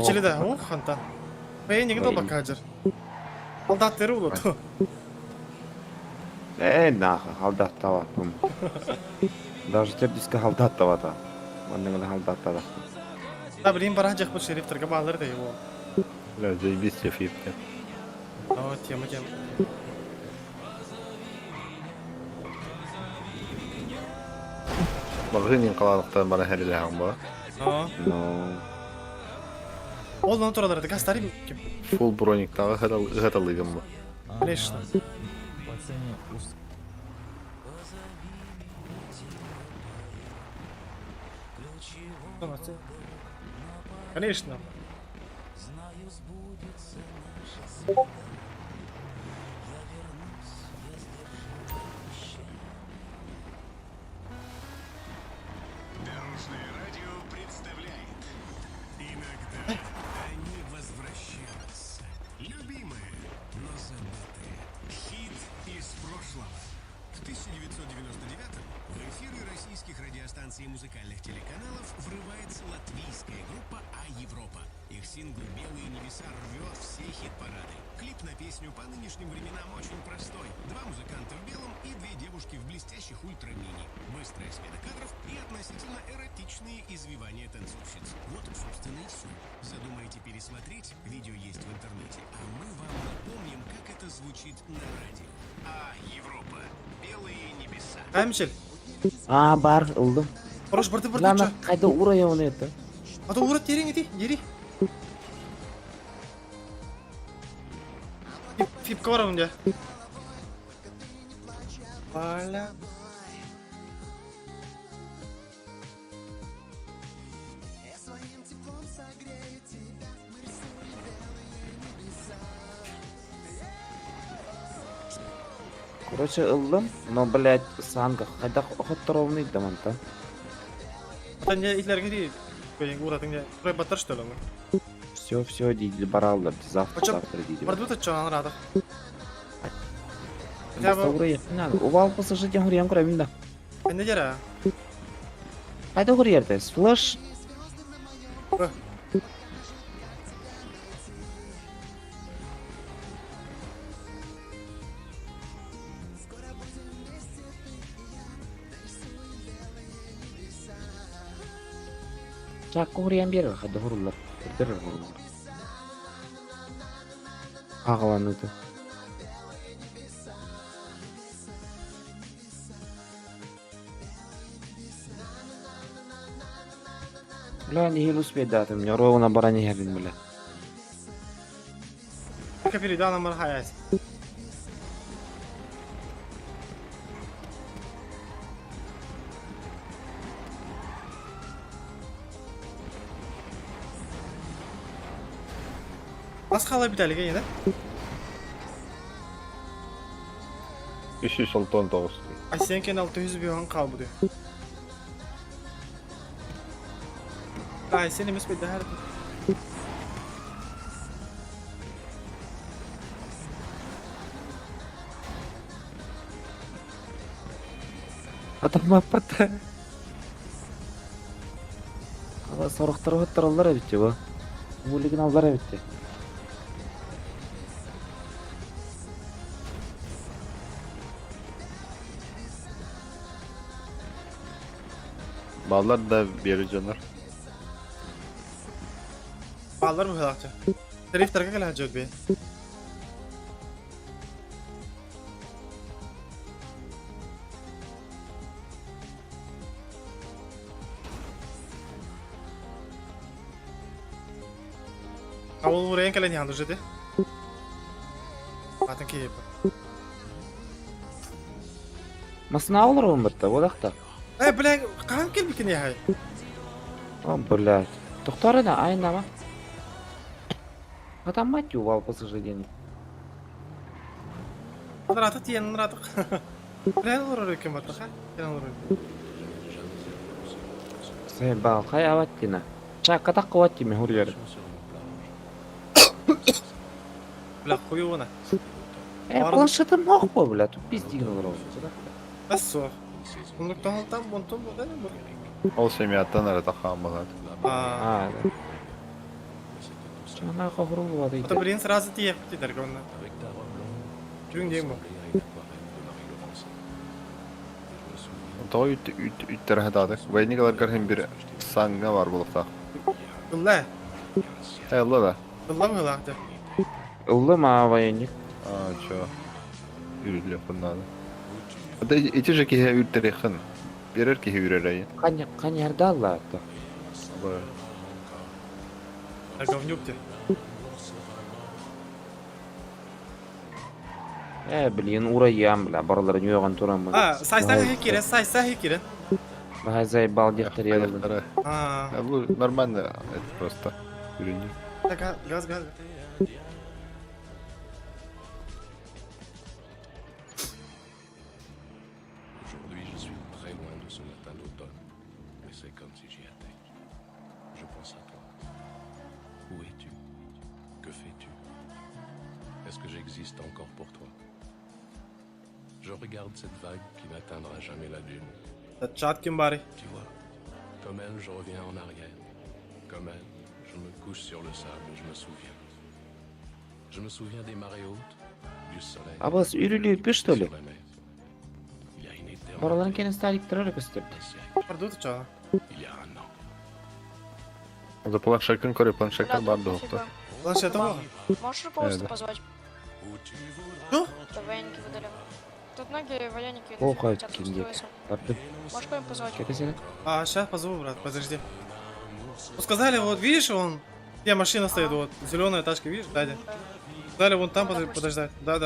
Челеда, о, ханта. Бей неге долба кажыр. Алдаттары болот. Наха, халдат тава. Даже тердиске халдат тава та. Онның да халдат тава. Да, блин, барах жақ бұл шерифтерге бағалар да его. Бля, заебись тебе фипки. О, тема. Магазин қалалықтан бара хәрелеген ба? Ол оны тұралар, газ тарим кем? Фул брониктағы ғаталығым ба? Конечно. Конечно. Дорожное радио представляет. Иногда они возвращаются. Любимые, но забытые. Хит из прошлого. В 1999-м в эфиры российских радиостанций и музыкальных телеканалов врывается латвийская группа «А Европа». Их сингл «Белые небеса» рвет все хит-парады. Клип на песню по нынешним временам очень простой. 2 музыканта в белом и 2 девушки в блестящих ультрамини. Быстрая смена кадров и относительно эротичные извивания танцовщиц. Вот, собственно, и все. Задумаете пересмотреть? Видео есть в интернете. А мы вам напомним, как это звучит на радио. «А Европа. Белые небеса». Әмшіл. Бар, ұлдым. Ұрыш бұрды Лана, қайда урая оны етті? Аты ұрат дерің еті, дері. Фипка бар онда. Баля. Короче, ұлдым, но, блядь, санға қайда құттыровны даманта. Тәнде итлерге дейін. Көйінгі ұратыңда. Құрай баттар что ли? Все, дейді, баралдар, завтра дейді. Барды бұты чоған радық. Баста урая, увал пасажы ден ғыриян құра білді. Кәнде дері? Қайда ғыриярдайыз? Флэш? Жаққа ғыриян бері, қайда ғырылар. Бірдері ғырылар. Ағалануды. Бля, не гилус бедатым, мне ровно барани габин, бля. Как перейду на мархаясь. Nasıl kalabilir yine? 369. Ay seninkin 600 bir an kaldı diyor. Ay seni mis bir daha. Adam apa? Ала сорохтарып аттыралар бит бу. Мулигин алдар бит. Ballar da beri canlar. Bağlar bu kadar. Tarif tarka kalacak be. Awal murah yang kalian handle jadi. Atın ki. Масына алыр он битте, одакта. Бля, kan kel bikin ya hay. О, блядь. Доктор да, айнама. А там мать увал посаждение. Rahat diyen rahat. Bля, olur kim var ha? Kim olur? Сейбал, хаяваттина. Чакка таккаватти мехурьер. Bля, хуёвана. Планшетым мохпо, бля, тут пиздик надо. Ассо. Сондықтан там бонтон болады ма? Ол семьяттан әрі таққан болады. Жаңа қағыру болады. Ата бірін сразу тиек бітедер гонна. Жүрін дейм бұл. Тоғы үттер хатадық. Вайникалар қархын бір саңға бар болықтақ. Ұлла? Ұлла да. Ұлла мы ғылақты? Ұлла ма военник? Чо. Үрілі құннады. Эти же кихе үрттерехын. Берер кихе үререйін. Қанярда алла атты. Говнюкте. Блин, ураям, бля, барлары нүйоған турам. Сайса хекере, сайса хекере. Бай заебал дехтер еді. Бұл нормально, это просто үрені. Газ. Aujourd'hui, je suis très loin de ce matin d'automne, mais c'est comme si j'y étais. Je pense à toi. Où es-tu? Que fais-tu? Est-ce que j'existe encore pour toi? Je regarde cette vague qui n'atteindra jamais la dune. Tu vois, comme elle, je reviens en arrière. Comme elle, je me couche sur le sable et je me souviens. Je me souviens des marées hautes, du soleil. А вас үрілі что ли? sur la mer. Il y a une éternité. Барларын кені сталиктері көстірді. Пардуты чаға. Il y a un an. За планшеткен көрі планшеткен бар доқты. Планшеті ма? Можешь руководство Да. позвать? Что? Да военники выдали. Тут многие военники Охай, хотят кендек. устроиться. Барды. Можешь кого-нибудь позвать? Кетесene. Сейчас позову, брат, подожди. Вот сказали, вот видишь, вон, где машина стоит, вот, зеленая тачка, видишь, сзади. Сказали, вон там подождать. Да.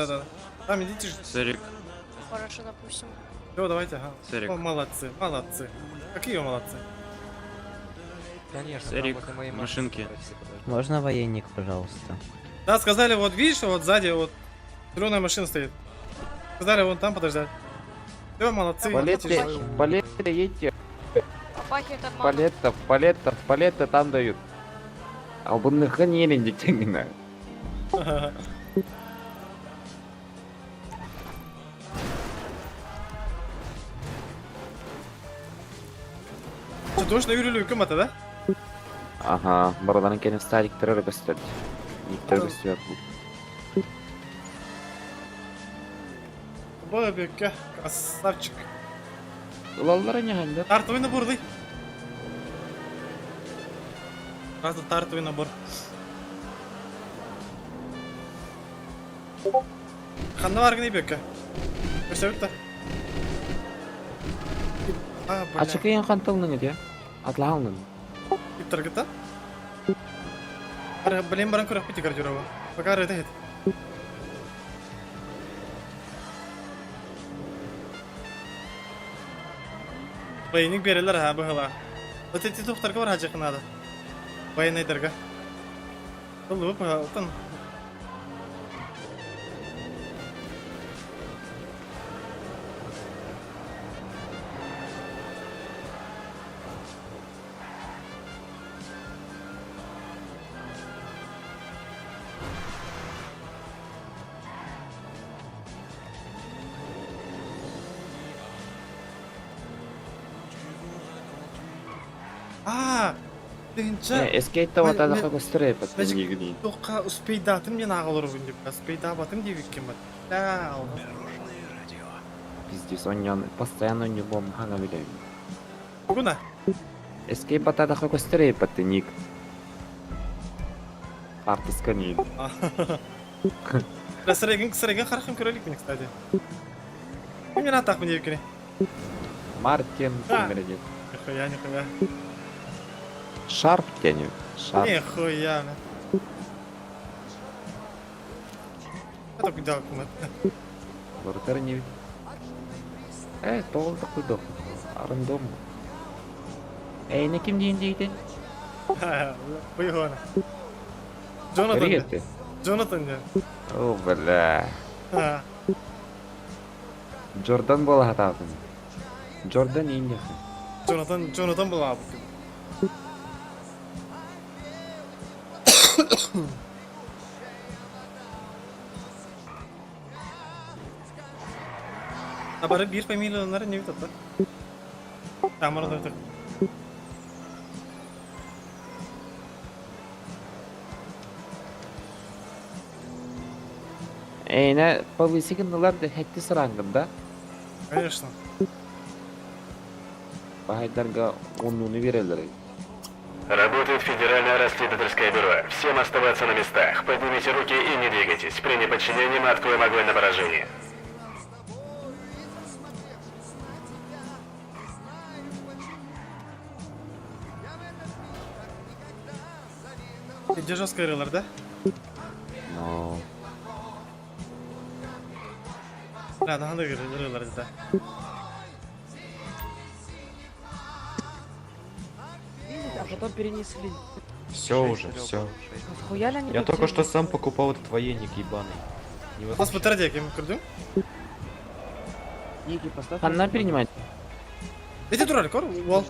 Там идите же. Сэрик. Хорошо, допустим. Все, давайте, ага. Сэрик. О, молодцы. Какие вы молодцы? Конечно, Сэрик, машинки. Можно военник, пожалуйста? Да, сказали, вот видишь, вот сзади, вот, зеленая машина стоит. Сказали, вон там подождать. Все, молодцы. Палетты едьте. Попахивает обманом. Палетты там дают. А бұныңғы нелін детеңгіні. Что, точно Юрию кем-то, да? Ага, барларын кені сталиктері көстірді. Никтер көстірді. Бабека, красавчик. Улалары не хәлді? Тартовый набор, дай. Просто тартовый набор. Ханна var ne beka? Көрсөт. Ачықайын қантылының еді, атлағылың. Таргета? Блин, баран көріп бейті кардюрова. Пока рыта хет. Bayınik verirler ha bu hala. Öteti tuhtarga var hacı kınada. Bayın aydarga. Dolu bu altın. Эскейтте вот это как стрейп от нигде. Только успей датым мне наголору вынди. Успей да батым девик кемет. Да, алга. Пиздец, он не постоянно не бом хана видел. Куна? Эскейп от это как стрейп от ник. Артисканин. Да среген хархим кролик мне, кстати. Мне на так мне девикни. Мартин, Мередит. Нихуя. Шарп тянет. Шарп. Нихуя. Это куда кумат? Лортер не. Толы такой дох. Рандом. На кем день дейтен? Поехали. Джонатан. О, бля. Джордан был хататын. Джордан инде. Джонатан был абу. Абары bir фамилиялары не бит ата. Тамыр да. На повысигнылар да хетти сырангында. Конечно. Багайдарга оннуны берелер. Работает Федеральное расследовательское бюро. Всем оставаться на местах. Поднимите руки и не двигайтесь. При неподчинении мы откроем огонь на поражение. Держа скрылар, да? Но. Да, надо грылар, да. А потом перенесли. Все уже, все. Я только что сам покупал этот военник ебаный. Нас потратили, кем курдым? Она перенимает. Эти дурали, кор? Вол.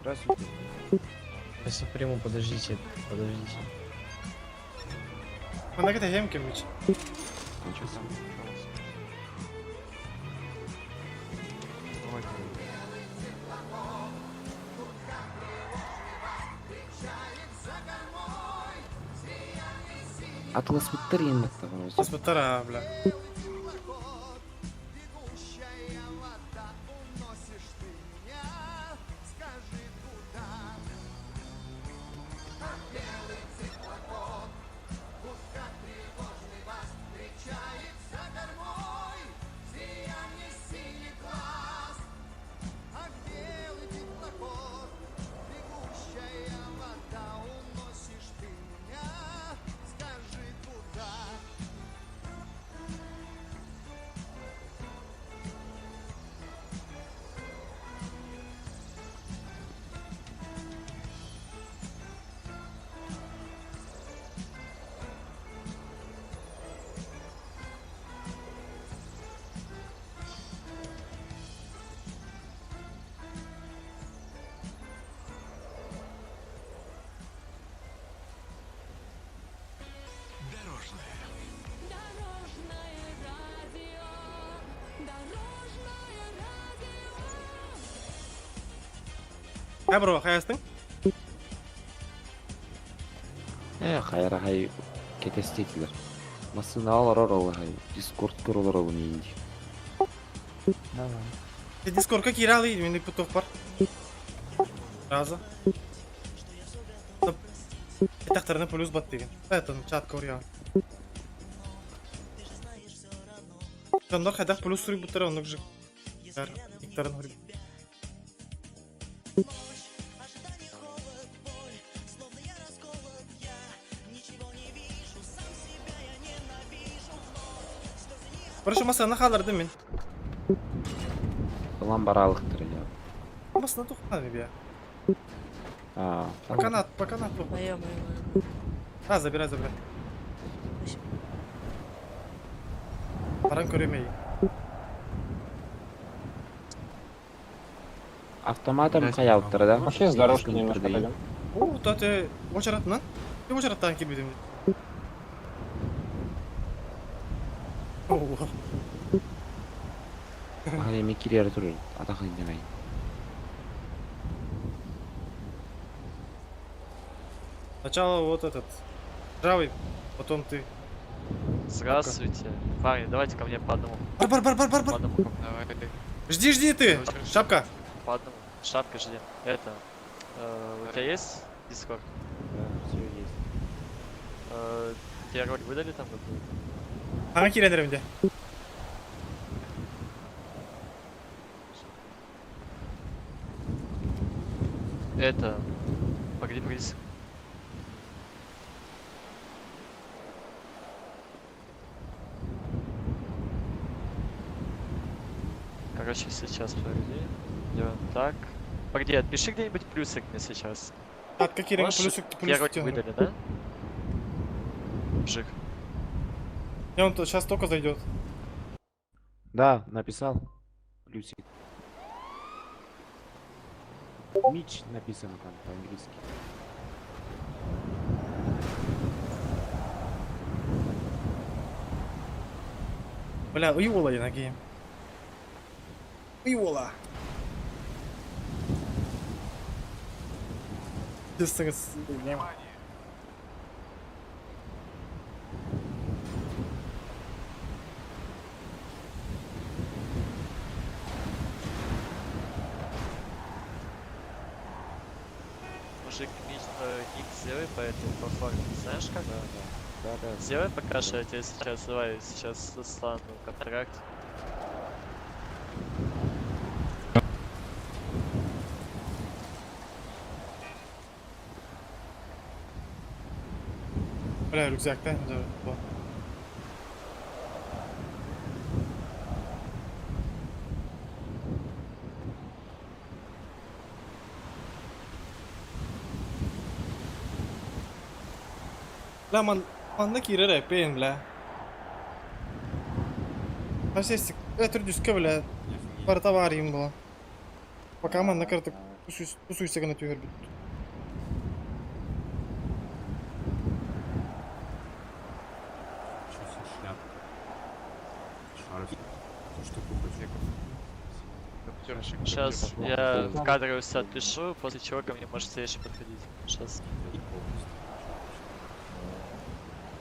Здравствуйте. Сейчас я приму, подождите. Она где хем кемич? Атлас Митарин это. Атлас Митара, бля. Бро, хаястың? Хайра хай кетестетилер. Масына алар хай Дискорд туралар уни инди. Дискордка киралы, менде путов бар. Раза. Тақтарына плюс бат деген. Это чатка уря. Адамдар хайдақ плюс сүріп бұттары онық жүк. Иктарын өріп. Короче, масаны қалдырдым мен. Ulan baralықтыр ya. Масына тоқтады бе. А, По канату. А, забирай. Баран көремей. автоматом қаяуыптыр да? Вообще с дорожки немножко пойдем. О, ты очаратынан? Ты очараттан келбедің. Ағай, керері тұр, атақын демей. Сначала вот этот. Правый, потом ты. Здравствуйте. Парни, давайте ко мне по одному. Бар. По одному. Давай. Жди ты. Шапка. По одному. Шапка жди. Это. У тебя есть Discord? Да, все есть. Тебе роль выдали там какую-то? Ага, кирендерімде. Это. Погоди. Короче, сейчас погоди. Делаем так. Погоди, отпиши где-нибудь плюсик мне сейчас. От какие плюсик? Тебе роль выдали, да? Жик. И он сейчас только зайдет. Да, написал. Плюсик. Мич написано там по-английски. Бля, уйвола я ноги. Уйвола. Мужик, ник сделай по этой по форме, знаешь как? Да. Сделай пока что, я тебе сейчас, давай, сейчас достану контракт. Бля, рюкзак, да? Да. Бля, манна кирere пейн, бля. А здесь это дюска, бля. Пара товарим было. Пока манна карта тусуйся на тюрбит. Сейчас я в кадровый все отпишу, после чего ко мне можете еще подходить. Сейчас.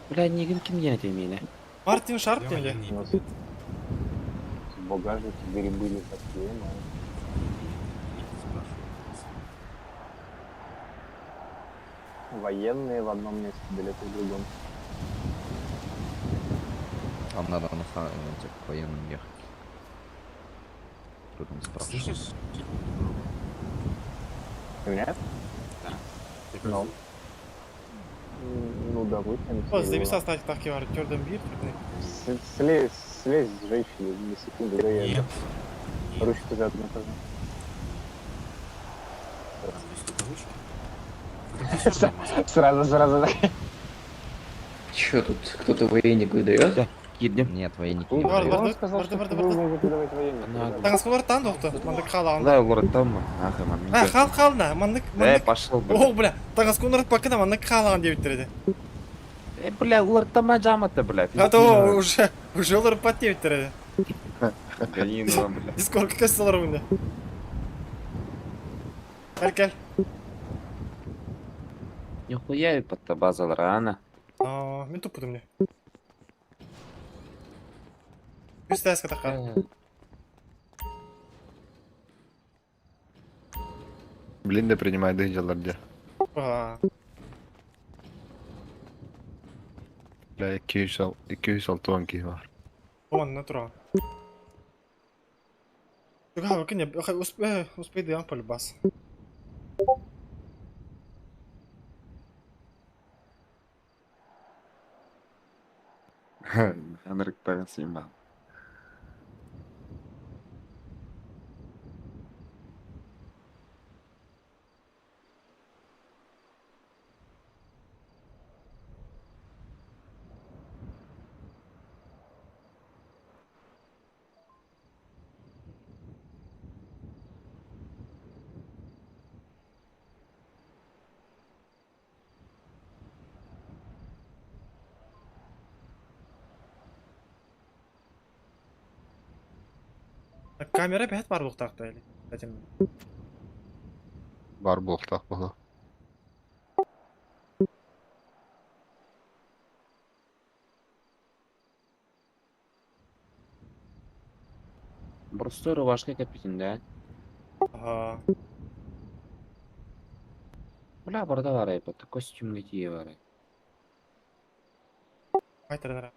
Бля, не кім не этими. Мартин Шарп или? В багажнике грибы не такие, но... Военные в одном месте, билеты в другом. Вам надо на самом деле к военным ехать. Кто там спрашивает? Слышишь? Ты меня? Да. Ну. Ну, допустим. О, записал стать так и Тёрден Бир. Слезь с женщины на секунду, да я... Нет. Ручку взятую на Сразу. Чё тут? Кто-то военник выдает? Киднем? Нет, военники не Бар, выдают. бар, Он сказал, что вы можете давать военных. Таңсқолар таң доқты, мандық қалауын. Да, город там, нахуй, мамин. Қална, мандық. Пошел, бля. О, бля, таңсқолар пакына мандық қалауын деп бітіреді. Бля, город там аджама-то, бля. А то уже олар пат деп бітіреді. Ганино, бля. Дискорд кәсілер мұнда. Кәл. Нихуя под базалар, ана. Мен туппыдым не. Үстәскі таққа. Блин, да принимай дыхаларды. Бля, 206 тонки var. Оңанына тұра. Тұға өкіне, успейді ян пөлі бас. Анрик пәген симба. Камера бәт бар бұқтақты әлі. Бар болтақ бұны. Просто рубашка капитан, да? Ага. Бля, барда бар ай, под костюмный тие бар ай. Қайтырдыра.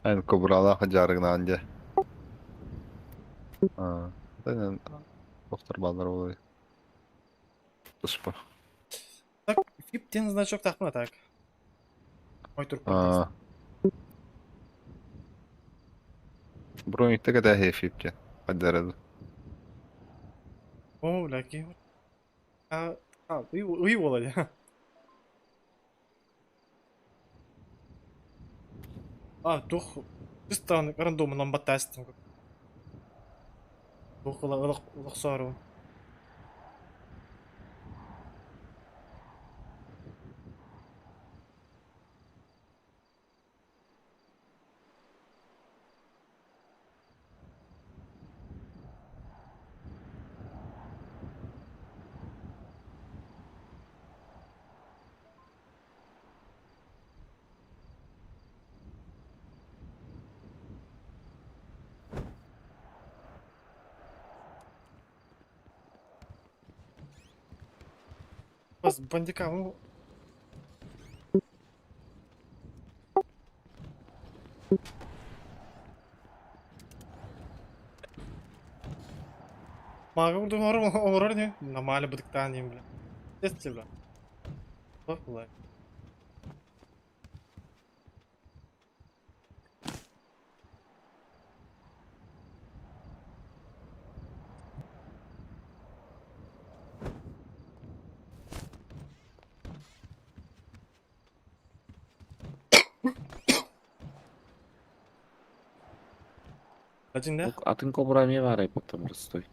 Айн кубрала жарыгынан же. Тайнан доктор балдар болой. Туспа. Так, фиптен значок тақпына так. Ой, тұрып Броникте када хефипте. Аддарады. О, лаки. Үй болады. Тух. Чисто рандомно баттастым. Тух ылық сору. Бас бандика, ну... Могу думать, уровне нормально будет танем, бля. Естественно, бля. Бля. Один, да? Атын кобрами бар ай, потом растой.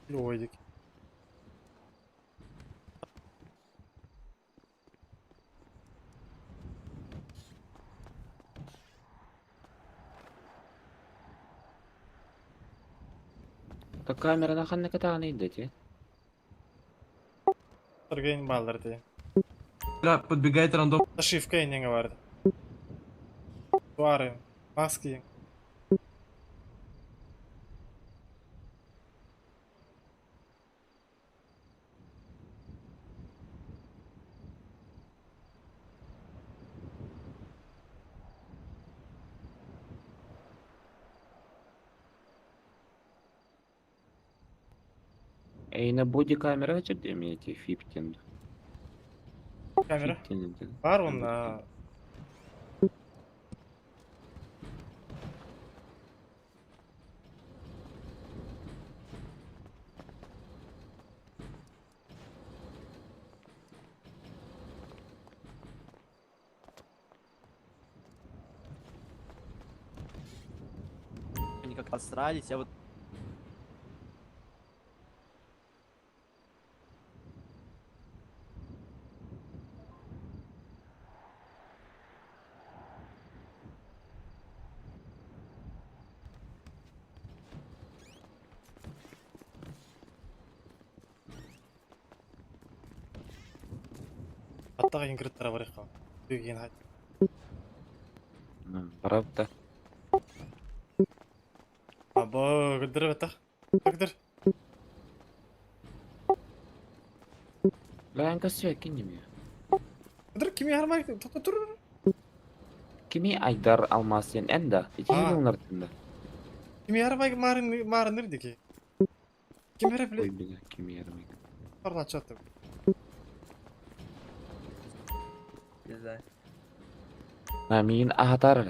Лойдик. Так камера на ханне катаны идете. Торгейн балдар ты. Бля, подбегает рандом. Ошибка и не говорит. Твары, маски. Эй, на боди камера где мне эти фиптин? Камера? Бар он на... Они как посрались, я вот... Аттаға ингриттара бар еқан. Деген хат. Правда. Або, гүлдірі бәттақ. Гүлдір. Бля, я костюм кинь мне. Dur kimi harmay tur. Kimi Aydar Almasyan enda. İçin onlarında. Kimi harmay marın nerede ki? Kim herif Oy bile kimi yaramay. Parla çattı. Güzel. Mamin ahatar.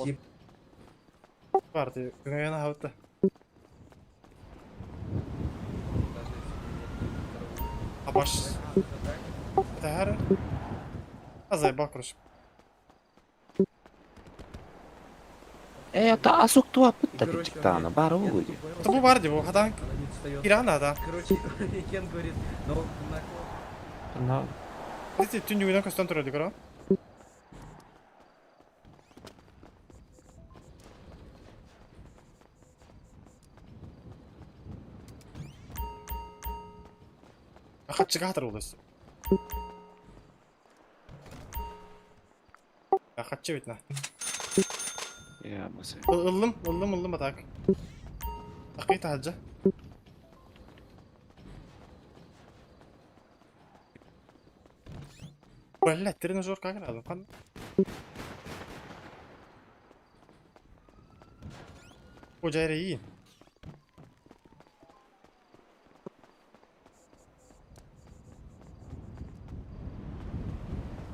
Тип Vardı. Yana havta. Абаш. Тахара. Азай бакруш. Это асук туа пытта тиктана бар уйди. Это bu vardı bu hadan. İran'da da. Короче, Кен говорит, ну, на На Neyse tüm dünyada kastan turadık ara. Kaççı kahtır olası. Ya kaççı bitna. я маса. Ilım atak. Akıyı tahacca. Valla treni zor kanka lazım kan. O cayre iyi.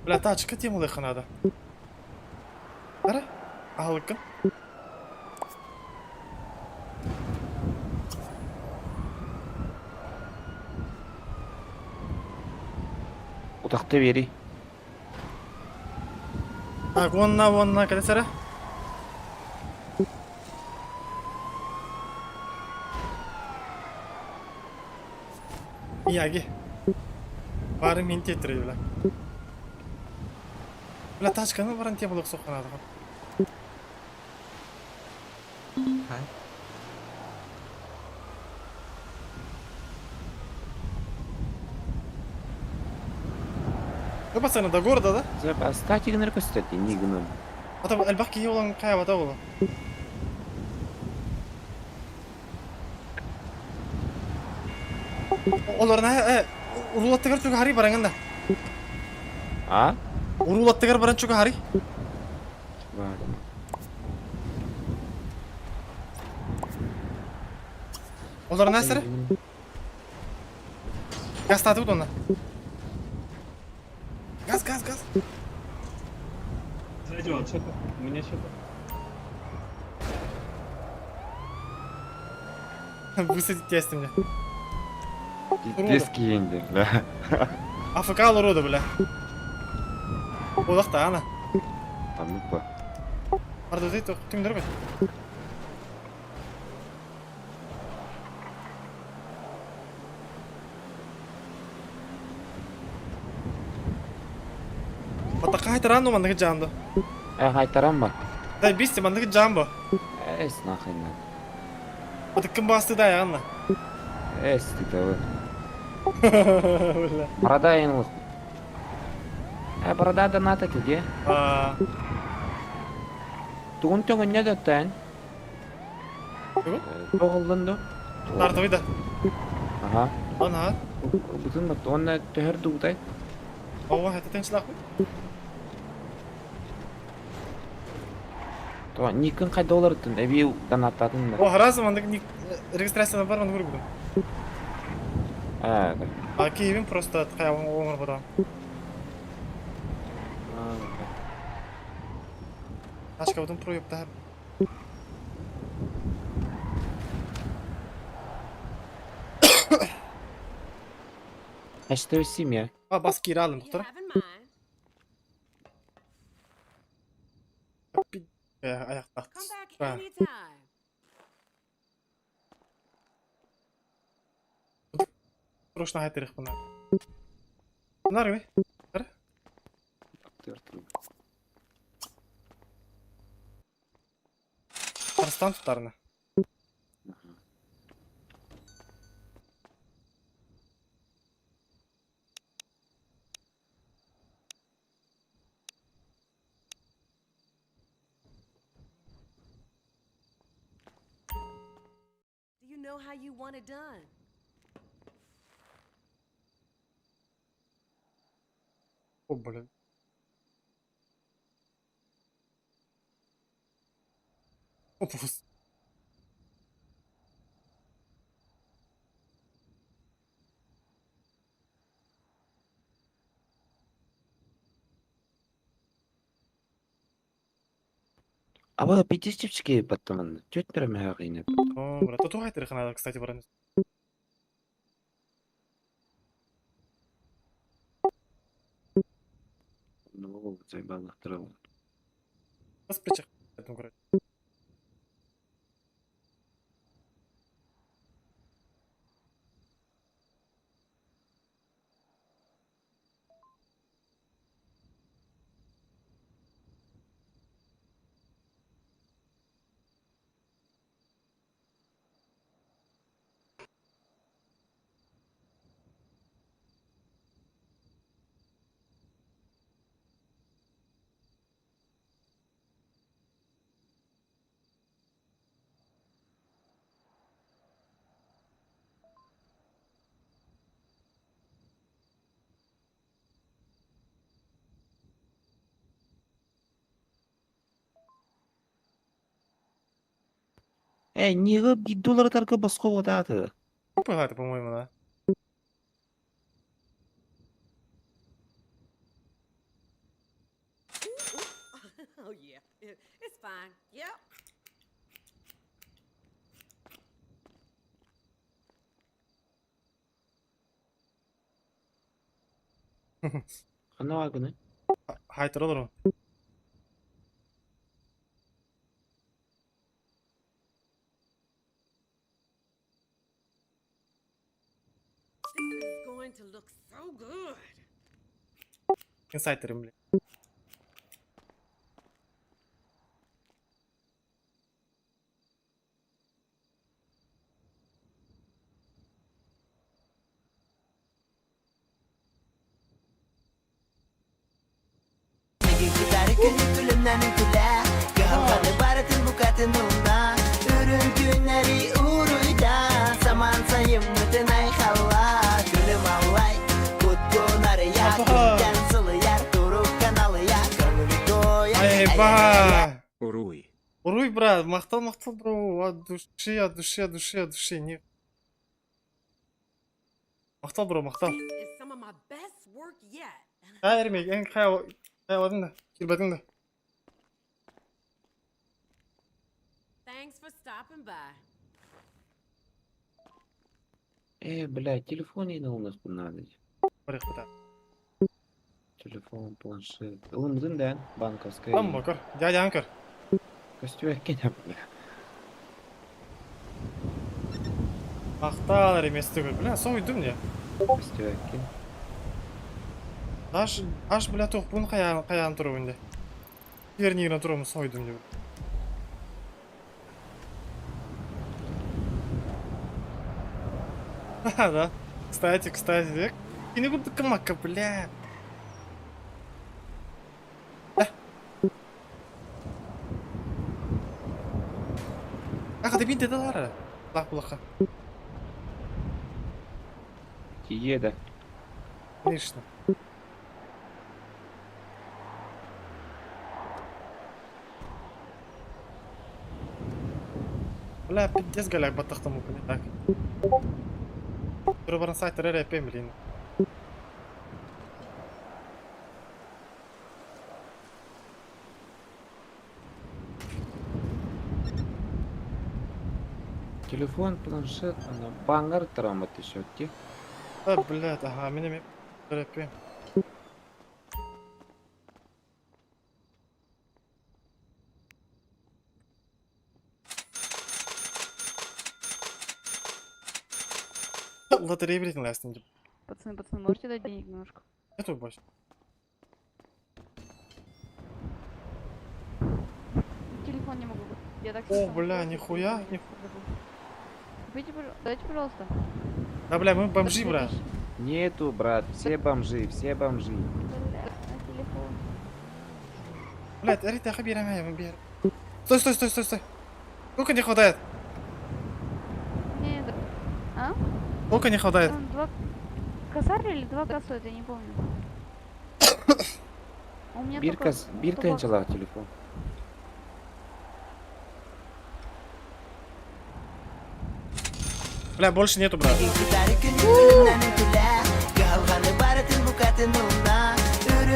Valla ta çıkıt yem oluyor kanada. Ara. Ahlıkın. Утакты бери. Так, вон kada сара. İyi agi. Barım hinti ettiriyor bile. Bile taş kanı varan tiye buluk sokkan adı. Ne basana da gorda da? Зеба стати гнер костати, не гнер. Ata elbaki iyi olan kaya vata oğlum. Onların urulattıgar çok hari baranganda. А? Urulattıgar baran çok hari. Бар. Onların ne eseri? Gaz tatı bu onda. Gaz. Зайдем, что-то. У меня что-то. Высадить тесто мне. Пиздец киенди, бля. АФК урода, бля. Олақ та, ана. Памятка. Арды өтейді, түңдер бе? Батаққа айтыран мандығы жанды. Қайтарам ба? Дай бесте мандығы жан ба? Эс нахрен. Батық кім басты да яғанна? Эс титавы. Продаянлық. Борода доната тебе. Туғын төңін не дөттен? Тоғылдынды. Тартывы да. Ага. Ана. Бұтын бұт, оны төхір дуғдай. Ова, это тенчлақ бі? То, никін қай доллар түн, әбей донаттатын да. О, разы мандығы регистрацияна бар мандығы көргідім. Да. А кейбін просто қай оңыр бұда. Ашқа бұдың про епті әр. Әшті өсім я. Бас кері алым бұқтыр. Аяқ тақтыз. Срочно айтырық бұна. Бұнар ме? Бұнар? Арыстан тұттарына. Do you know how you want it done? О, блин. Опус. А вот 50-чики потом. Чуть прямо гайнеп. О, брат, тут угайтер надо, кстати, баранец. Ну, заебало трава. Распричах. Этому короче. Эй, неге $1 басқа отады? Попыгаты, по-моему, да. Oh yeah, it's fine. Yep. Қана var күні? Хайтер olur o. This is going to look so good. Инсайтерим, блин. Айба! Уруй. Уруй, брат, мақтал, бро. От души, не. Мақтал, бро, мақтал. It's some of my best work yet. Ермек, ең қайладың да, келбетің да. Thanks for stopping by. Блядь, телефон не у нас надо. Порядок. Телефон, планшет. Лымдың да, банковская. Там бакар, дядя Анкар. Костюм кене, бля. Мақтал емес түгіл, бля, сойдым не. Костюм кен. Аш, бля, тоқ, бұны қаян тұру өнде. Ернегіне тұру сойдым деп. Да, кстати, и не буду камака, бля. Ах, да бинте далара. Лах-лаха. Еда. Конечно. Бля, пиздец галяк баттахтаму, бля, так. Тұрбарын сайтыр әрі әппен білейін. Телефон, планшет, ана баңар тұрамат еще, те? Блядь, ага, менеме әппен. Лотерея билетин ластым. Пацаны, можете дать денег немножко? Нету больше. Телефон не могу. Я так О, бля, нихуя. Дайте, пожалуйста. Да, бля, мы бомжи, брат. Нету, брат, все бомжи. Блядь, Арита, хабира моя, бер. Стой. Сколько не хватает? Нет. А? Сколько не хватает? Там 2 косаря или 2 косой, я не помню. У меня Bir только kız, bir 100 tane баксов. çalar telefon. Бля, больше нету, брат.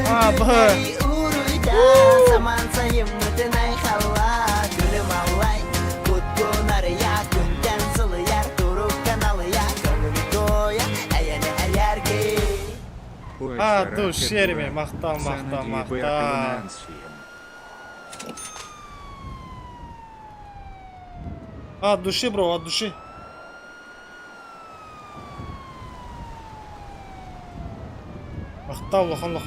А, А, душерми, мақтал. От души, бро, от души. Мақтал, лохан.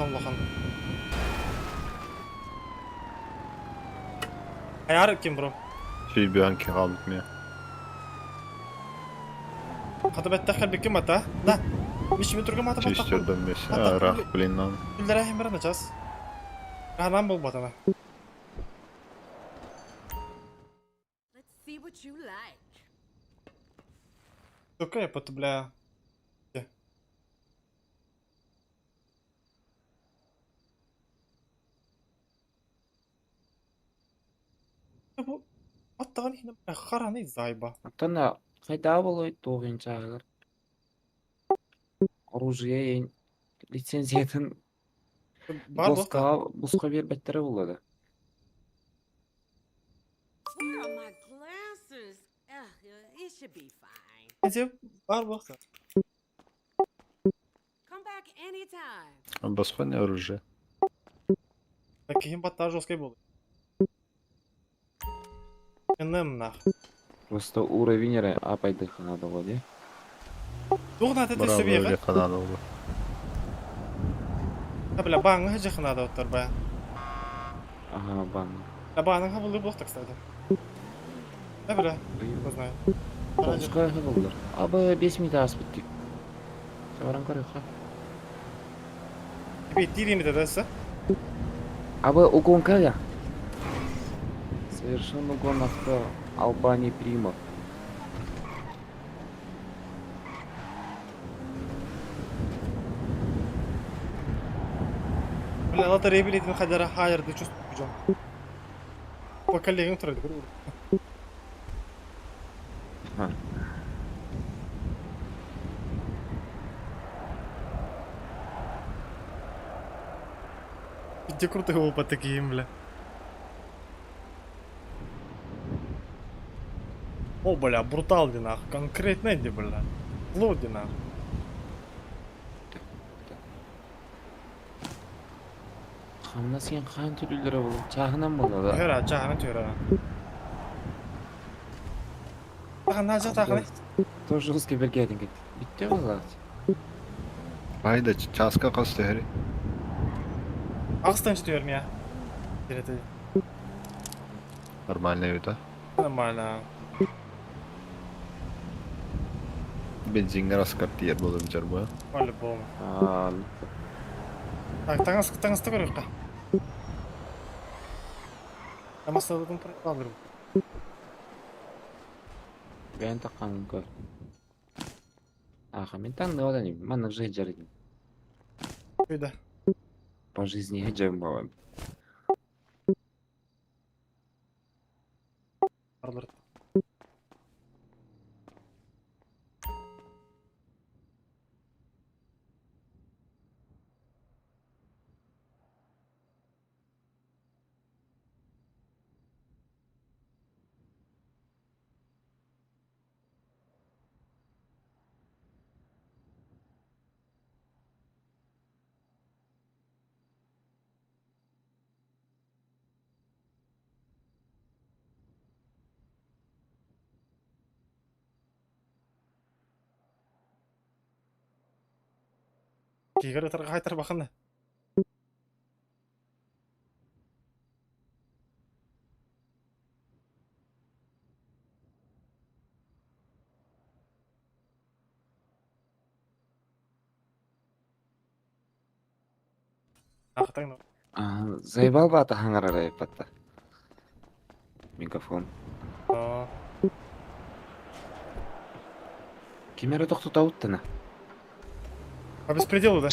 Аяр ким, бро? Şey bir anki kaldık mı ya? Қатып әттәқәл бекем ата? Да. Миш метрге мата бата. Çeşitlerden beş. Ha, rah bilin lan. Күлдәрә һәм бер начас. Анам бул батана. Let's see what you like. Только я бля. Bu attağın yine қараны зайба. Аттана қайда болой тоғын чағыр. Оружие лицензиятын Бар босқа бербеттері болады. Where are my glasses? It should be fine. Где бар болса. Come back anytime. Басқа не оружие? Таким баттар жесткий болды. Нах. Просто уровень апайды надо ғой. Туғна тәте Bravo себе. öyle kanal oldu. Бля, баңы жақына да оттар ба. Ага, бан. Баңы хабылы болса, кстати. Бля, не знаю. Босқа хабылдар. Абы 5 минут аспыттик. Саваран көріқ. Тебе тирими дедесі? Абы угонка я. Совершен угон авто Албании Примов. Бля, лотерея билетин хадара хайрды чувствую бужам. По коллегам тұрады көру. Где крутые опыт такие, бля. О, бля, брутал динах, конкретно де, бля. Зло динах. Қамна сен қан түрлері бұл. Чағынан болады. Төра, чағынан төра. Тағына жа тағына. Тоже русский бергеден кетті. Бітті болады. Hayda çaska kas tehri. Ағыстан жеті өрмия. Дереті. Нормально это. Нормально. Benzinler askartı yer bulur bu. По-любому. Так, таңысты көріп қа. Тамасадың қалдырым. Бәйін таққанын көр. Аха, мен таңды одан ем. Манық жай жарыдым. Көйді. По жизни жайым балам. Барлыр. Кейгір ұтарға қайтар бақынды. Ақтаңды. Заебал бата хаңарара епатта. Микрофон. Кемері тоқты тауыттына. А беспредел, да?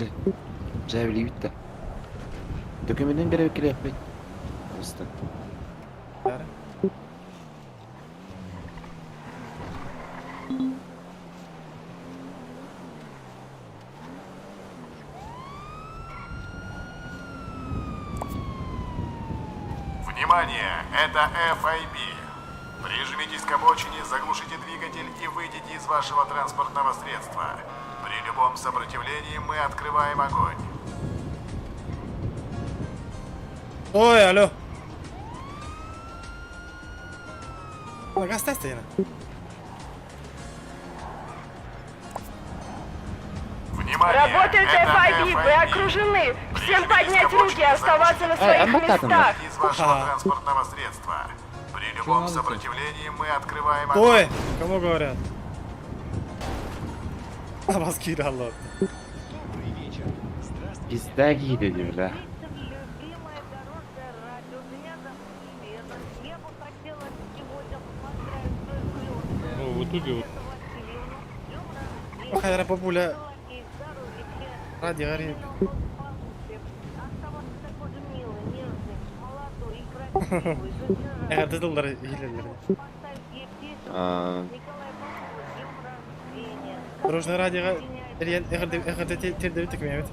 Жай білей бітті. Документин беріп келеппейт. Просто. Внимание, это FIB. Прижмитесь к обочине, заглушите двигатель и выйдите из вашего транспортного средства. При любом сопротивлении мы открываем огонь. Ой, алло. Ну-ка, оставь стояна. Внимание, Работают это FIB, вы окружены. Всем поднять руки и оставаться на своих местах. из вашего транспортного средства. При любом сопротивлении мы открываем огонь. Ой, кому говорят? Намазки Allah. Пизда гидели, бля. Ну, в итоге вот. Хайра бабуля. Ради горит. Дыдылдар елелер. Дорожный радиоға эгерде тердеби текмебет.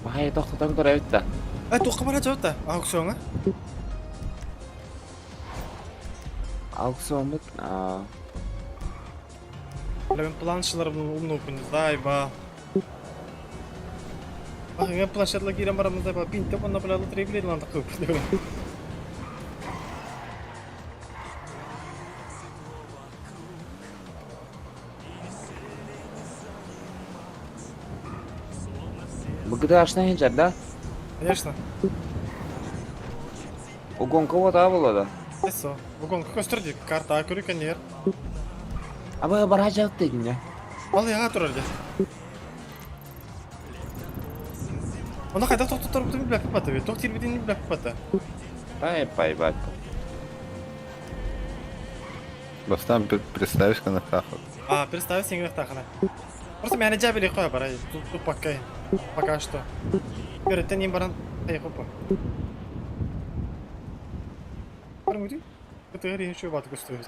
Бахай тоқтатан тұра өтті. Тоққа бара жауытта, аукционға. Аукцион бұд. Мен планшыларымның умный күнді зайба. Мен планшетлы кейрен барамыз зайба. Пинтіп, онна білі лотерей біледі ланды қып. Бұгыда ашына хенжар, да? Конечно. Угонка вот болады. Эсо. Угонка көстірді. Карта көрі кәнер. Абай бара жауып деген, я? Ал яға тұрарды. Оны қайда тоқтатар бұтын біләк папаты бе? Тоқ тербеден біләк папаты. Пай, бак. Бастан представишь-ка на тахот. Представь себе на тахана. Просто меня джабили хуя барай. Тут пока. Пока что. Говорит, ты не баран. Эй, хопа. Промути. Это я еще ватку стою.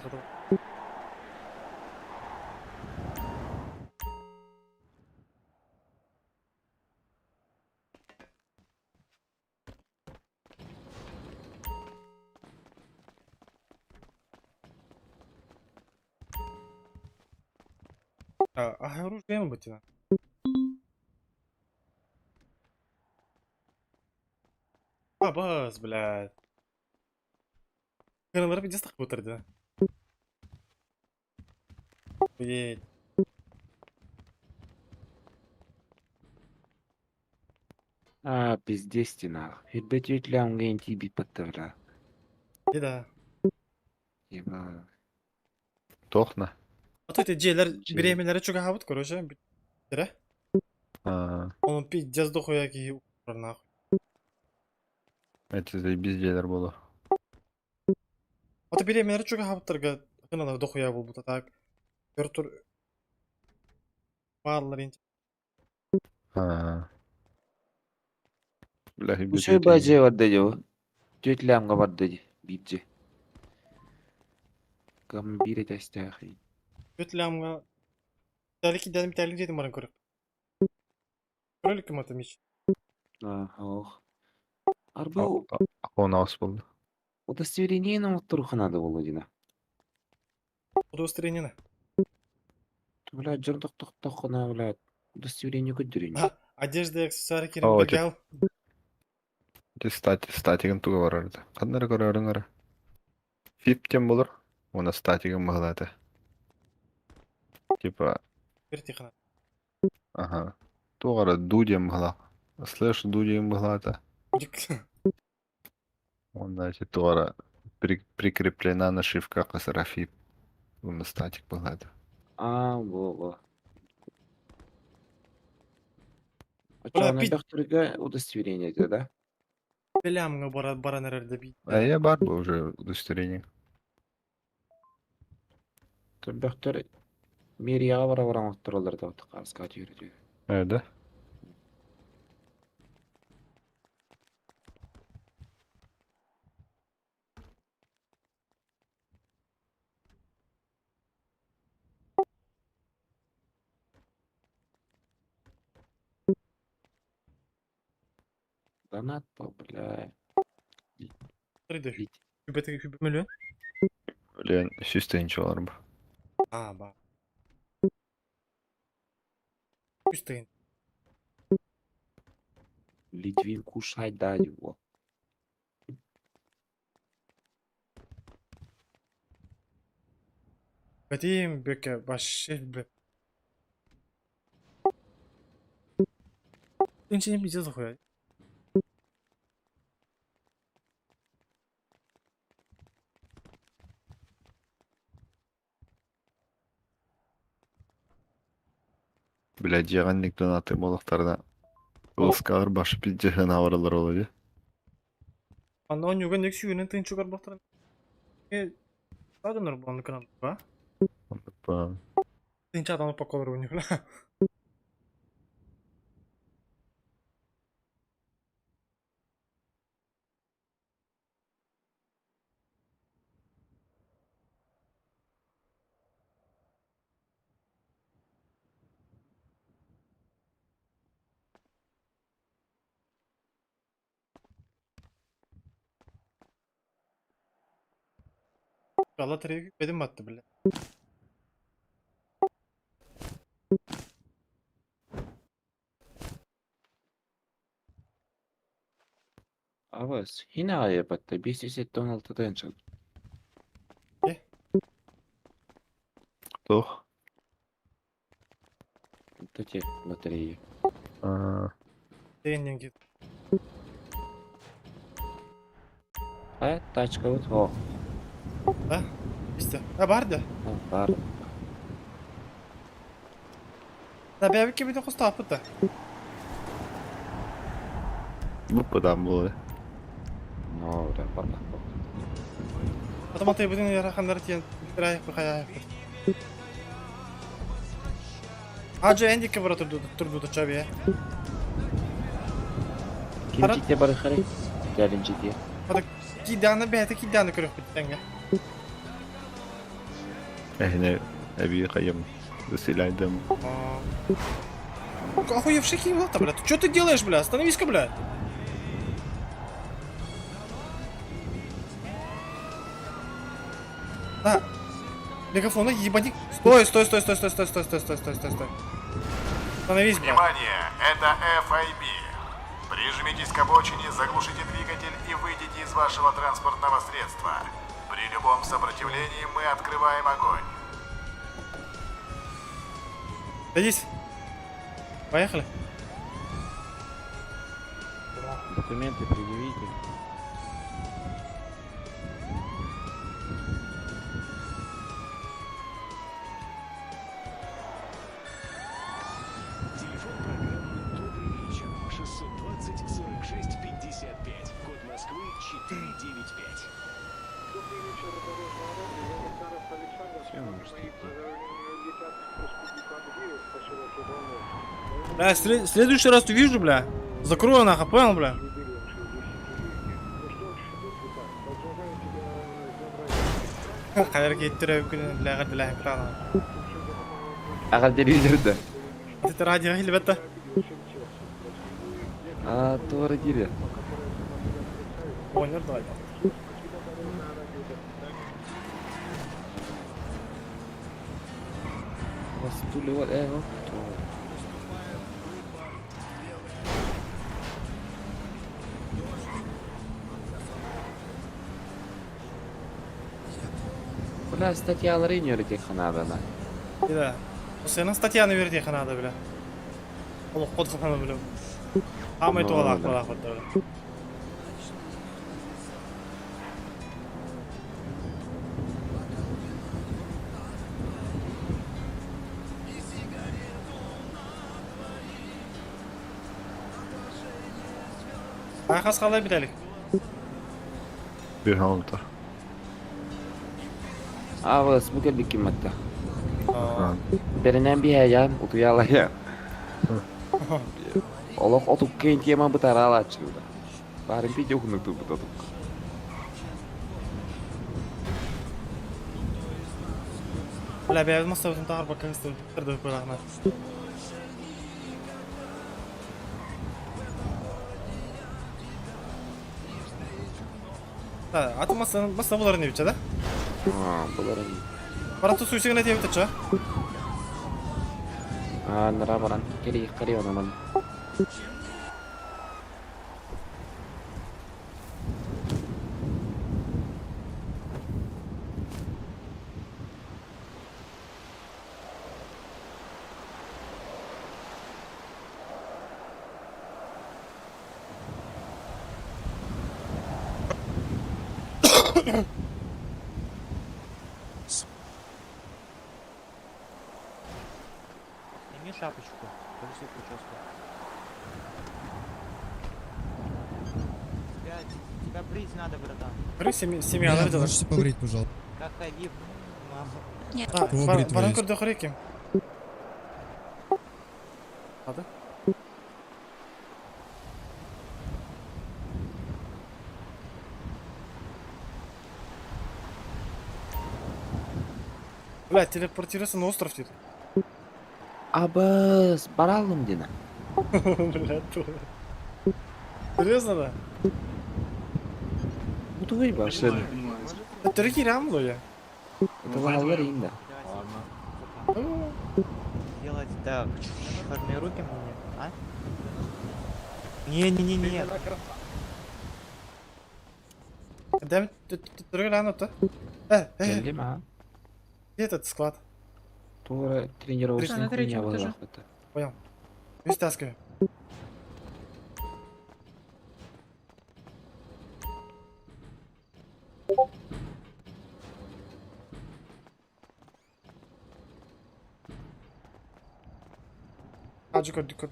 Оружие ему быть. Бабас, блядь. Каналар bir дестах отырды. Блядь. Пиздец стена. Хитбет ютлям гейн тиби паттавра. Да. Еба. Тохна. А то эти джейлер беременleri çok havut короче. Тире? Он пиздец дохуя ки нахуй. Эти заебись дейлер было. Ата беременleri çok havuttırga kanallar дохуя был bu так. Görtür. Varlar ince. Бля, Bu şey bacı vardı jo. Ютлям га vardı bibci. Gam biri desteği. Götlamga Taliki dedim taliki dedim bana görüp. Кролик ему там ич. Ох. Арба Он аус болды. удостоверение нам турха надо Володина. Удостоверение. Бля, жырдық на бля. Удостоверение көддірейін. Одежда, аксессуары керем bagал. Статигін туға барарды. Қандары көреріңір? Фиптен болыр. Оны статигін мағылады. Типа... Вертихана. Ага. Туғары дудем мағылақ. Слэш дудем мағылады. Он, значит, туғары прикреплена нашивка қасыра фип. Оны статик мағылады. Во. А что, на бяхтырга удостоверение, да? Белямга бара нерде бит. Я бар бы уже удостоверение. Törböktör Meriya vara turulur da qarska yürüdü. Да? Донат по, бля. Риде. Kübete milyon. Öyle süsleyince var mı? Aa bak. Üsteyin. Литвин кушай да его. Betiyim beke başı be. İnçin bize sokuyor. Блядь, жиганник донаты молоқтарда. Ылыскалар башы пиджеген аваралар oluyor. Anda on yugan nek suyunun tın çıkar baktıran. Sadınır bu anlık kanal ba. Па. Tın çatanı pakolar oynuyor. Allah tarafı bedim battı bile. Avaz yine ayabatta 516'dan çık. Кто? Эти батареи. Değinen git. А, тачка вот. О, Ha? İşte. Ha vardı. бар. Da bir gibi de kosta apıttı. Bu kadar bu. No, да, бата. Adam atayı bütün yarakanları tiyen bir ayak bir kaya yaptı. Hacı endike vura turdu da çabiye. Kimci te bari xare. Gelinci diye. Hadi gidana behte gidana kırık bitenge. Ehne abi kayım. Засилайдем. Охуевший химлата, блядь. Что ты делаешь, блядь? Остановись-ка, блядь. На. Мегафон, ебаник. Стой. Остановись, блядь. Внимание, это FIB. Прижмитесь к обочине, заглушите двигатель и выйдите из вашего транспортного средства. При любом сопротивлении мы открываем огонь. Садись. Поехали. Документы предъявите. Телефон программы «Добрый вечер». 620 46 55. Код Москвы 495. Добрый вечер, дорожный народ. Я Макаров Александр. Бля, следующий раз увижу, бля. Закрою нахуй, понял, бля? Qayerga yettirib kunlar bilan qiladi. Aqal televizorda. Bitta radio hilbatda. A, to'g'ri deydi. O'ynar do'y. Vastuli var evet. Bula statyaları iniyor kanadına. Bile. O senin statyanı verdi kanada bile. Allah kod kafana bile. Ahmet oğlak oğlak bile. Ayakası kalay bilelik. Bir halda. Avas bu geldi kimette. Berinden bir heyecan utuyalar ya. Allah otup kendi yemen bu tarağı açıldı. Bari bir de unutu bu tutuk. لا بعد ما استويت انت عارفك كنت تقدر تقول احنا لا عطوا مصر بولارني بيتش ده Buların. برانتو سويسي نتي بيتش Nara baran kiri kiri ona man. Сними шапочку, повеси прическу. Тебя брить надо, братан. Брить семья, надо видела. Можете побрить, пожалуйста. Как Хабиб. Нет. Кого брить Баран есть? курду хорики. Hadi. Блядь, телепортируйся на остров тут. Abas baralım dina. Блядь, тоже. Серьезно, да? Bu da iyi başladı. Это реки Рамло я. Это лаварин да. Делать так. Формируй мне, а? Не. Да, ты рано-то. Geldim ha. Где этот склад? Тура тренировочный хуйня была. Понял. Не стаскивай. Dikkat.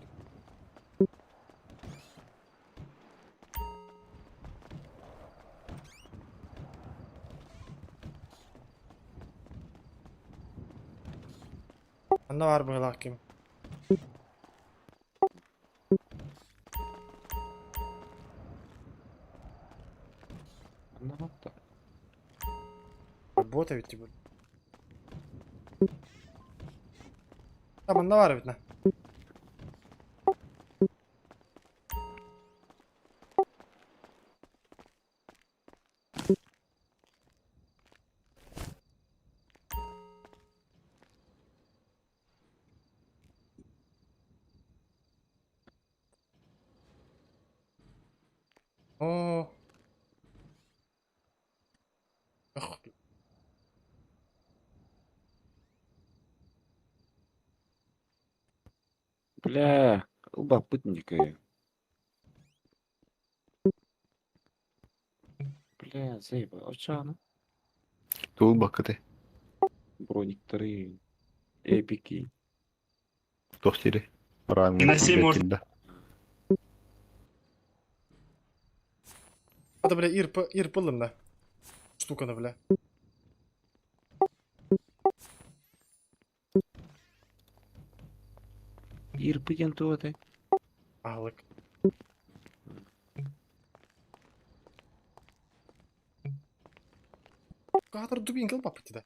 Ne var böyle hakim? Anlamadım. Бота ведь типа. Tamam ne var bir tane? Oo. Бля, любопытненькое. Бля, заебал, чана. Tul bakıdı. Броник 3. Эпики. Dostiri. Rami. На 7 может. Это, бля, ир пылым, да. Штука, да, бля. Ирпыген туаты. Алык. Кадр дубинкал папати, да.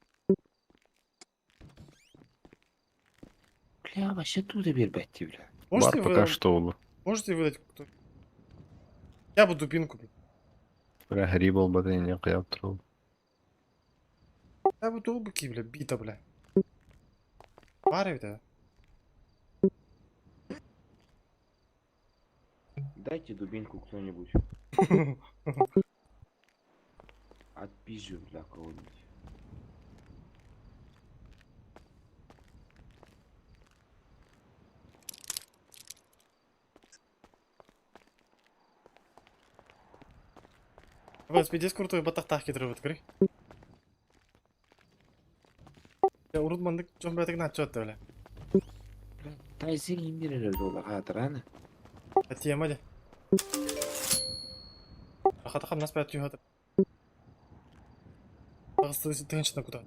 Бля, вообще туда бербетти, бля. Можете Var пока что oldu. Можете выдать кто? Я бы дубинку, бля. Bırak herif olmadan ne yaptıralım. Я бы долбыки, бля, бита, бля. Парень, да. Дайте дубинку кто-нибудь. Отпизжу, бля, кого-нибудь. Господи, крутой батахтах кетіріп өткірі. Я урудмандық жон бәтік нәтчі өтті өлі. Тайсың емберелер дола қатыр, аны. Әтием әді. Рахаты қам нас бәт түйі өтіп. Тынчына куда?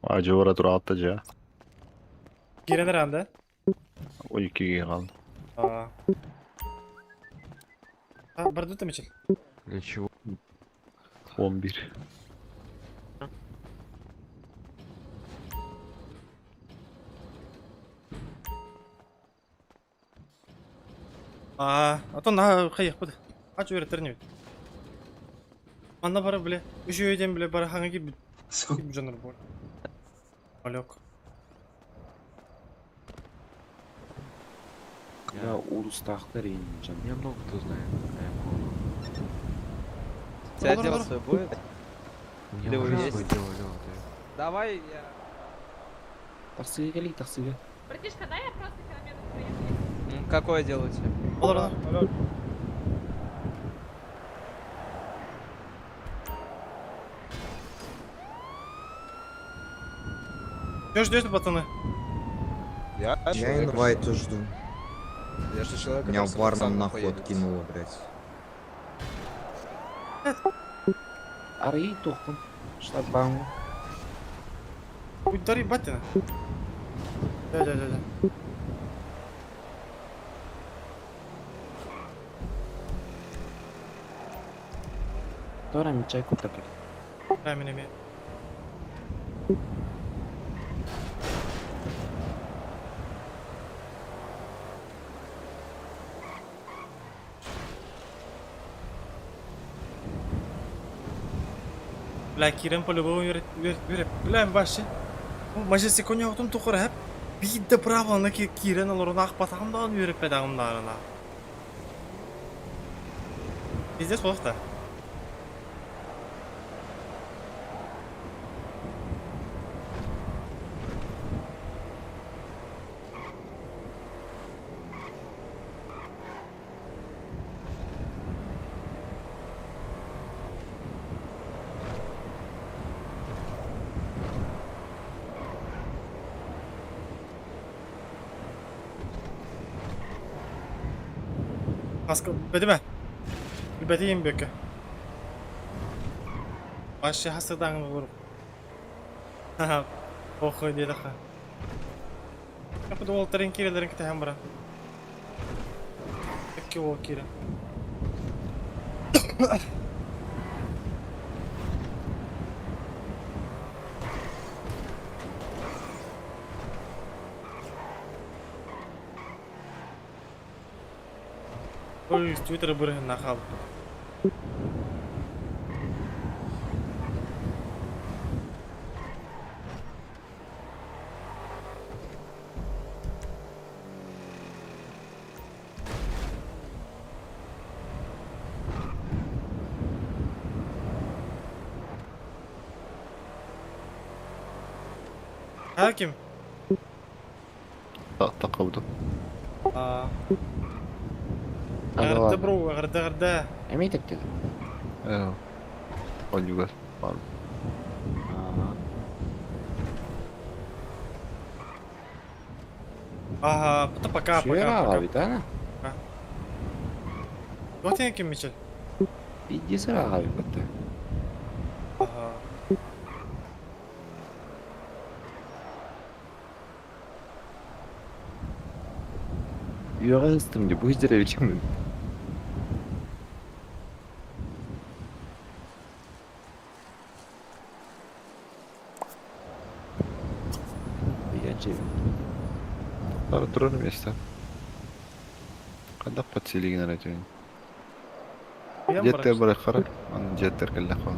Acıvara dur atlaca. Girenler anda. O 2'ye kaldı. Aa. Ha, barda mı çel? Для чего? 11. Атон қайық бұды. Ач өреттеріне бет. Анда бара біле. Үш өйден біле бара хаңа кеп жаныр бол. Алек. Я урустахтар инжан. Я много кто знает. Тебя дело свое будет? Или уже есть? Давай я... Тахсыга гали, тахсыга. Братишка, дай я просто километр проехать. Какое дело тебе? Olur. Что ждешь, пацаны? Я инвайта жду. Я же человек, Меня который в бар сам на ход поедет. кинуло, блядь. Арый тухтым. Шлагбаум. Удари батина. Да. Тора мечай кутак. Раменами. Бля, Кирен по-любому верит. Бля, баши. Мажеси коня отым тухыр хеп. Бидde право на Кирен алырын ақпатағымдан веріп педағымдарына. Пиздец болықта. Kaskı bedi mi? Bir bedeyim büyükü. Başı hasıdan vurup. Haha. Oku dedi ha. Kapıda oltarın kirelerin ki hem bura. Peki o kire. Ой, Twitter buraya nakal. Hakim. Takıldı. Aa. Ага, Garda ладно. bro, garda. Эмей так деді. Он югас. Ага, пока. Витана? Вот я кем мечель. Иди сразу, бата. Ага. Юристом не будешь деревичем. Я живу. Para durur место. Когда подсели на радио. Жеттер бар хара. Ан жеттер келе ха.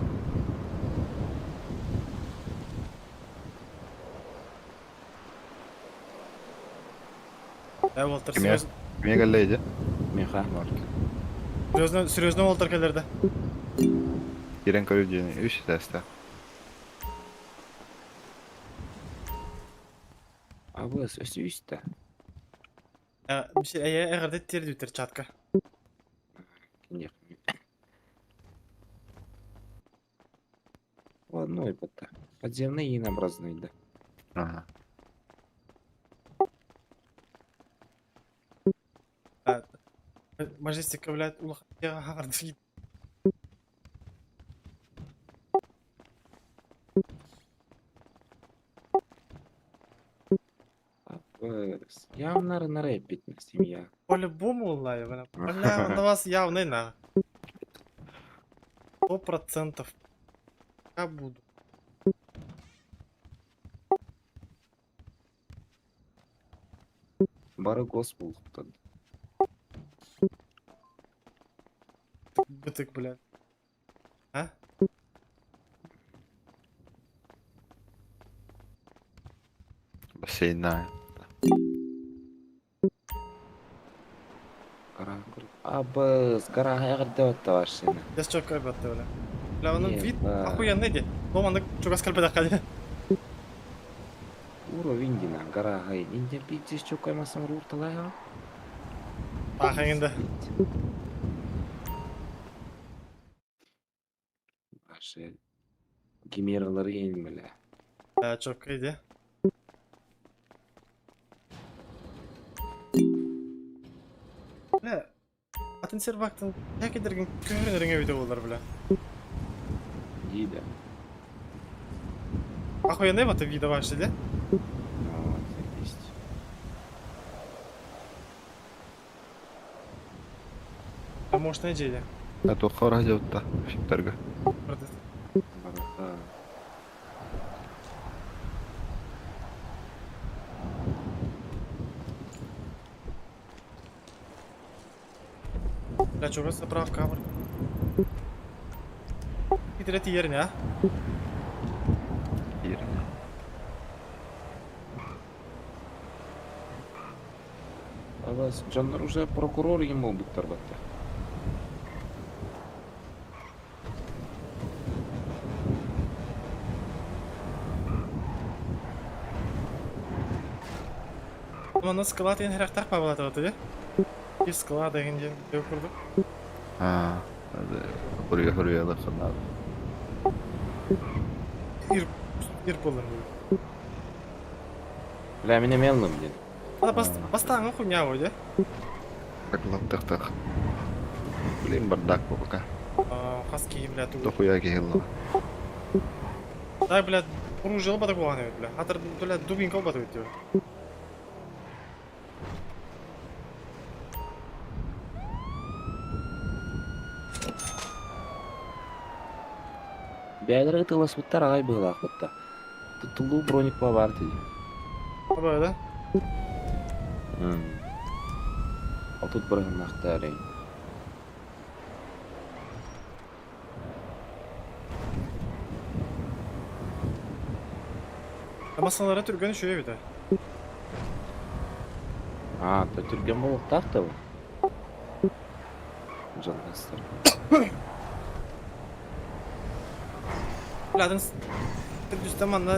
Я Волтер, Кime geldi? Меха. Серьезно Волтер келерді. Giren koyucu 3 teste. А вы сосюсь-то? Bir şey, ege garda ter düter çatka. Нет. подземный и наобразный, да. Ага. Мажестика, блядь, улах. Я ардыгит. Явно на рэпить на семья. По-любому, Улай, бля. Бля, он на вас явный на. 100%. Я буду. Бары госпул. Бытык, блядь. А? Бассейна. Абыз, гора ягырда өтті машина. Здесь чё как будто, бля. Бля, он вид Еба. охуенный, де. Ломанды чуга скальпеда ходили. Уровень дина, гора гай. Нинде битсіз чөкаймасам рурталай га. Ахайында. Башы. Гимералары енмелі. Бля, чё кайде. Бля. Атын сервактын якедерген көрінеріңе видео болар, бля. Дейді. Охуенный вот видео ваши, да? Есть. А может найди, да? А то хора делать-то. Фикторга. Бараха. Бля, чё, заправка, бля. И третий ерня, а? Абаз, жандар уже прокурор ему бұттар бәтті. Мана склад ең херек тақпа болады өті, де? И склад деген ден дөу күрді. Хурия лықына. Ир болын бұл. Бля, мене мелным ден. Ада бастаңы хуйня ғой, де? Так лаптық. Блин, бардак пока. Хаски, бля, тут. Дохуя гелла. Дай, бля, оружие албады қоған өт, бля. Атыр, бля, дубинка албады өт, де. Бәйлер ғытылас бұттар ағай бұғылақ бұтта. Тұтылу броник ба бар дейді. Абай, да? Ал тут бірігін нақты әрейін. Масалары түргені шөе беді. Түрген болып тақты бұл. Жалғастыр. Бля, адын түргістен маңна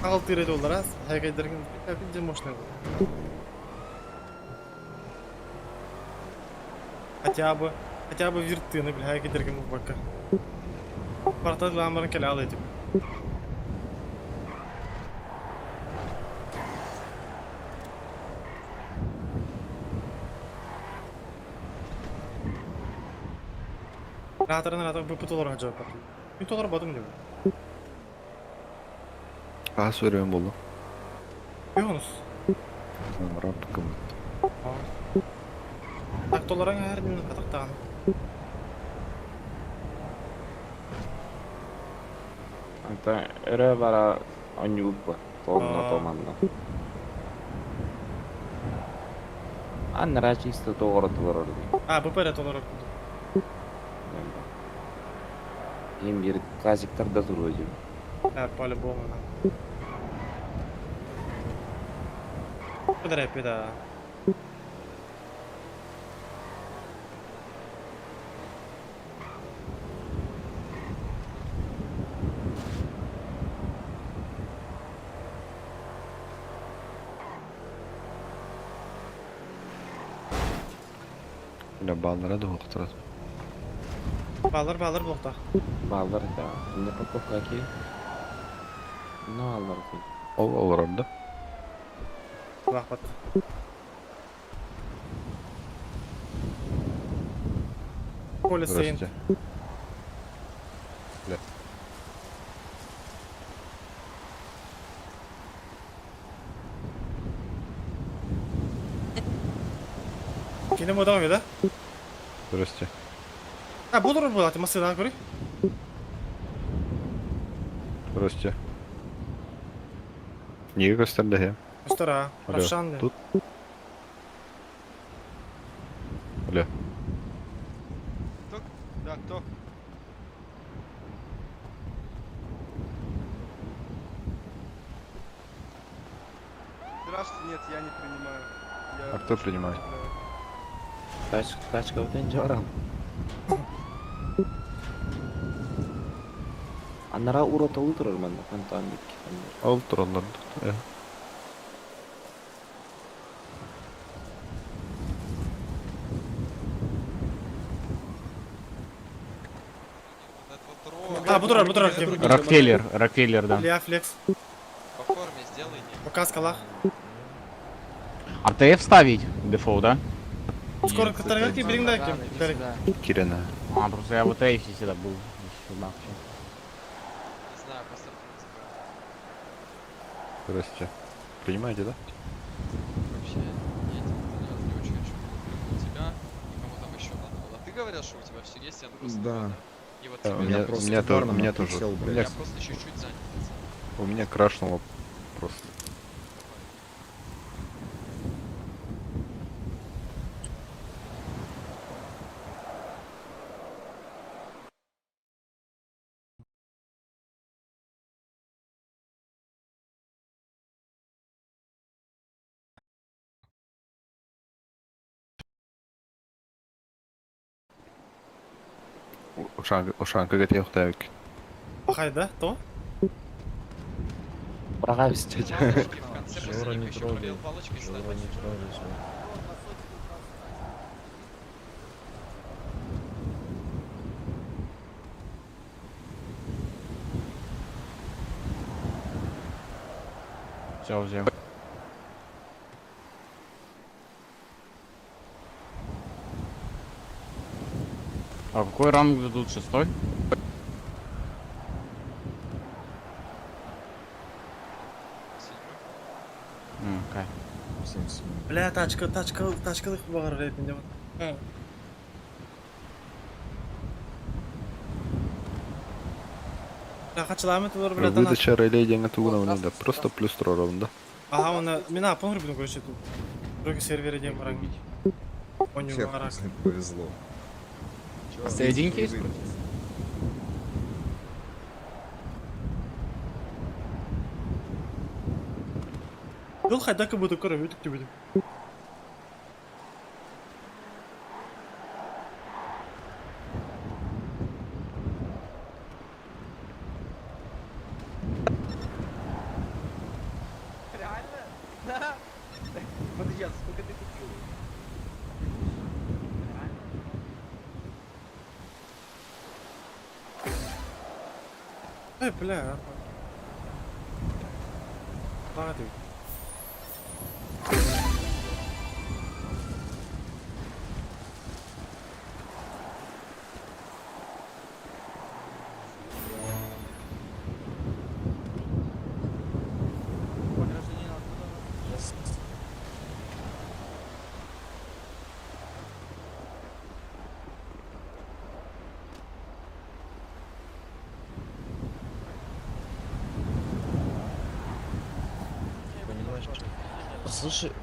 ағыл тырайды олар, аз. Хайқайдырген кәпілден мощный бұл. Хотя бы виртыны, бля, хайқайдырген бұл баққа. Партады ламбарын кәлі алы етіп. Ратарын бұпыт оларға жауап бақыл. Үт олар бадым не бұл? Сөйлеуім болды. Йонус. Раппы кім? Так толарың әрден қатықтаған. Anta өрі бара онюк ба. Толына томанна. Аннара чисто тоғыратылар орды. Бұпәрет олар орды. Ең бір классиктарда тұр өдім. По-любому. Куда рэпи, да. Баллары да оқытырады. Баллар болта. Баллар, да. Не парковка ки. Ну, аллар. Ол орда. Лахпат. Поле сейн. Здрасте. Бля. Кинем одан да? Здрасте. А, буду була, ти масина гори? Здрасте. Niye gösterdi ya? Стара, Алло, Равшан. тут? Алло. Да, кто? Здравствуйте, нет, я не принимаю. А кто принимает? Kaç kapten Joran. Anlara urata ultrar ben de fantastik. Al tronları. А, буду Рокфеллер, да. Илья, флекс. По форме сделай, не. Пока скалах. РТФ ставить? Дефолт, да? Скоро катаргарки берем дайте. Кирена. А, просто я в РТФ всегда был. Не знаю, просто Здрасте. Принимаете, да? вообще нет, не очень хочу. Тебя и кому там еще надо было. Ты говорил, что у тебя все есть, я просто. Да. И вот У тебе меня, просто- у меня тоже. У меня, Я просто чуть-чуть занят. у меня крашнуло просто. Ушанка готов так. Пахай, да? То? Прогавись, тетя. В конце последнего еще пробел палочкой стать. Все, взял. А какой ранг дадут? 6-й? Окей. Бля, тачкалык бар ретінде. Я качаламы тулар бля танаш. Выдача релей деньги тугуна да. Просто плюс 3 ровно, да? Ага, оны мен апын грибін көрсету тут. Другі сервері дем бараң. Оню барак. Повезло. Серединки есть? Бұл қайдақы буду көріп өтіп те буду. Подожди, а сколько ты купил? Бля. Ладно.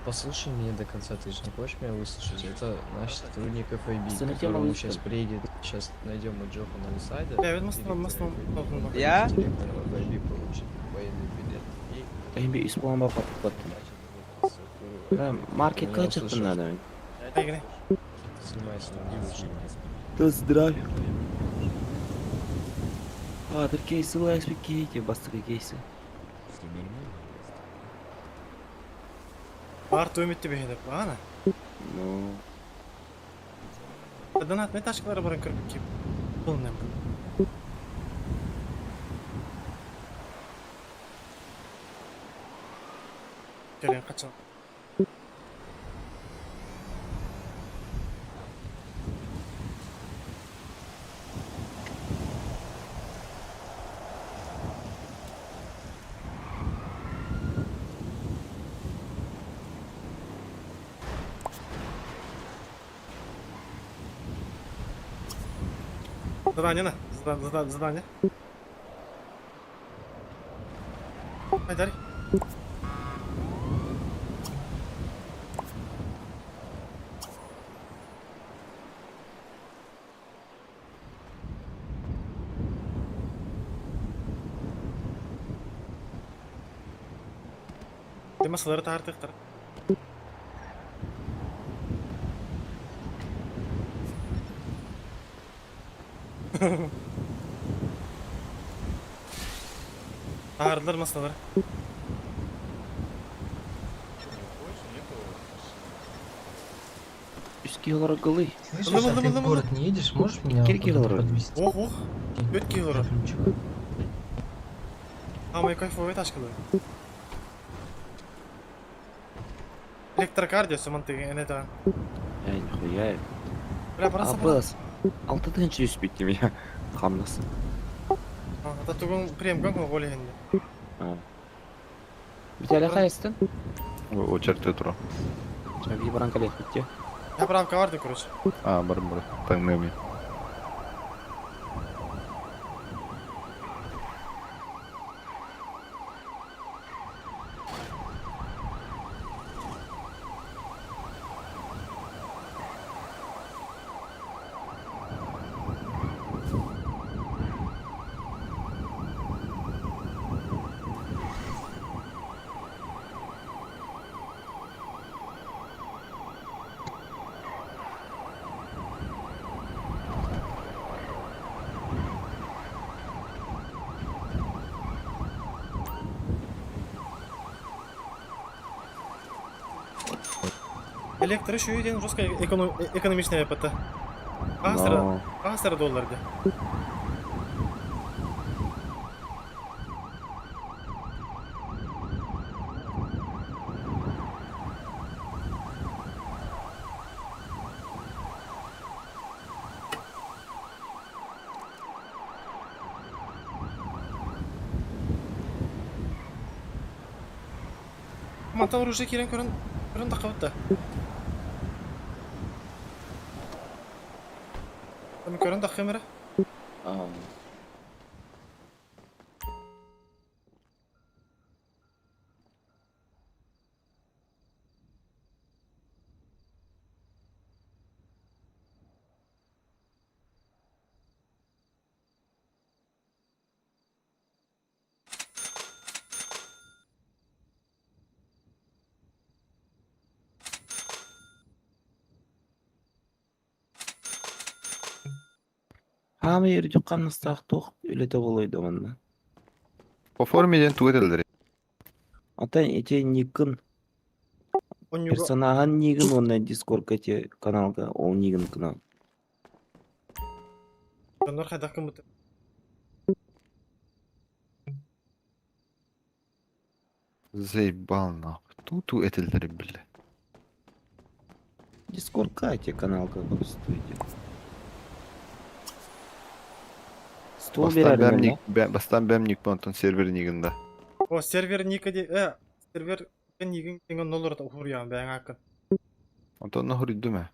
Послушай меня до конца, ты же не хочешь меня выслушать? Это наш сотрудник FIB, Остальные которому темы сейчас выслушали. приедет, сейчас найдем мы Джоха на Лисайде. Я ведь мостом. Я? FIB получит военный билет. Ben bir İspanyol'a patlattım. Ben market kaç yaptın lan demin? Айгне. Снимайся на девушек. Поздравь. А, ты кейсы лайс, кейки, бастыгы кейсы. Бар төмітті бейдіп, бағана? Ну, Донат, мен ташкалары баран көріп кеп. Бұл нем. Gelin kaçın. Задание на. Задание. Айдари. Де масалары тартықтыр. Ağırdılar masaları. Килора голы. Слышишь, а ты в город не едешь? Можешь меня Килора. подвезти? Ох, 4 килора. А мои кайфовые тачки были. Электрокардио, саманты, это. Нихуя. Бля, просто. Абас. Алтыдан жүз битти меня. Хамнасы. Это тугун прием как более. Битәле хайстын? Очерте тұра. Жаги баран калек битте. Я правка варды, короче. Барым. Таңнами. Электро şu yüzden Rusya ekonomisine yapıtı. Astra dollardı. Manta vuruşa kiren körün takavutta. Tam körün takımıra. Хама ерде қамныстақ тоқ үлеті болойды онда. По формеден туетелдер. Ата ете никын. Персонаған нигін онда дискорд ете каналға, ол нигін канал. Onlar kadar mı? Заебал нахуй. Ту этелдер бля. Дискордқа ете каналға просто ете. Бастан бәмник бантон сервер нигында. O server nikadi, server nikin tingon nolur ta uhuryan ben hakkın. Антон нахуй дүмә.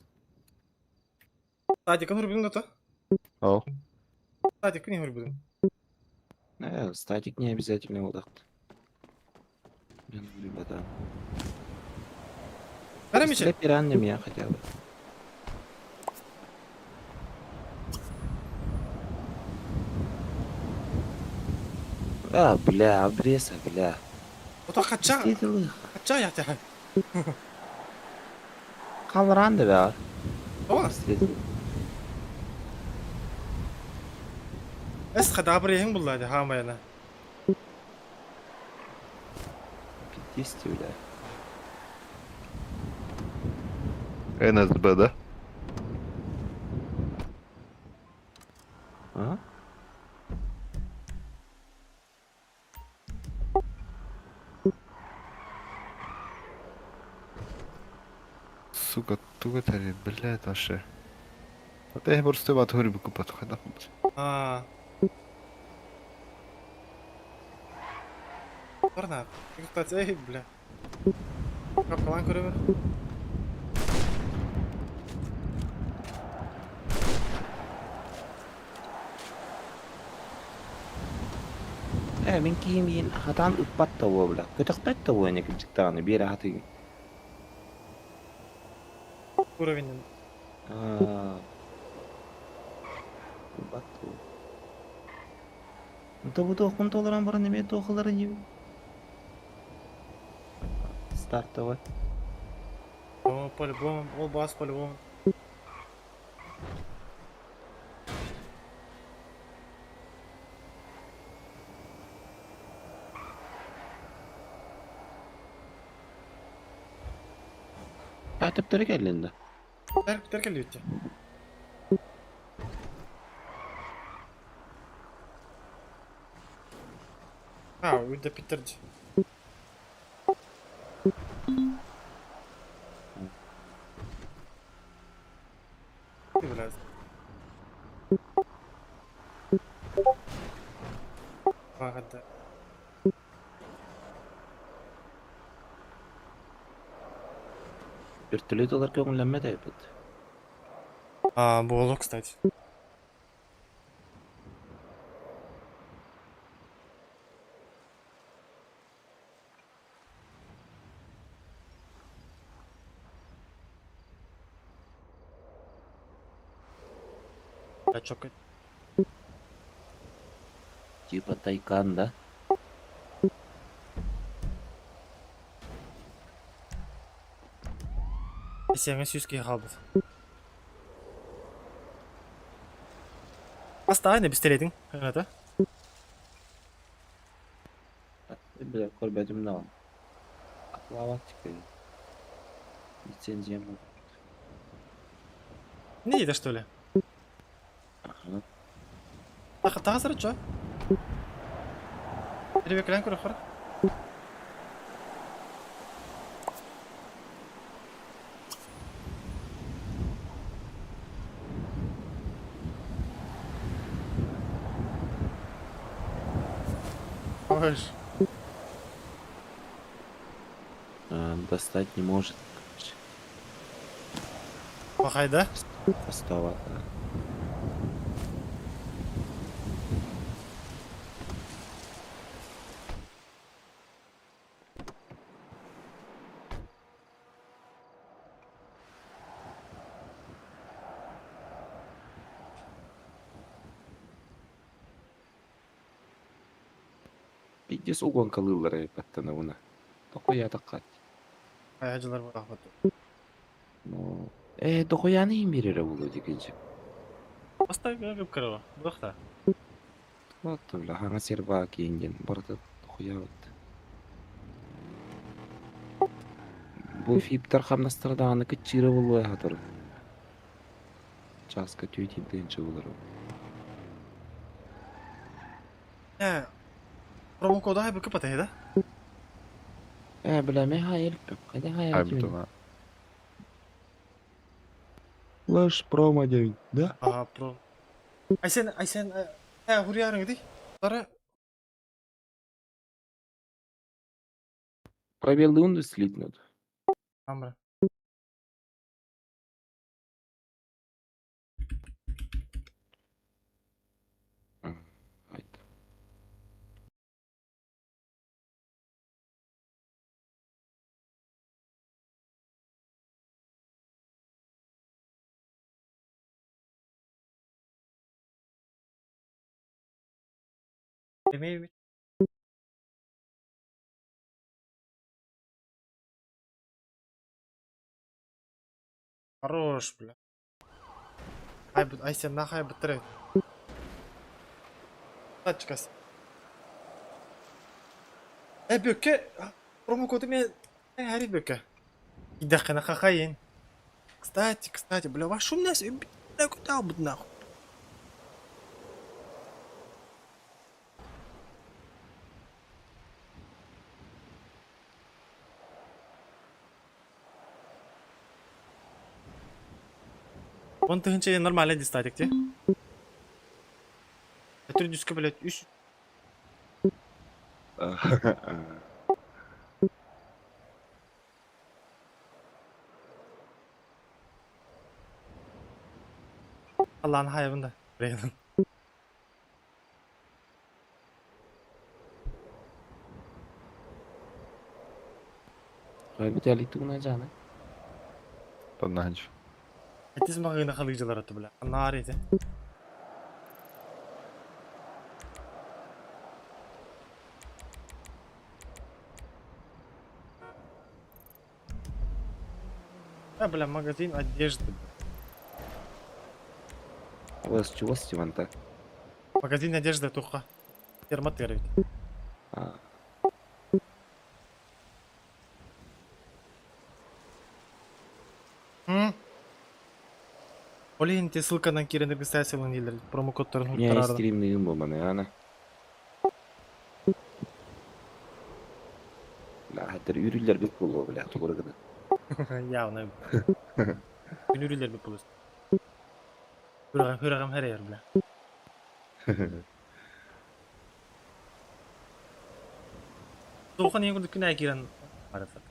Садик нур будun да? Ау. Садик не нур будun. Статик не обязательно вот так. Ребята. Арамичи. Пиран меня хотя бы. Бля, обреса, бля. Вот хача. Хача я тебя. Қалыранды бәр. О. Эс хадабыр ең бұллайды хамайына. 50, бля. НСБ, да? А? сука, тугатари, блядь, вообще. Вот я просто в отгоре бы купать ходил. А. Ладно, кстати, эй, бля. Капкалан көрөбөр. من كيمين هتعمل بطة ولا كتختت وينك جتاني بيرا هتي Уровень. بطة انت بتوخ كنت ولا برا نمي توخ لرني ستارت اول О, по-любому, ол бас по-любому. اعتبترك اللي انت Терк элбетте. Uyda bitirdi. Biraz. Vaqada. вертолет كون لما تعبت Было, кстати. А чё, типа тайкан, да? Сеңе сүйіске қалды. Баста, не бістеледің? Қайрата? Бля, корбетім на он. Аквалактика. Лицензия может. Не дейді, что ли? Ага. Тағы сыры чо? Ребекілен көрі қыр? Достать не может. Пахай, да? Остава. Иди с угон калылары баттана уна. Тохуя тақат. Аяжылар бар ақпат. Ну, тохуяны имбирері болу дегенше. Баста көп кірі бұқта. Вот, бля, хана серба кейінген барды тохуя вот. Бұл фиптар қамнастырдағаны күтчері болу ағатыр. Часка түйтейденші болыр. Промокода хай бүкі пата еді? Бля, мен хайыр бөп, қайда хайыр Абдума. Лаш промо дейін, да? Пром. Айсен, хұрияның еді? Сары? Пробелді үнді слитнуд. Амра. Демей. Хорош, бля. Айсен нахай бітірі. Тачкасы. Бөкке. Промокоды мен әрі бөкке. Идақына қақайын. Кстати, бля, ваш шум нәрсе. Бля, куда бұд нахуй? Он тыгынча нормально дистатик те. Өтір дүскі, блядь, үш. Allah'ın hayvında. Reynan. Виталик, ты на жана. Поднанч. Әтес мағына қалыгжылар атты, бля. Нар ете. Бля, магазин одежды. У вас чего, Стиван-то? Магазин одежды туха. Термотер. Олин, те ссылка на Кирин регистрациялы нейлер. Промокодтарын Не, стримный ым болманы, ана. Ла, хәттер үрүлләр бик булу, бля, тугры гына. Явно. Күнүрүлөр бит булыс. Хүрәгәм һәр яр, бля. Тохан еңгүр күнә кирен арасы.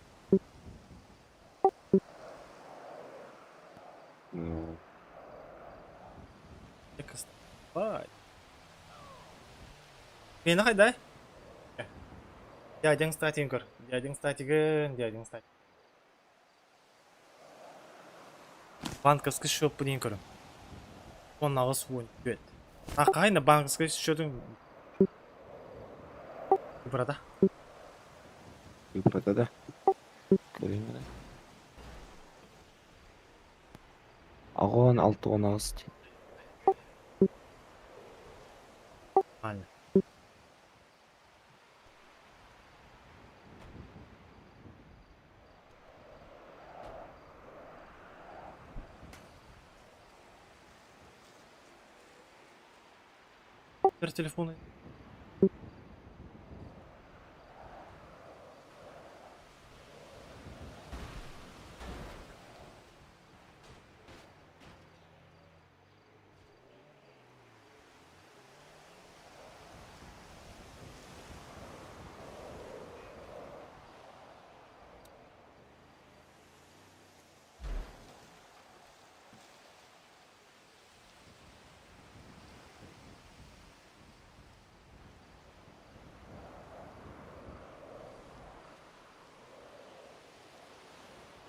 Бай. Мені қайда? Дядяң статин көр. Дядяң статин. Банковский счет дейін көрім. Он ағыз вон. Бет. Қайна банковский счетың? Үпірада? Үпірада? Көрейін мені. Ағуан 6-10 ағыз. Aynen. Ver telefonu.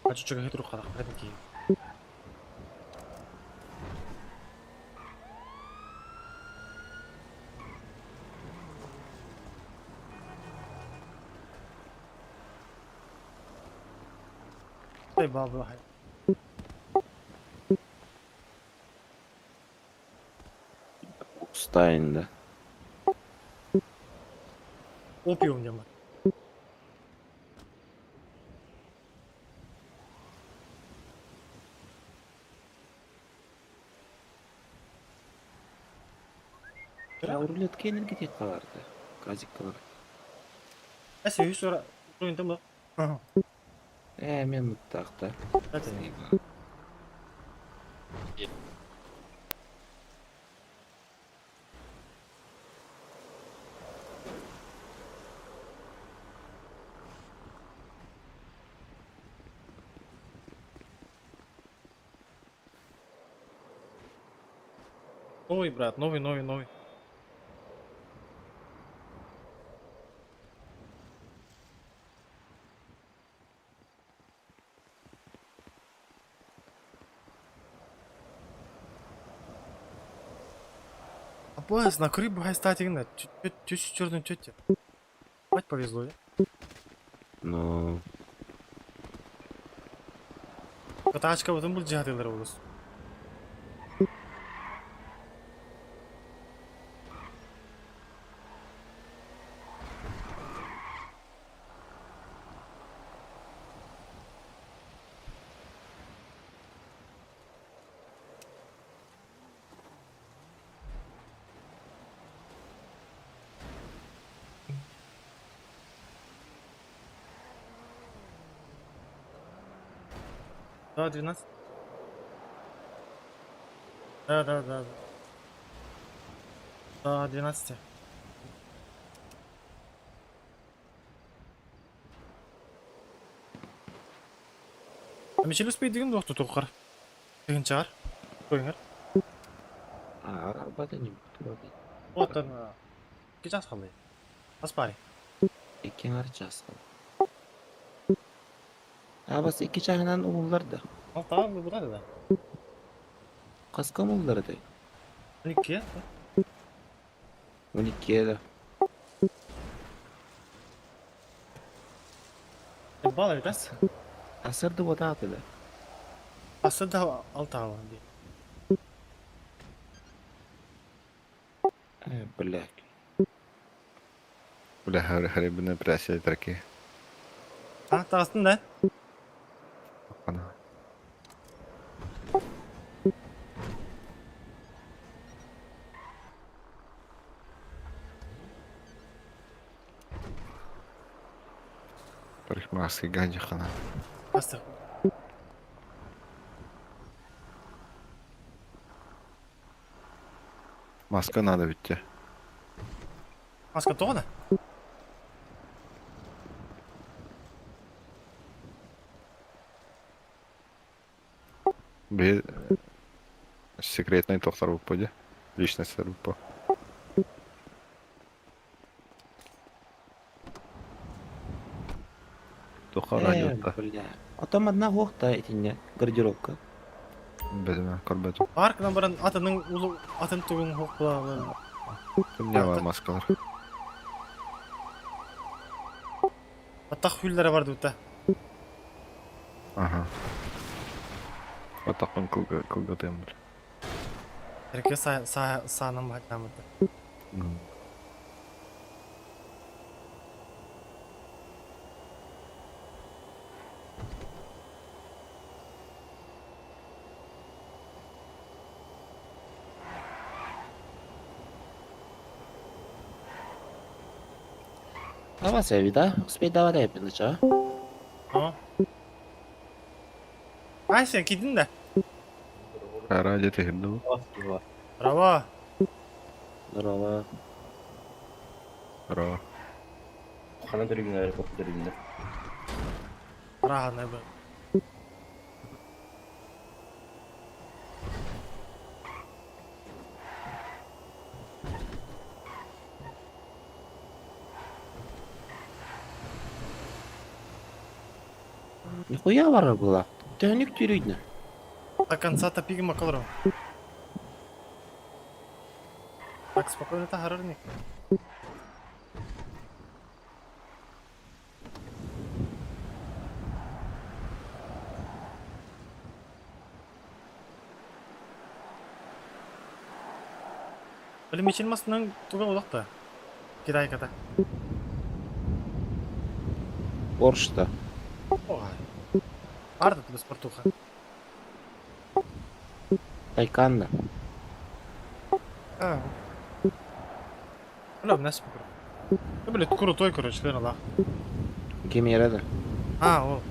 Хочу чего хитру хадах, хадики. Ай баба. Устайын да. Опиум дема. Рулетке енелге тек қаларды. Казик қалар. Әсі үй сұра. Ұйынды ма? Мен мұттақта. Новый, брат, новый. Поезд на крыбу статик, чуть черный тетя. Мать повезло, да? Ну. Катачка в этом будет жадылар болос. Да, 12. Да. До 12. Мешел успей деген доқты тоқыр. Деген шығар. Қойыңар. Арбада не буду. Оттан. Ке жас қалай. Аспари. Ekin harcası. Abası iki çayından oğulları da. Al tamam bu da da. Kaskam oğulları da. 12'ye. 12'ye de. Bala biraz. Asırdı o da atıldı. Aslında altı hava diye. Блядь. Бля, хребны пряси таки. Ha tağısın da. Ana. Парикмахерский гаджи хана. Астır. Маска надо ведь тебе. Maska toğda. Бе секретный тоқтар болып қойды. Личностьтер болып по. Тоқа радиода. Атам одна хоқта етіне гардеробка. Бәдіме, көрбәді. Аркынан баран атының улы атын тугун хоқла. Кімде бар маскалар? Атақ хүллері бар дұтта. Ага. Атақын кылгатым бір. Әрке сағынан бақнамыды. Давай, Севида, успей давай да yapın dışarı. Tamam. Ay sen gidin de. Ради ты гнул. Bravo. Здорово. Ро. Хана дөрүгүнөр коп дөрүгүнөр. Rahat ne bu? Нихуя var была. Төнүк жүрүйдү. До конца топиги макалру. Так, спокойно, это горорник. Блин, içilmesinden tuga olakta. Giray kata. Боршта. Ой. Арда тебе спортуха. Тайканда. А. Бля, нас покур. Да, блядь, крутой, короче, наверное, да. Кем ярады? А, о.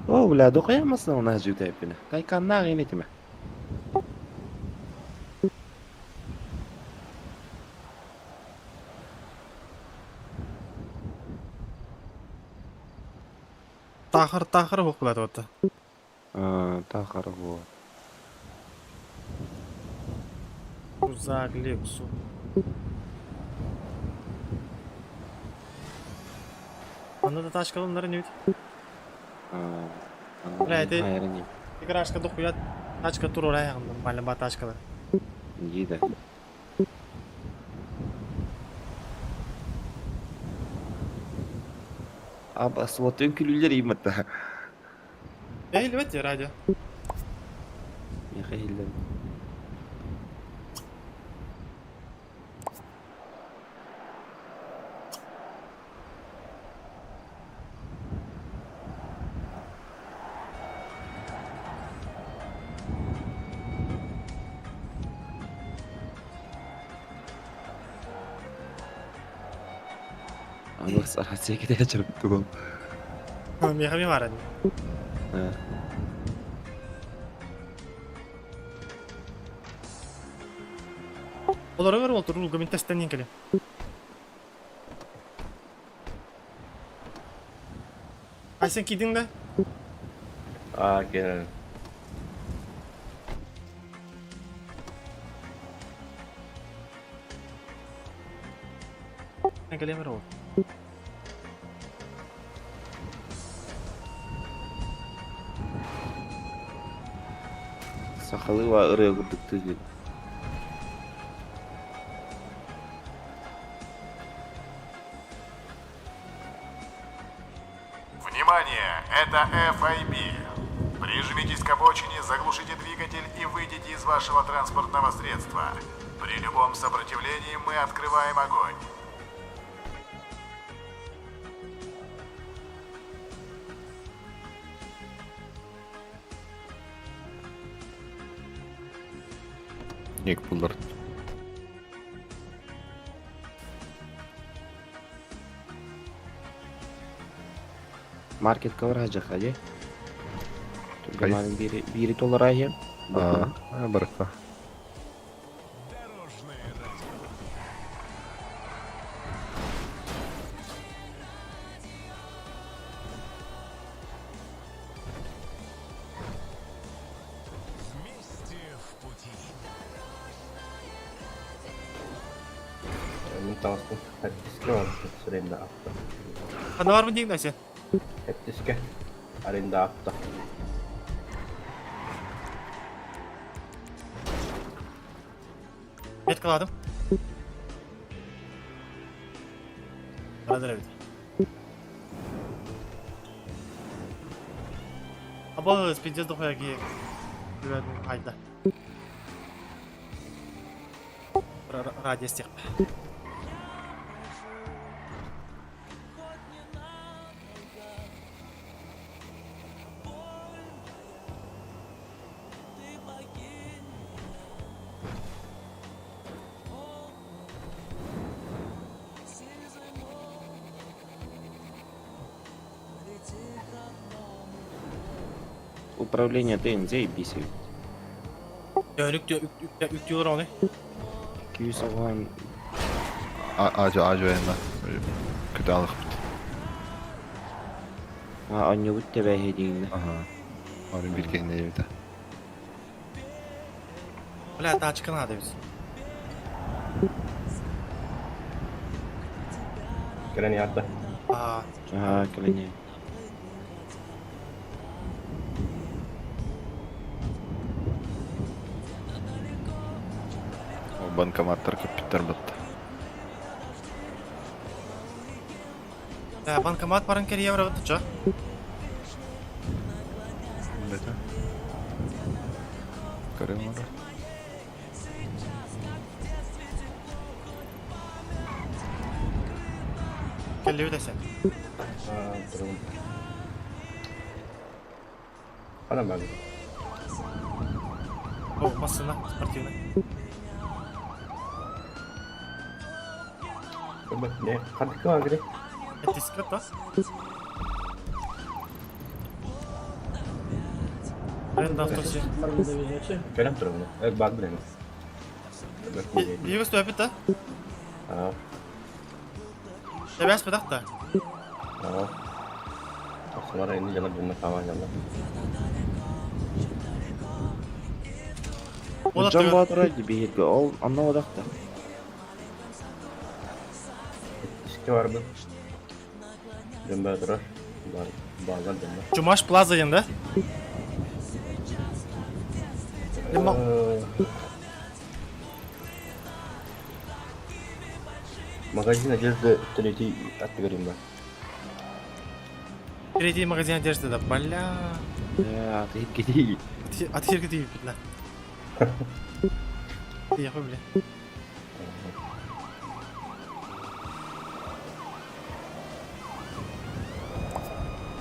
О, бля, докуямасың уна жүйті әпіні. Тайканда ағын етіме. Тахыр хук болады отты. Тахыр бұл. Заглек, су. Анда да тачкалымдары не бит? Бля, это... Играшка дохуя тачка тур ораяғында, нормально ба тачкалар. Дейді. Аба, свотын күлілер емітті. Эй, бәтте, радио. Михаилден. Аңлық рация кетеді жүріп тұғым. Мега var hadi. Olara ver oldu. Rulga ben testten yiyin Ay sen gidin de. Gel. Ben geleyim ver oldu. Сахалы ва ыры күрдік түгел. Внимание! Это FIB. Прижмитесь к обочине, заглушите двигатель и выйдите из вашего транспортного средства. При любом сопротивлении мы открываем огонь. Ник пулар. Маркет кавар хажа хаде. Кайсы? Гамалин бири толар айе. Барка. Вместе в пути. Hadi var mı diyeyim de sen? Heptiske. Arinda apta. Et kıladım. Hadi evet. Або спиздец дохуя ки. Hayda. Ради стих. Управление ТНЗ и биси. Ya yüklüyorlar onu. 200 алған. Acı yanında. Kötü alık. Анне өтте бәйге дейінді. Arın bir kendi evde. Бля, тачка надо ведь. Gelen yatta. Кіліне. Bankomatlar kapitler battı. Банкомат паран кер евро отча. Бета. Karım var. Келли десе. Durun. Ana ben. О, машина спортивная. Ne? Hadi kıvan gire. Это дискрета. Аренда автоси. Gelen durun. Bak bile. Ливы стоит, да? Тебя спидах да? Sonra ini jalan bununla kawan jalan. Жан батыра дебейді. Ол анна одақта. İşte var mı? Dönme durar. Bağlar dönme. Чумаш плаза yanında. Магазин одежды третий отговорим, да. Третий магазин одежды, да, бля. Отхит кетейік. Отхит кетейік, бля. Я хуй, бля.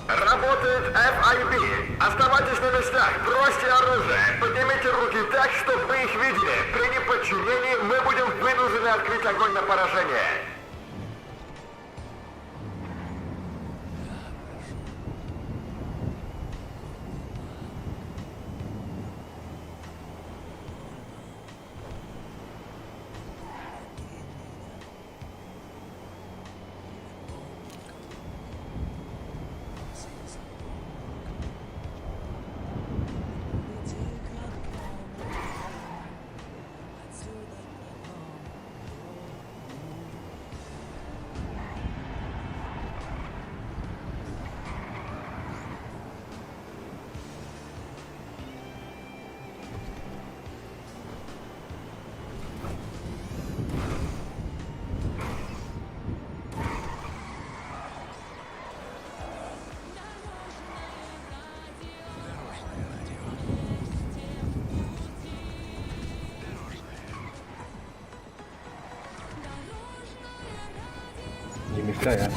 Работает FIB. Оставайтесь на местах, бросьте оружие, поднимите руки так, чтобы вы их видели. При неподчинении мы будем вынуждены открыть огонь на поражение. Мечтаю.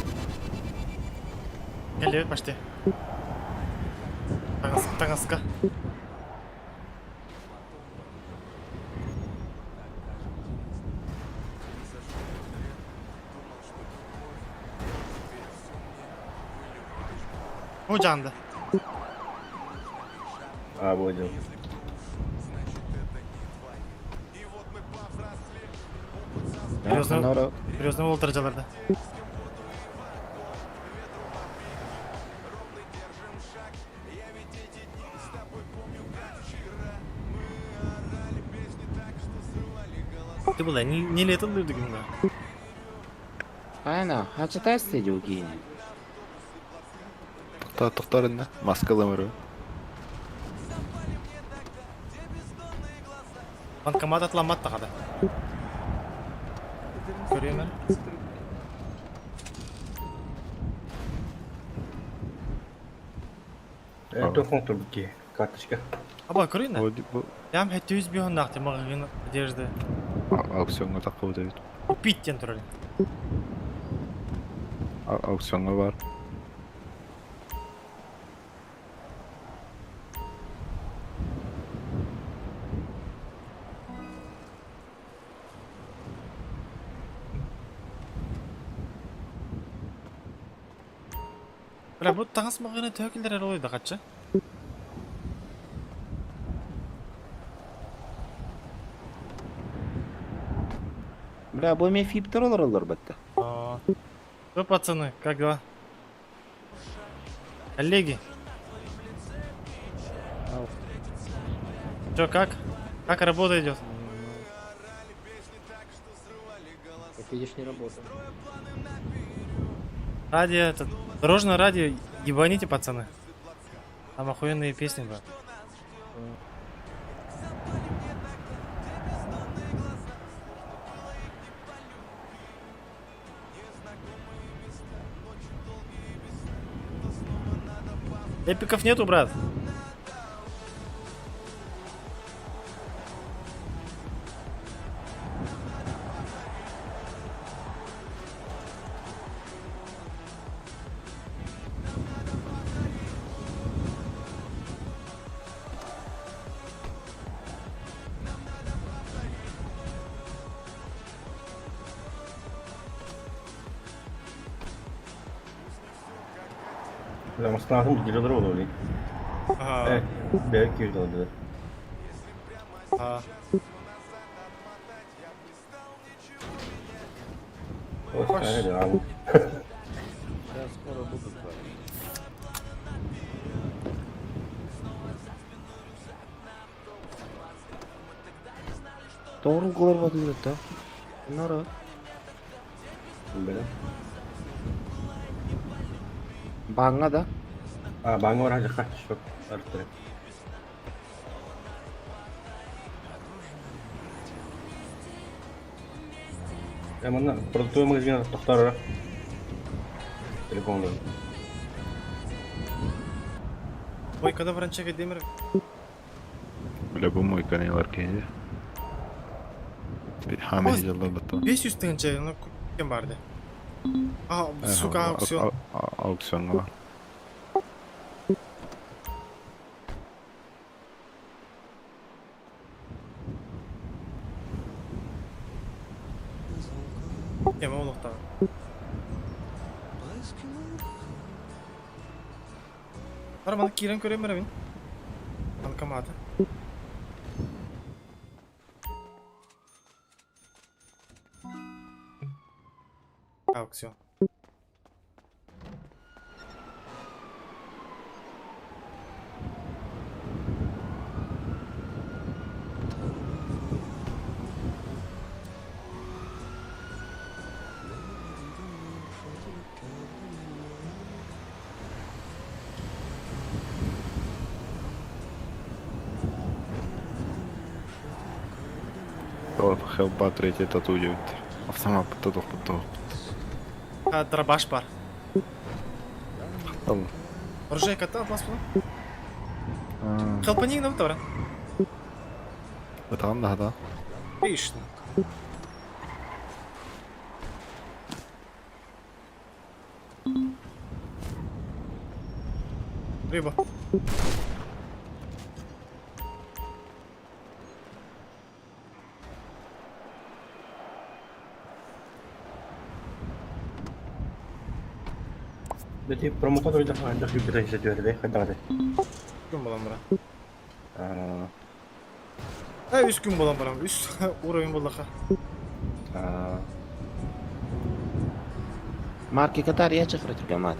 Келе, почти. Таңасқа. О, жанды. А, водил. Серьезно бол дәрежелерде. Ты была не летом дүйдігіңді. Айна, хачатай стеди угини. Тоқтар енді. Маскаламыру. Банкомат атламат тағады. Көреймін. Телефон турбуки. Карточка. Аба, көрейін. Ям хәтті өз бейін нақты мағығын одежды. Аукционға тақып өтеді. Купиттен тұрады. Аукционға бар. Бля, бұл таңыз мағығына тәуекелдер әрі ойды қатшы. Бля, бұл мен фиптер олар бәтті. Что, пацаны, как дела? Коллеги. Что, как? Как работа идет? Как видишь, не работает. Радио, это дорожное радио, ебаните, пацаны. Там охуенные песни, брат. Эпиков нету, брат. Бля, Москваның дилер болу олей. Бәйік күйді олды. Ой, сәрі алу. Сейчас скоро буду с вами. Doğrulgular var diyor da. Nara. Бәлі. Banga da. Баңы бар жаққа шоқ арттыры. Мұны продуктовый магазин тоқтары. Телефонды. Ой, когда вранчага демір. Бля, бұл мой каналар кейде. Хамид жылы бұтты. 500 тыңынша, ну, кем барды? Сука, аукцион. Аукционға бар. Ема олықтағы. Арманы кирен көрем бәрі мен. Банкоматы. Аукцион. Вот, хелпа третий тату идет. Автомат тату потом. Драбаш бар. Там. Оружие ката атлас bunu. Хелпанин да втора. Там да. Видишь? Рыба. Jadi promotor udah ada kita bisa jual deh, kadang ada. Gün bolam bura. Ah, 3 gün bolam bura. 3 uğrayın bollaqa. ah. Марки Катар я цифры тургамат.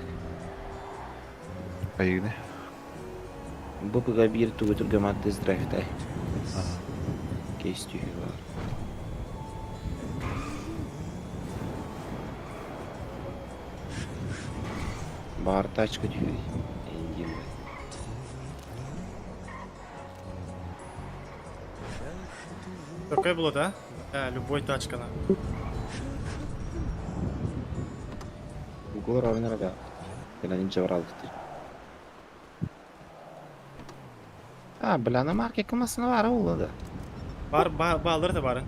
Кайгыны. БПГ бир тугу тургамат тест-драйвтай. Кейс түйі бар. Бар тачка түйі. Эндин бар. Какая была, да? Да, любой тачка на. Гугл ровно рога. Я не жаврал ты. А, бля, на марке кымасына бар улы да. Балдыр да барын.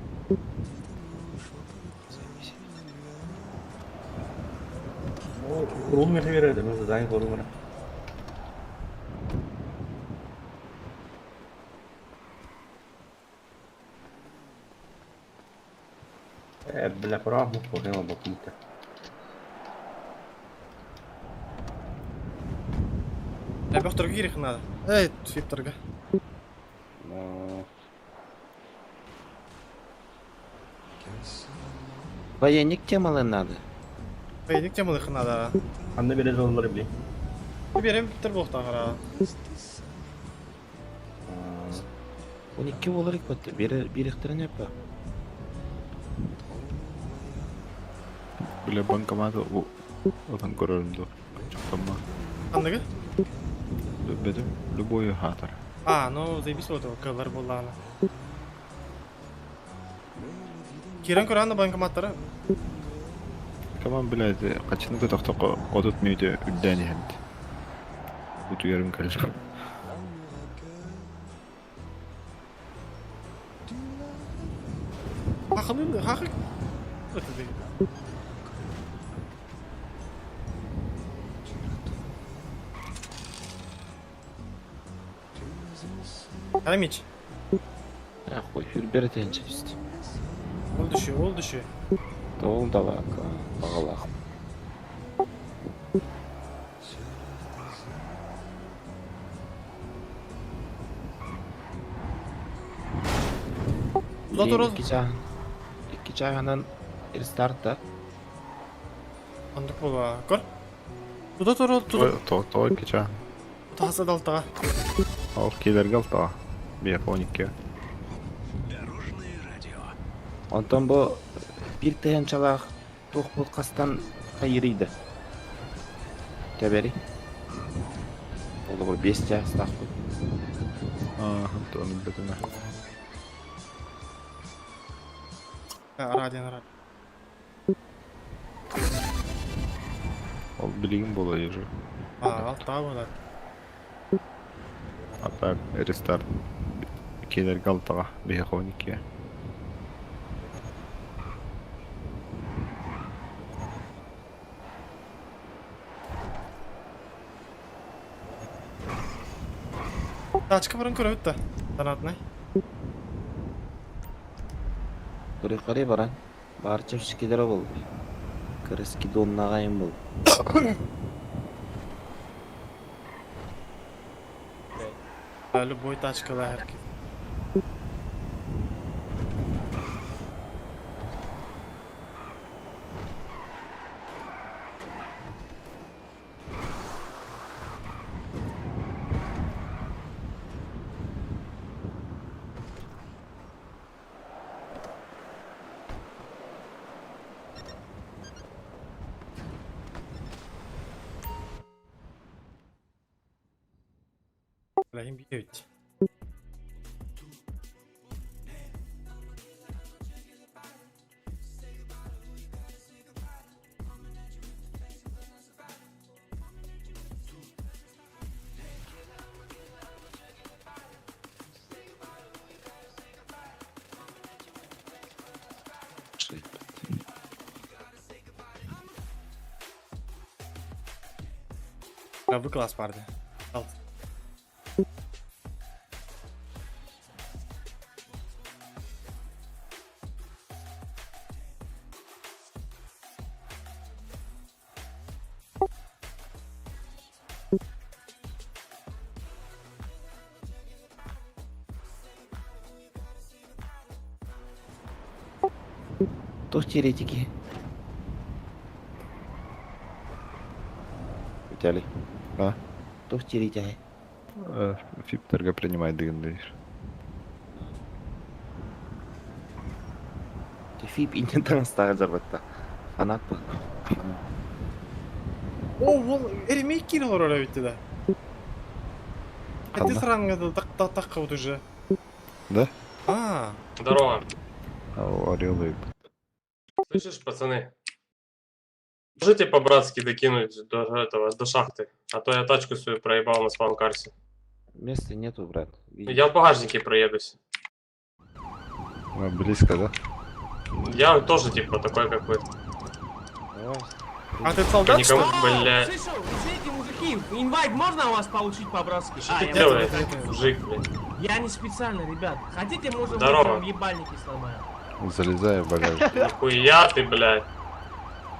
Kurulum mesele verirdi, ben zaten kurulum. Bela prova, vou correr uma boquita. Я бах торга кирих надо. Эй, фип торга. Военник темалы надо. Военник темалы надо. Anda biraz onları bileyim. Берем Питер блоктан кара. 12 болар икпатты. Берихтерин япа. Bela bankamada o odan görürümdü. Çıktımma. Андыгы? Bedim, любой хатар. А, ну заебись вот этого, калар болланы. Кирен көрәнді банкоматтары. Kaman блядь, kaçını götüktü odut müydü üddeni hem. Bu duyarım karışık. Хақылы, хақы. Өті дейді. Қара меч. Ахуй, фюрбер тенчест. Ол düşü. Ол далак, бағалақ. İki çağından restartta. Андық бола. Көр. Туда тұру, туда. Той keçen. Тағасы далтыға. Al keler galta. Биофонике. Онтан бұл bir тәйенчалақ тоқ бұлқастан қайырыйды. Кәбері. Олы бұл 5 жастақ бұл. Onu bildim. Радио. Al bilgim bolayı же. Алта болады. Hatta restart. Keler galta. Биофонике. Тачка бұрын көрі өтті. Танатынай. Көрі баран. Барча шекелері бұл. Кіріскі донына ғайын бұл. Любой тачкалы әркет. Ләйім бейт. Правый класс, парни. Ал. Тух теоретики. Виталий. А? Тух теоретики. Фиптерге принимай дегендейшь. Фип интентан ставит зарбатта. Фанат был. О, ол эремей кирилор ора битти да. Ты сранга так вот уже. Да? А. Здорово. Орел и... Слышишь, пацаны? Можете по-братски докинуть до шахты? А то я тачку свою проебал на спаункарсе. Места нету, брат. Я в багажнике проедусь. Близко, да? Я тоже типа такой, как вы. А ты солдат, Никому, что? блядь. Слышал, извините, мужики, инвайт можно у вас получить по-братски? Что ты делаешь, мужик, блядь? Я не специально, ребят. Хотите, можем Здорово. вам ебальники сломаем. Залезай в багажник. Нихуя ты, блядь.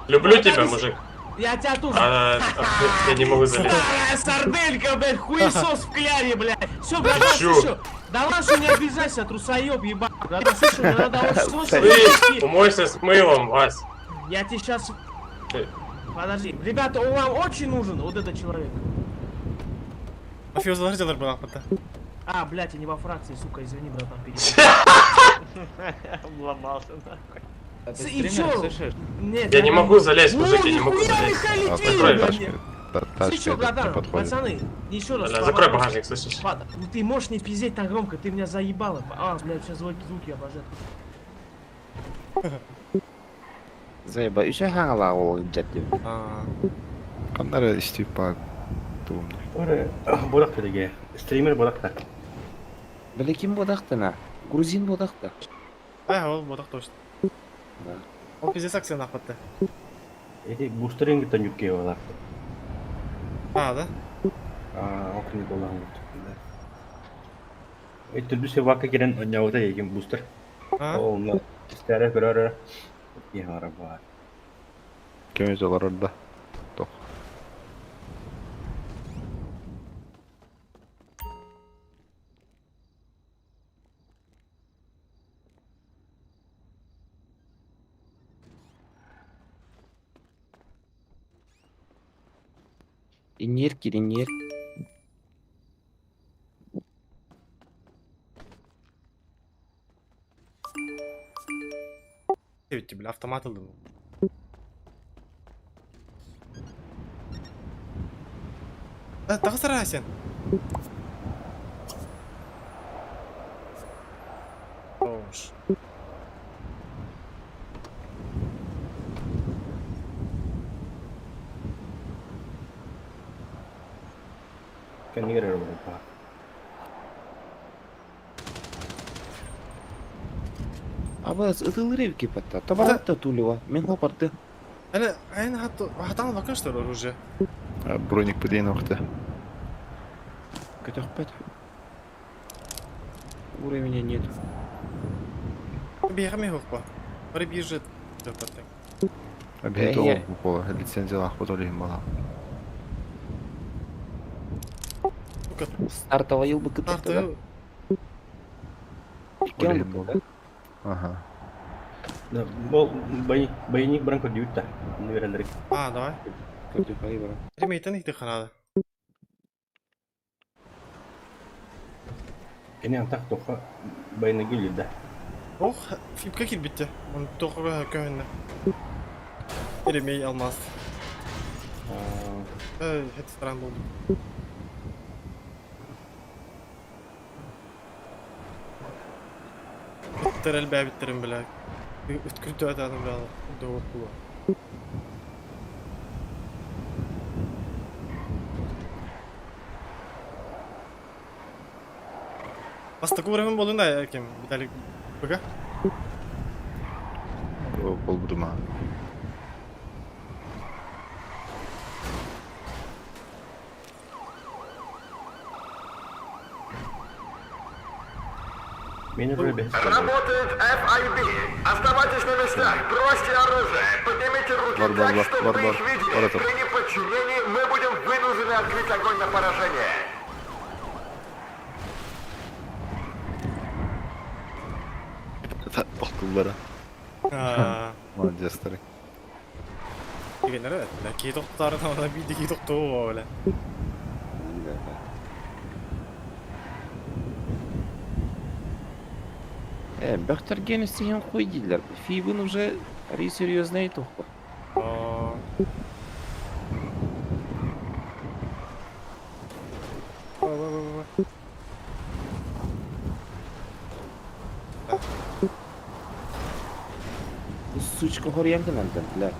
Люблю тебя, мужик. Я тебя тоже. Я не могу залезть. Старая сарделька, блядь, хуесос в кляре, блядь. Все, братан, Чё? слушай. Давай, что не обижайся, трусоеб, ебать. Братан, слушай, мне надо очень срочно. Ты умойся с мылом, Вась. Я тебе сейчас... Подожди. Ребята, он вам очень нужен, вот этот человек. Мафиоза ларзелар был ахмата. А, блядь, я не во фракции, сука, извини, братан, Обломался нахуй. И чё? Нет, Я не могу залезть, мужик, я не могу нихуя, залезть. Михаил Закрой Литвинович! багажник. Слышь, братан, пацаны, еще раз. Бля, закрой багажник, слышишь? Ладно, ну ты можешь не пиздеть так громко, ты меня заебала. А, блядь, сейчас звуки обожаю. Заеба, еще хангала ол джетти. Канары стипа думаю. Ore, bodak tadiga. Streamer bodak tak. Бля, ким бодахтана? Грузин бодахта. Ол бодак точно. Да. Ол пиздец акция ахмата. Эти бустеринг танюкке олар. А, да? Окни доллар. Это дүсе вака керен оняута егин бустер. Ол на старе көрөр. Яра бар. Кем изолар орда? Тох. Инер, киринер. Evet, bile автомат aldım. Тағы сара сен. Ош. Kan ni gara ba. Абас, ытылырев кипатта. Табаратта тулева. Мен хопарты. Ана хатан бакан что ли оружие? Броник подейн вақта. Кетахпет. Уровня нет. Бегами хопа. Прибежит. Объединил пола, лицензия ходили мало. Стартовый ел бы кетахта. Ага. Да, бол бойник бранко дюта. Не верен. А, давай. Как ты поибра? Ремейтен их ханада. Ini antak toka bayna gülü de. Ох, фипка кирбитте. Он тоқыға көңінді. Ремей алмаз. Это странно болды. Bitter elbää bitterin bilä. Ütkürtü ötädüm bilä. Doğut bulu. Баста көремін болдың да, әкем, Виталик. Бұға? Бол бұдыма. Работает FIB. Оставайтесь на местах, бросьте оружие, поднимите руки так, чтобы вы их видели. При неподчинении мы будем вынуждены открыть огонь на поражение. Akıllara. Молодец, старый. дегендер бля кей тоқтарын ана биде кей тоқтоо бля Бөхтәргән істеген қой дейділер. Фибін уже серьезный тоқпы. Сучка горянка надо, бля.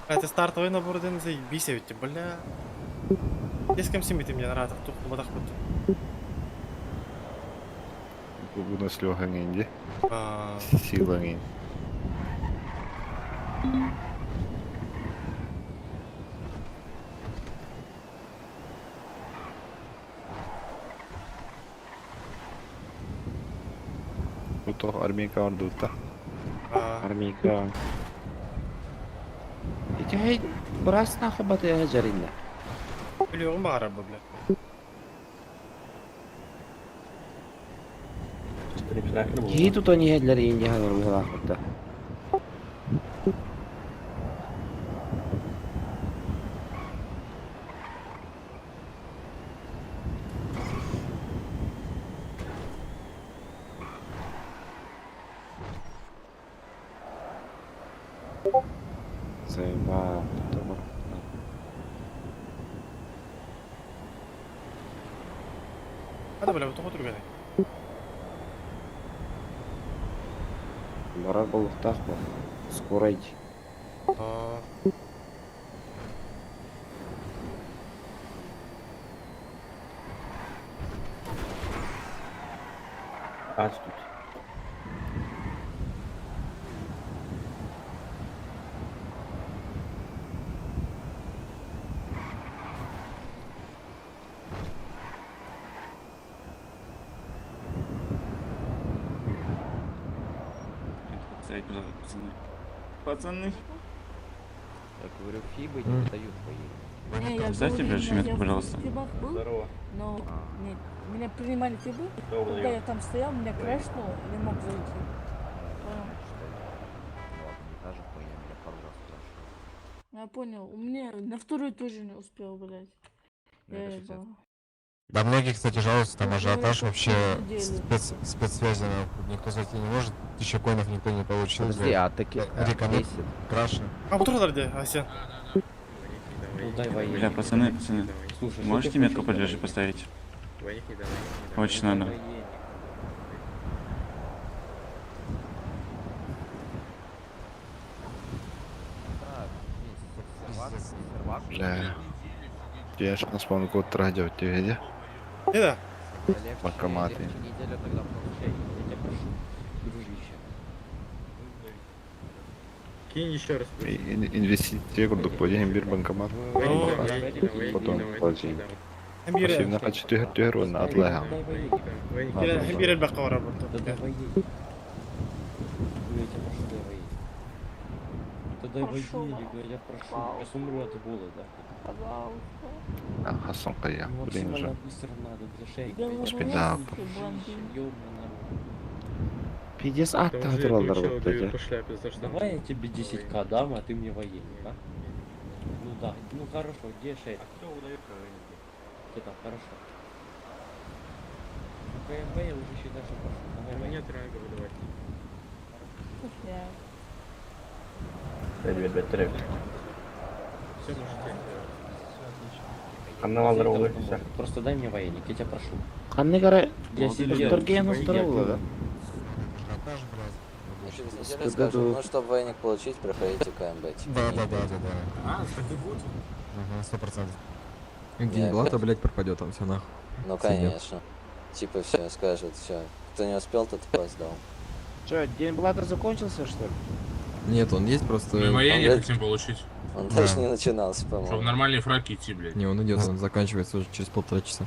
Это стартовый набор ден заебись, ведь, бля. Я с кем ты мне нравится, тут в водах буду. Bunu silahın indi. Silahın indi. Itu armika var da. Armika. İki hay biraz nakıbatı hacerinde. Biliyorum araba bile. Ей тут они для инди говорю лахта. Заебал. هذا بلا بتاخد رجالي Барак болуктак бар. Скоро иди. Ач тут. Пацаны. Я говорю, фибы не дают поедать. Представьте, прижмите, пожалуйста. Здорово. Но нет, меня принимали фибы, когда я там стоял, меня крашнул, не мог зайти. Даже поедем, я пару раз спрашиваю. Я понял, у меня на второй тоже не успел, блядь. Я ебал. Да, многие, кстати, жалуются, там ажиотаж вообще, неделю. спецсвязи никто зайти не может, 1000 коинов никто не получил. Подожди, а таки Рекомендую. Краши. А кто ради, Ася? Бля, пацаны, Слушай, можете метку подальше поставить? Очень надо. Бля. Я ж на спаун код радио тебе видя? Да. Банкоматы. Неделю тогда получай, я тебя прошу, дружище. Кинь еще раз. Инвестиция курдук поедем бир банкомат. Потом платим. Пассивно хочу тигр на атлага. Химбир البقرة برضه. Тогда войди, я прошу, я умру от голода. Пожалуйста. Хасан кая, блин уже. Быстро надо, для шейка. Спидап. 50 тағдыралдар вот эти. Давай я тебе 10к дам, а ты мне военный, да? Ну да, ну хорошо, где шейк? А кто удает военный? Где-то, хорошо. Ну КМБ я уже считаю, что прошу. Давай, нет ранга выдавать. Трек. Все можете. Канал здоровый. Просто дай мне военник, я тебя прошу. Қанны қара Я себе Торгенов здорово, да? Ну, чтобы военник получить, проходите КМБ. Да. А, так и будет? Ага, 100%. Геймблата, блять, пропадет там все нахуй. Ну, конечно. Типа все скажут, все. Кто не успел, тот опоздал. Что, день Блата закончился, что ли? Нет, он есть просто... Мы военник хотим получить. Он даже не начинался, по-моему. Чтобы нормальные фраки идти, блядь. Не, он идет, он заканчивается уже через 1,5 часа.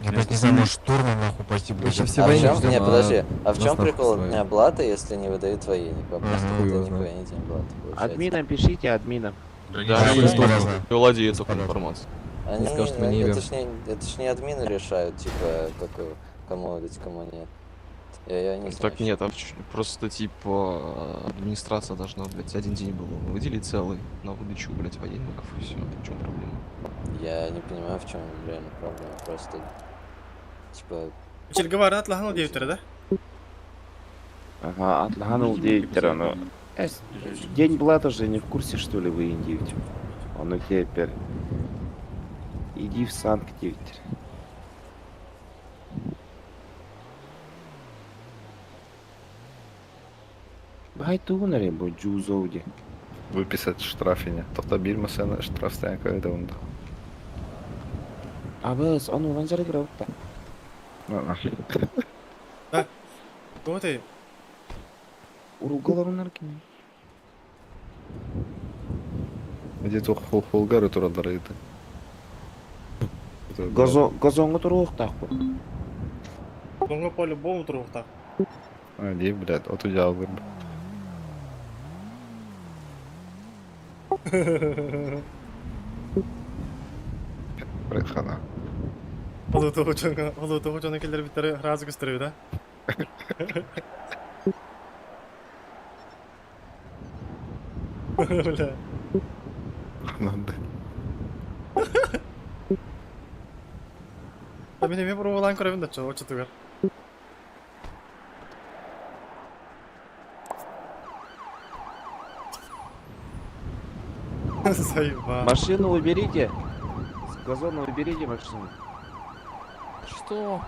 Я опять не знаю, может штурмом нахуй пойти, блядь. Вообще все А в войны чем, ждем, не, а подожди, а в чем нас нахуй прикол ставят. дня блата, если не выдают военника? Просто хуй его это знает. никакой не день блата, получается. Админам пишите, админам. Да, не владеет такой информацией. Они, скажут, мы не это, имеем. это ж не админы решают, типа, кому выдать, кому нет. Я не знаю. Так нет, просто типа администрация должна, блядь, один день был выделить целый на выдачу, блядь, военников и все. В чем проблема? Я не понимаю, в чем реально проблема. Просто, типа... Челговар атлаханул 9 да? Ага, отлаганул 9 но... День Блата же не в курсе, что ли, вы индивите? Он у тебя теперь... Иди в Санкт-Петербург. Байтунери, бо джузоуди. Выписать штрафине. Тоқта билмесен штрафтан көйді онда. Абыз, он улан жары кіраутта. Вот и. Уругаларунар кене. Где то холгары турадары еді. Газонғы тұруықтақ бұл. Конго по-любому трухта. А, дей, блядь, от у тебя вырб. Бретхана. Олуты хочона келдер биттері разы көстірі, да? Бля. Надо. А мен еме бұру олан көревін да чо, очы тұғыр. Заебал. Машину уберите. С газона уберите машину. Что?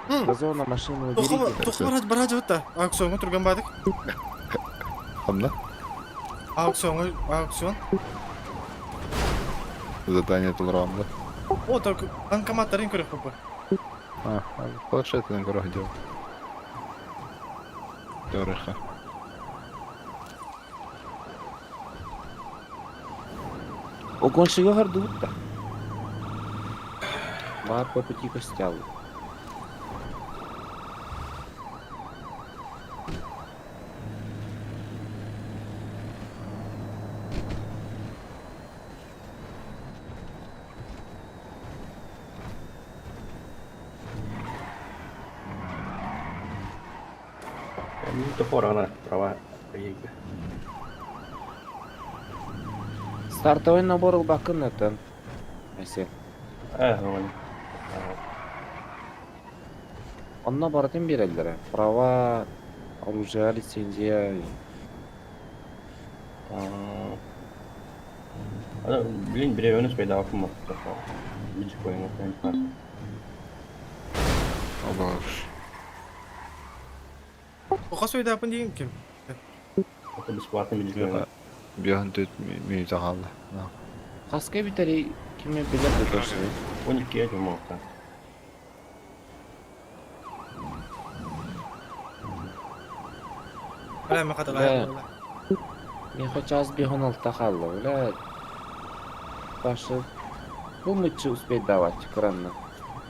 С газона машину уберите. Тоқы барады өтті. Аукционға тұрған бадық. Хамда? Аукцион. Задание толрамда. О, так банкоматтарын көрек бұпы. А, планшетінің көрек дел. Дөріға. Оконшыға қарды бұтта. Бар по пути костялы. Это порано, права приедет. Стартовый набор бакын это. Әсел. Нормально. Онна бардым берелдері. Права, оружие, лицензия. Блин, беревен успей да акыма. Видишь, коин это. Обалаш. Оқа сөйді апын деген кем? Это бесплатно медицина. Биян төт минута қалды. Қасқа бітері кеме біледі көрсі. 12 я думал, так. Бля, ме қаталай. Мен хоч аз бігон алта қалды, бля. Башы... Бұл мүтші успей давать кранна.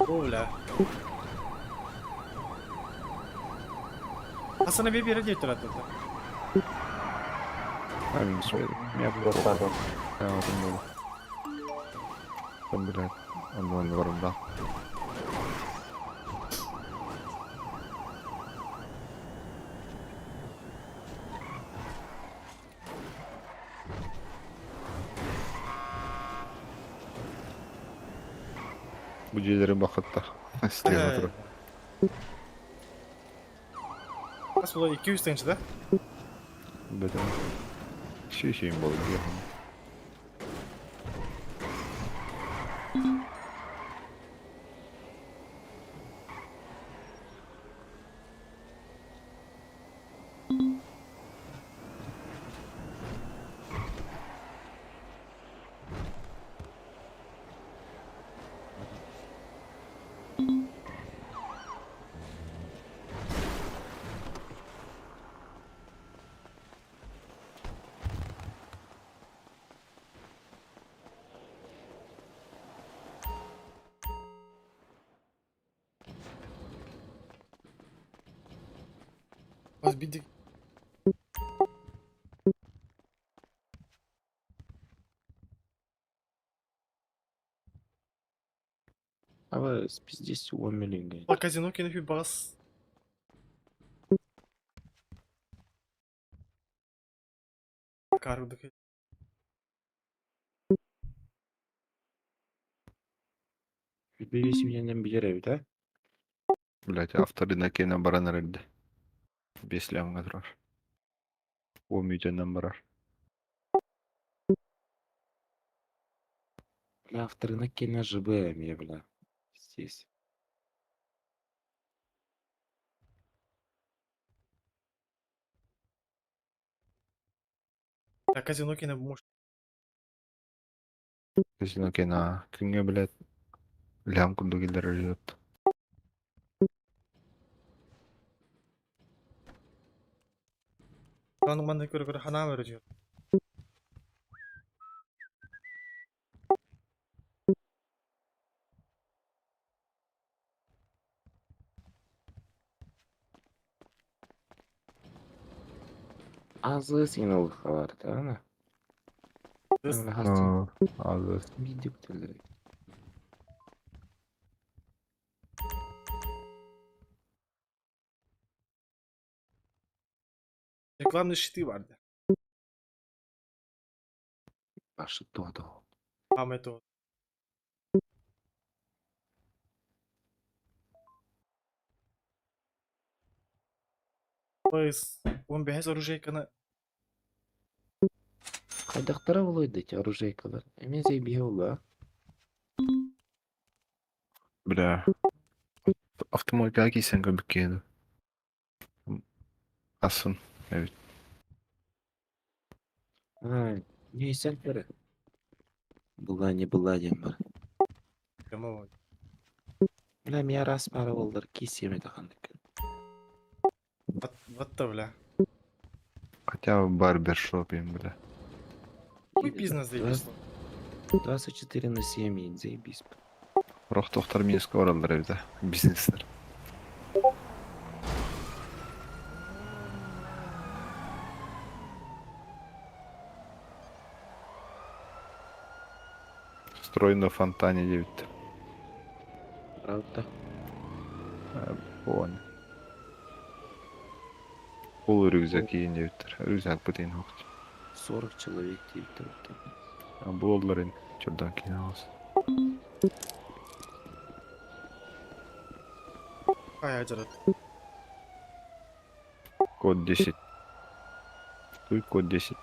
О, бля. Асана бе бері дейт тұрады. Амин сөйді. Я просто так. Я отын болды. Там, блядь, ондан орында. Bu cüceleri bakıtta. İsteyen oturup. Ас бұл 200 теңші, да? Бәден. Шешейін болды. Вас биdik. Ama спиздись 10 milyon. Bak казино кинув bir bas. Kargıdık. Birisi birinden bilir evde. Блять, авторынок ене баран эрди. 5 лямга турар. 10 миллиондан барар. Бля, авторынок кино ЖБ, я, бля. Здесь. Ya казино кинув может. Казинок ене кимге билет. Лям курдугилер өрүп. Onun bana göre hana veriyor. Azı sinirlik var da ana. Азыр. Видео телер. Reklamlı şiti vardı. Başı doğdu. Ahmet o. Biz, он без оружейканы. Кайдактара болойду эти оружейкалар. Эме зейбиел да. Бля. Автомобиль кийсең көбүк кийди. Асын. Evet. Ha, neyse biri. Была дем бар. Tamam. Бля, меня раз пара болдыр кисем это кандык. Вот то, бля. Хотя бы барбершоп им, бля. Какой бизнес заебись? 24/7 заебись. Рох тоқтар Минск оралдар evde. Бизнестер. Строй на фонтане 9. Правда? Понял. Пул рюкзак кийин 9. Рюкзак бутин окт. 40 человек deyipti. Bu olduların şuradan kiyin alsın. Kaya acarat. Код 10. Туй код 10.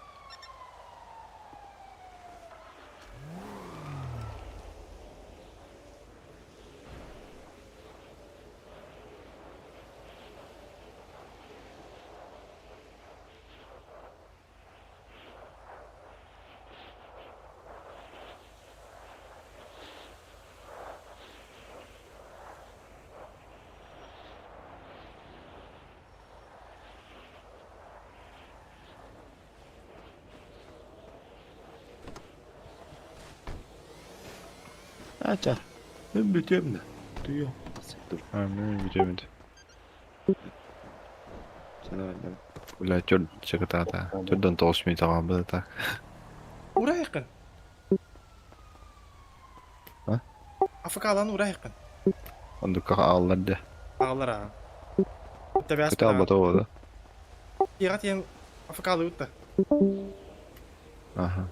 Acar. Ben bütüyorum da. Duyuyorum. Dur. Ben bilemedi. Sana verdim. Бля, чёрт, чеката. Чёртдан толшмай таган бу так. Buraya yakın. Ha? Afrika alanı buraya yakın. Ондук алларды. Ağlar ha. Tabi Көтө албата болду. Yagat yem Afrikalı yutta. Аха.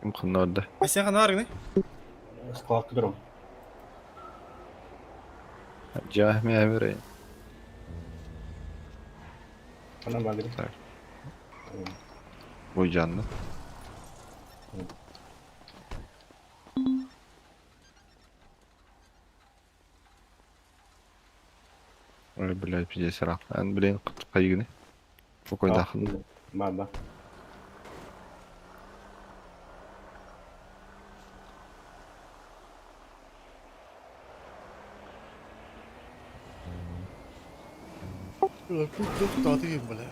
Ким кынарды? Ay sen kana argını? Складка дрон. Жахме берейин. Ana bagri. Так. Ой жанны. Ой, блядь, пиздец рак. Ан, блин, кайгыны. Какой дахын. Баба. Çok tatlı gibi böyle.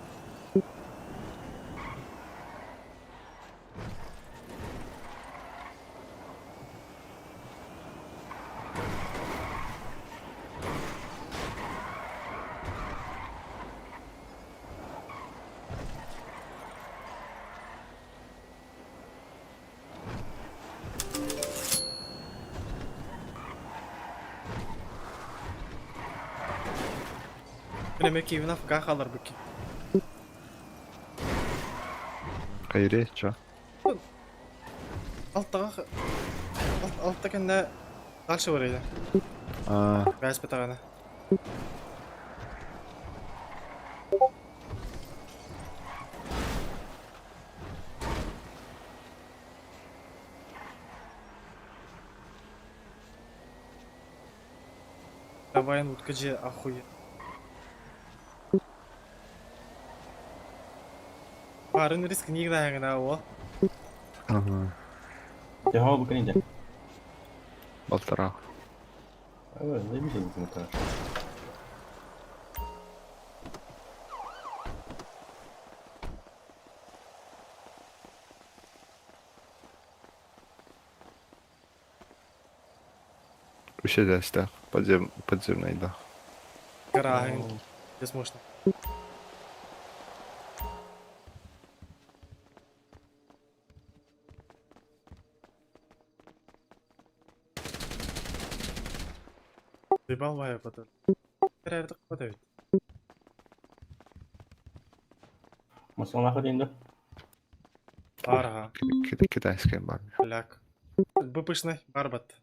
Племе кивина в кахалар бики. Кайре, чо? Алтта кенде дальше варыйда. Бәс бітағаны. Давай, утка же охуе. Барын риск нигда о. Ага. Тяга букин иде. Полтора. Заебись, букин это. Вообще да, подземный, да. Караген. Здесь можно. Ебал вая потом. Терердик подавит. Маслана ходинда. Арға. Китайская банка. Бляк. Быпышный барбат.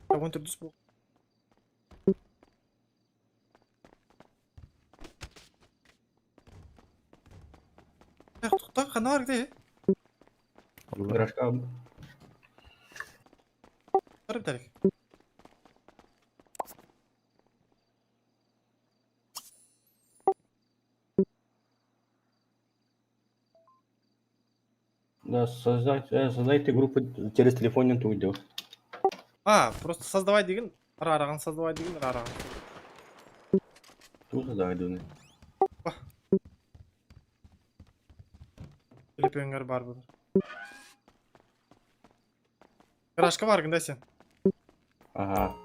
Вон ты дус был. Тоқтар қана бар где? Гаражка. Барып дәрек. Да, создайте группу через телефонен тудио. Просто создавай деген, рараған создавай деген, рараған. Ту создавай дуны. Телепеңгер бар бұд. Гаражка барғында сен. Ага.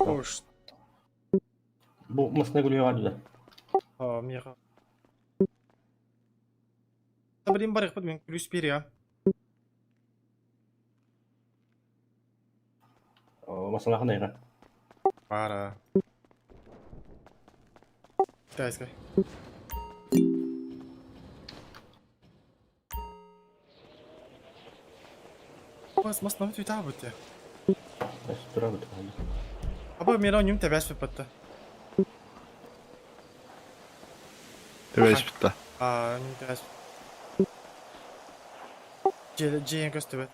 Хош. Bu masne gülüyor hadi de. Меха. Блин, барих под мен плюс перья. Masana kanayga. Пара. Китайская. Бас мас намет вита бутте. Тура бут. Аба мера ним тебяс пепатта. Тебяс пепатта. Ним тебяс. Джейн көс тебет.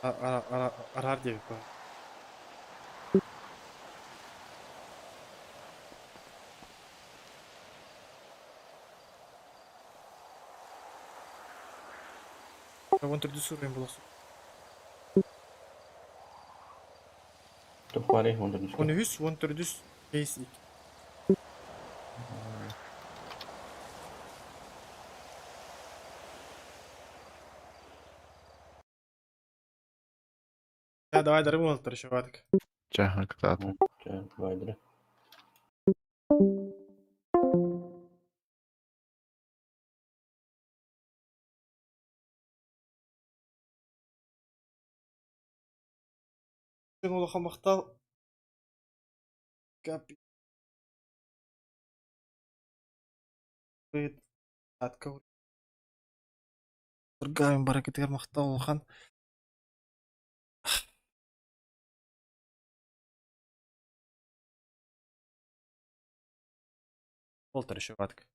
Арар деп па. Вон түрді сұрайын боласың. Тух пари, он түрді. Он үс, он түрді кейсік. Давай дарым олтыр еще вадик. Чаха, когда-то. Давай дарым. Олаха мақтал. Капи. Атка. Тұрғайын бар кетер мақтал олахан. Олтыр еще вадик.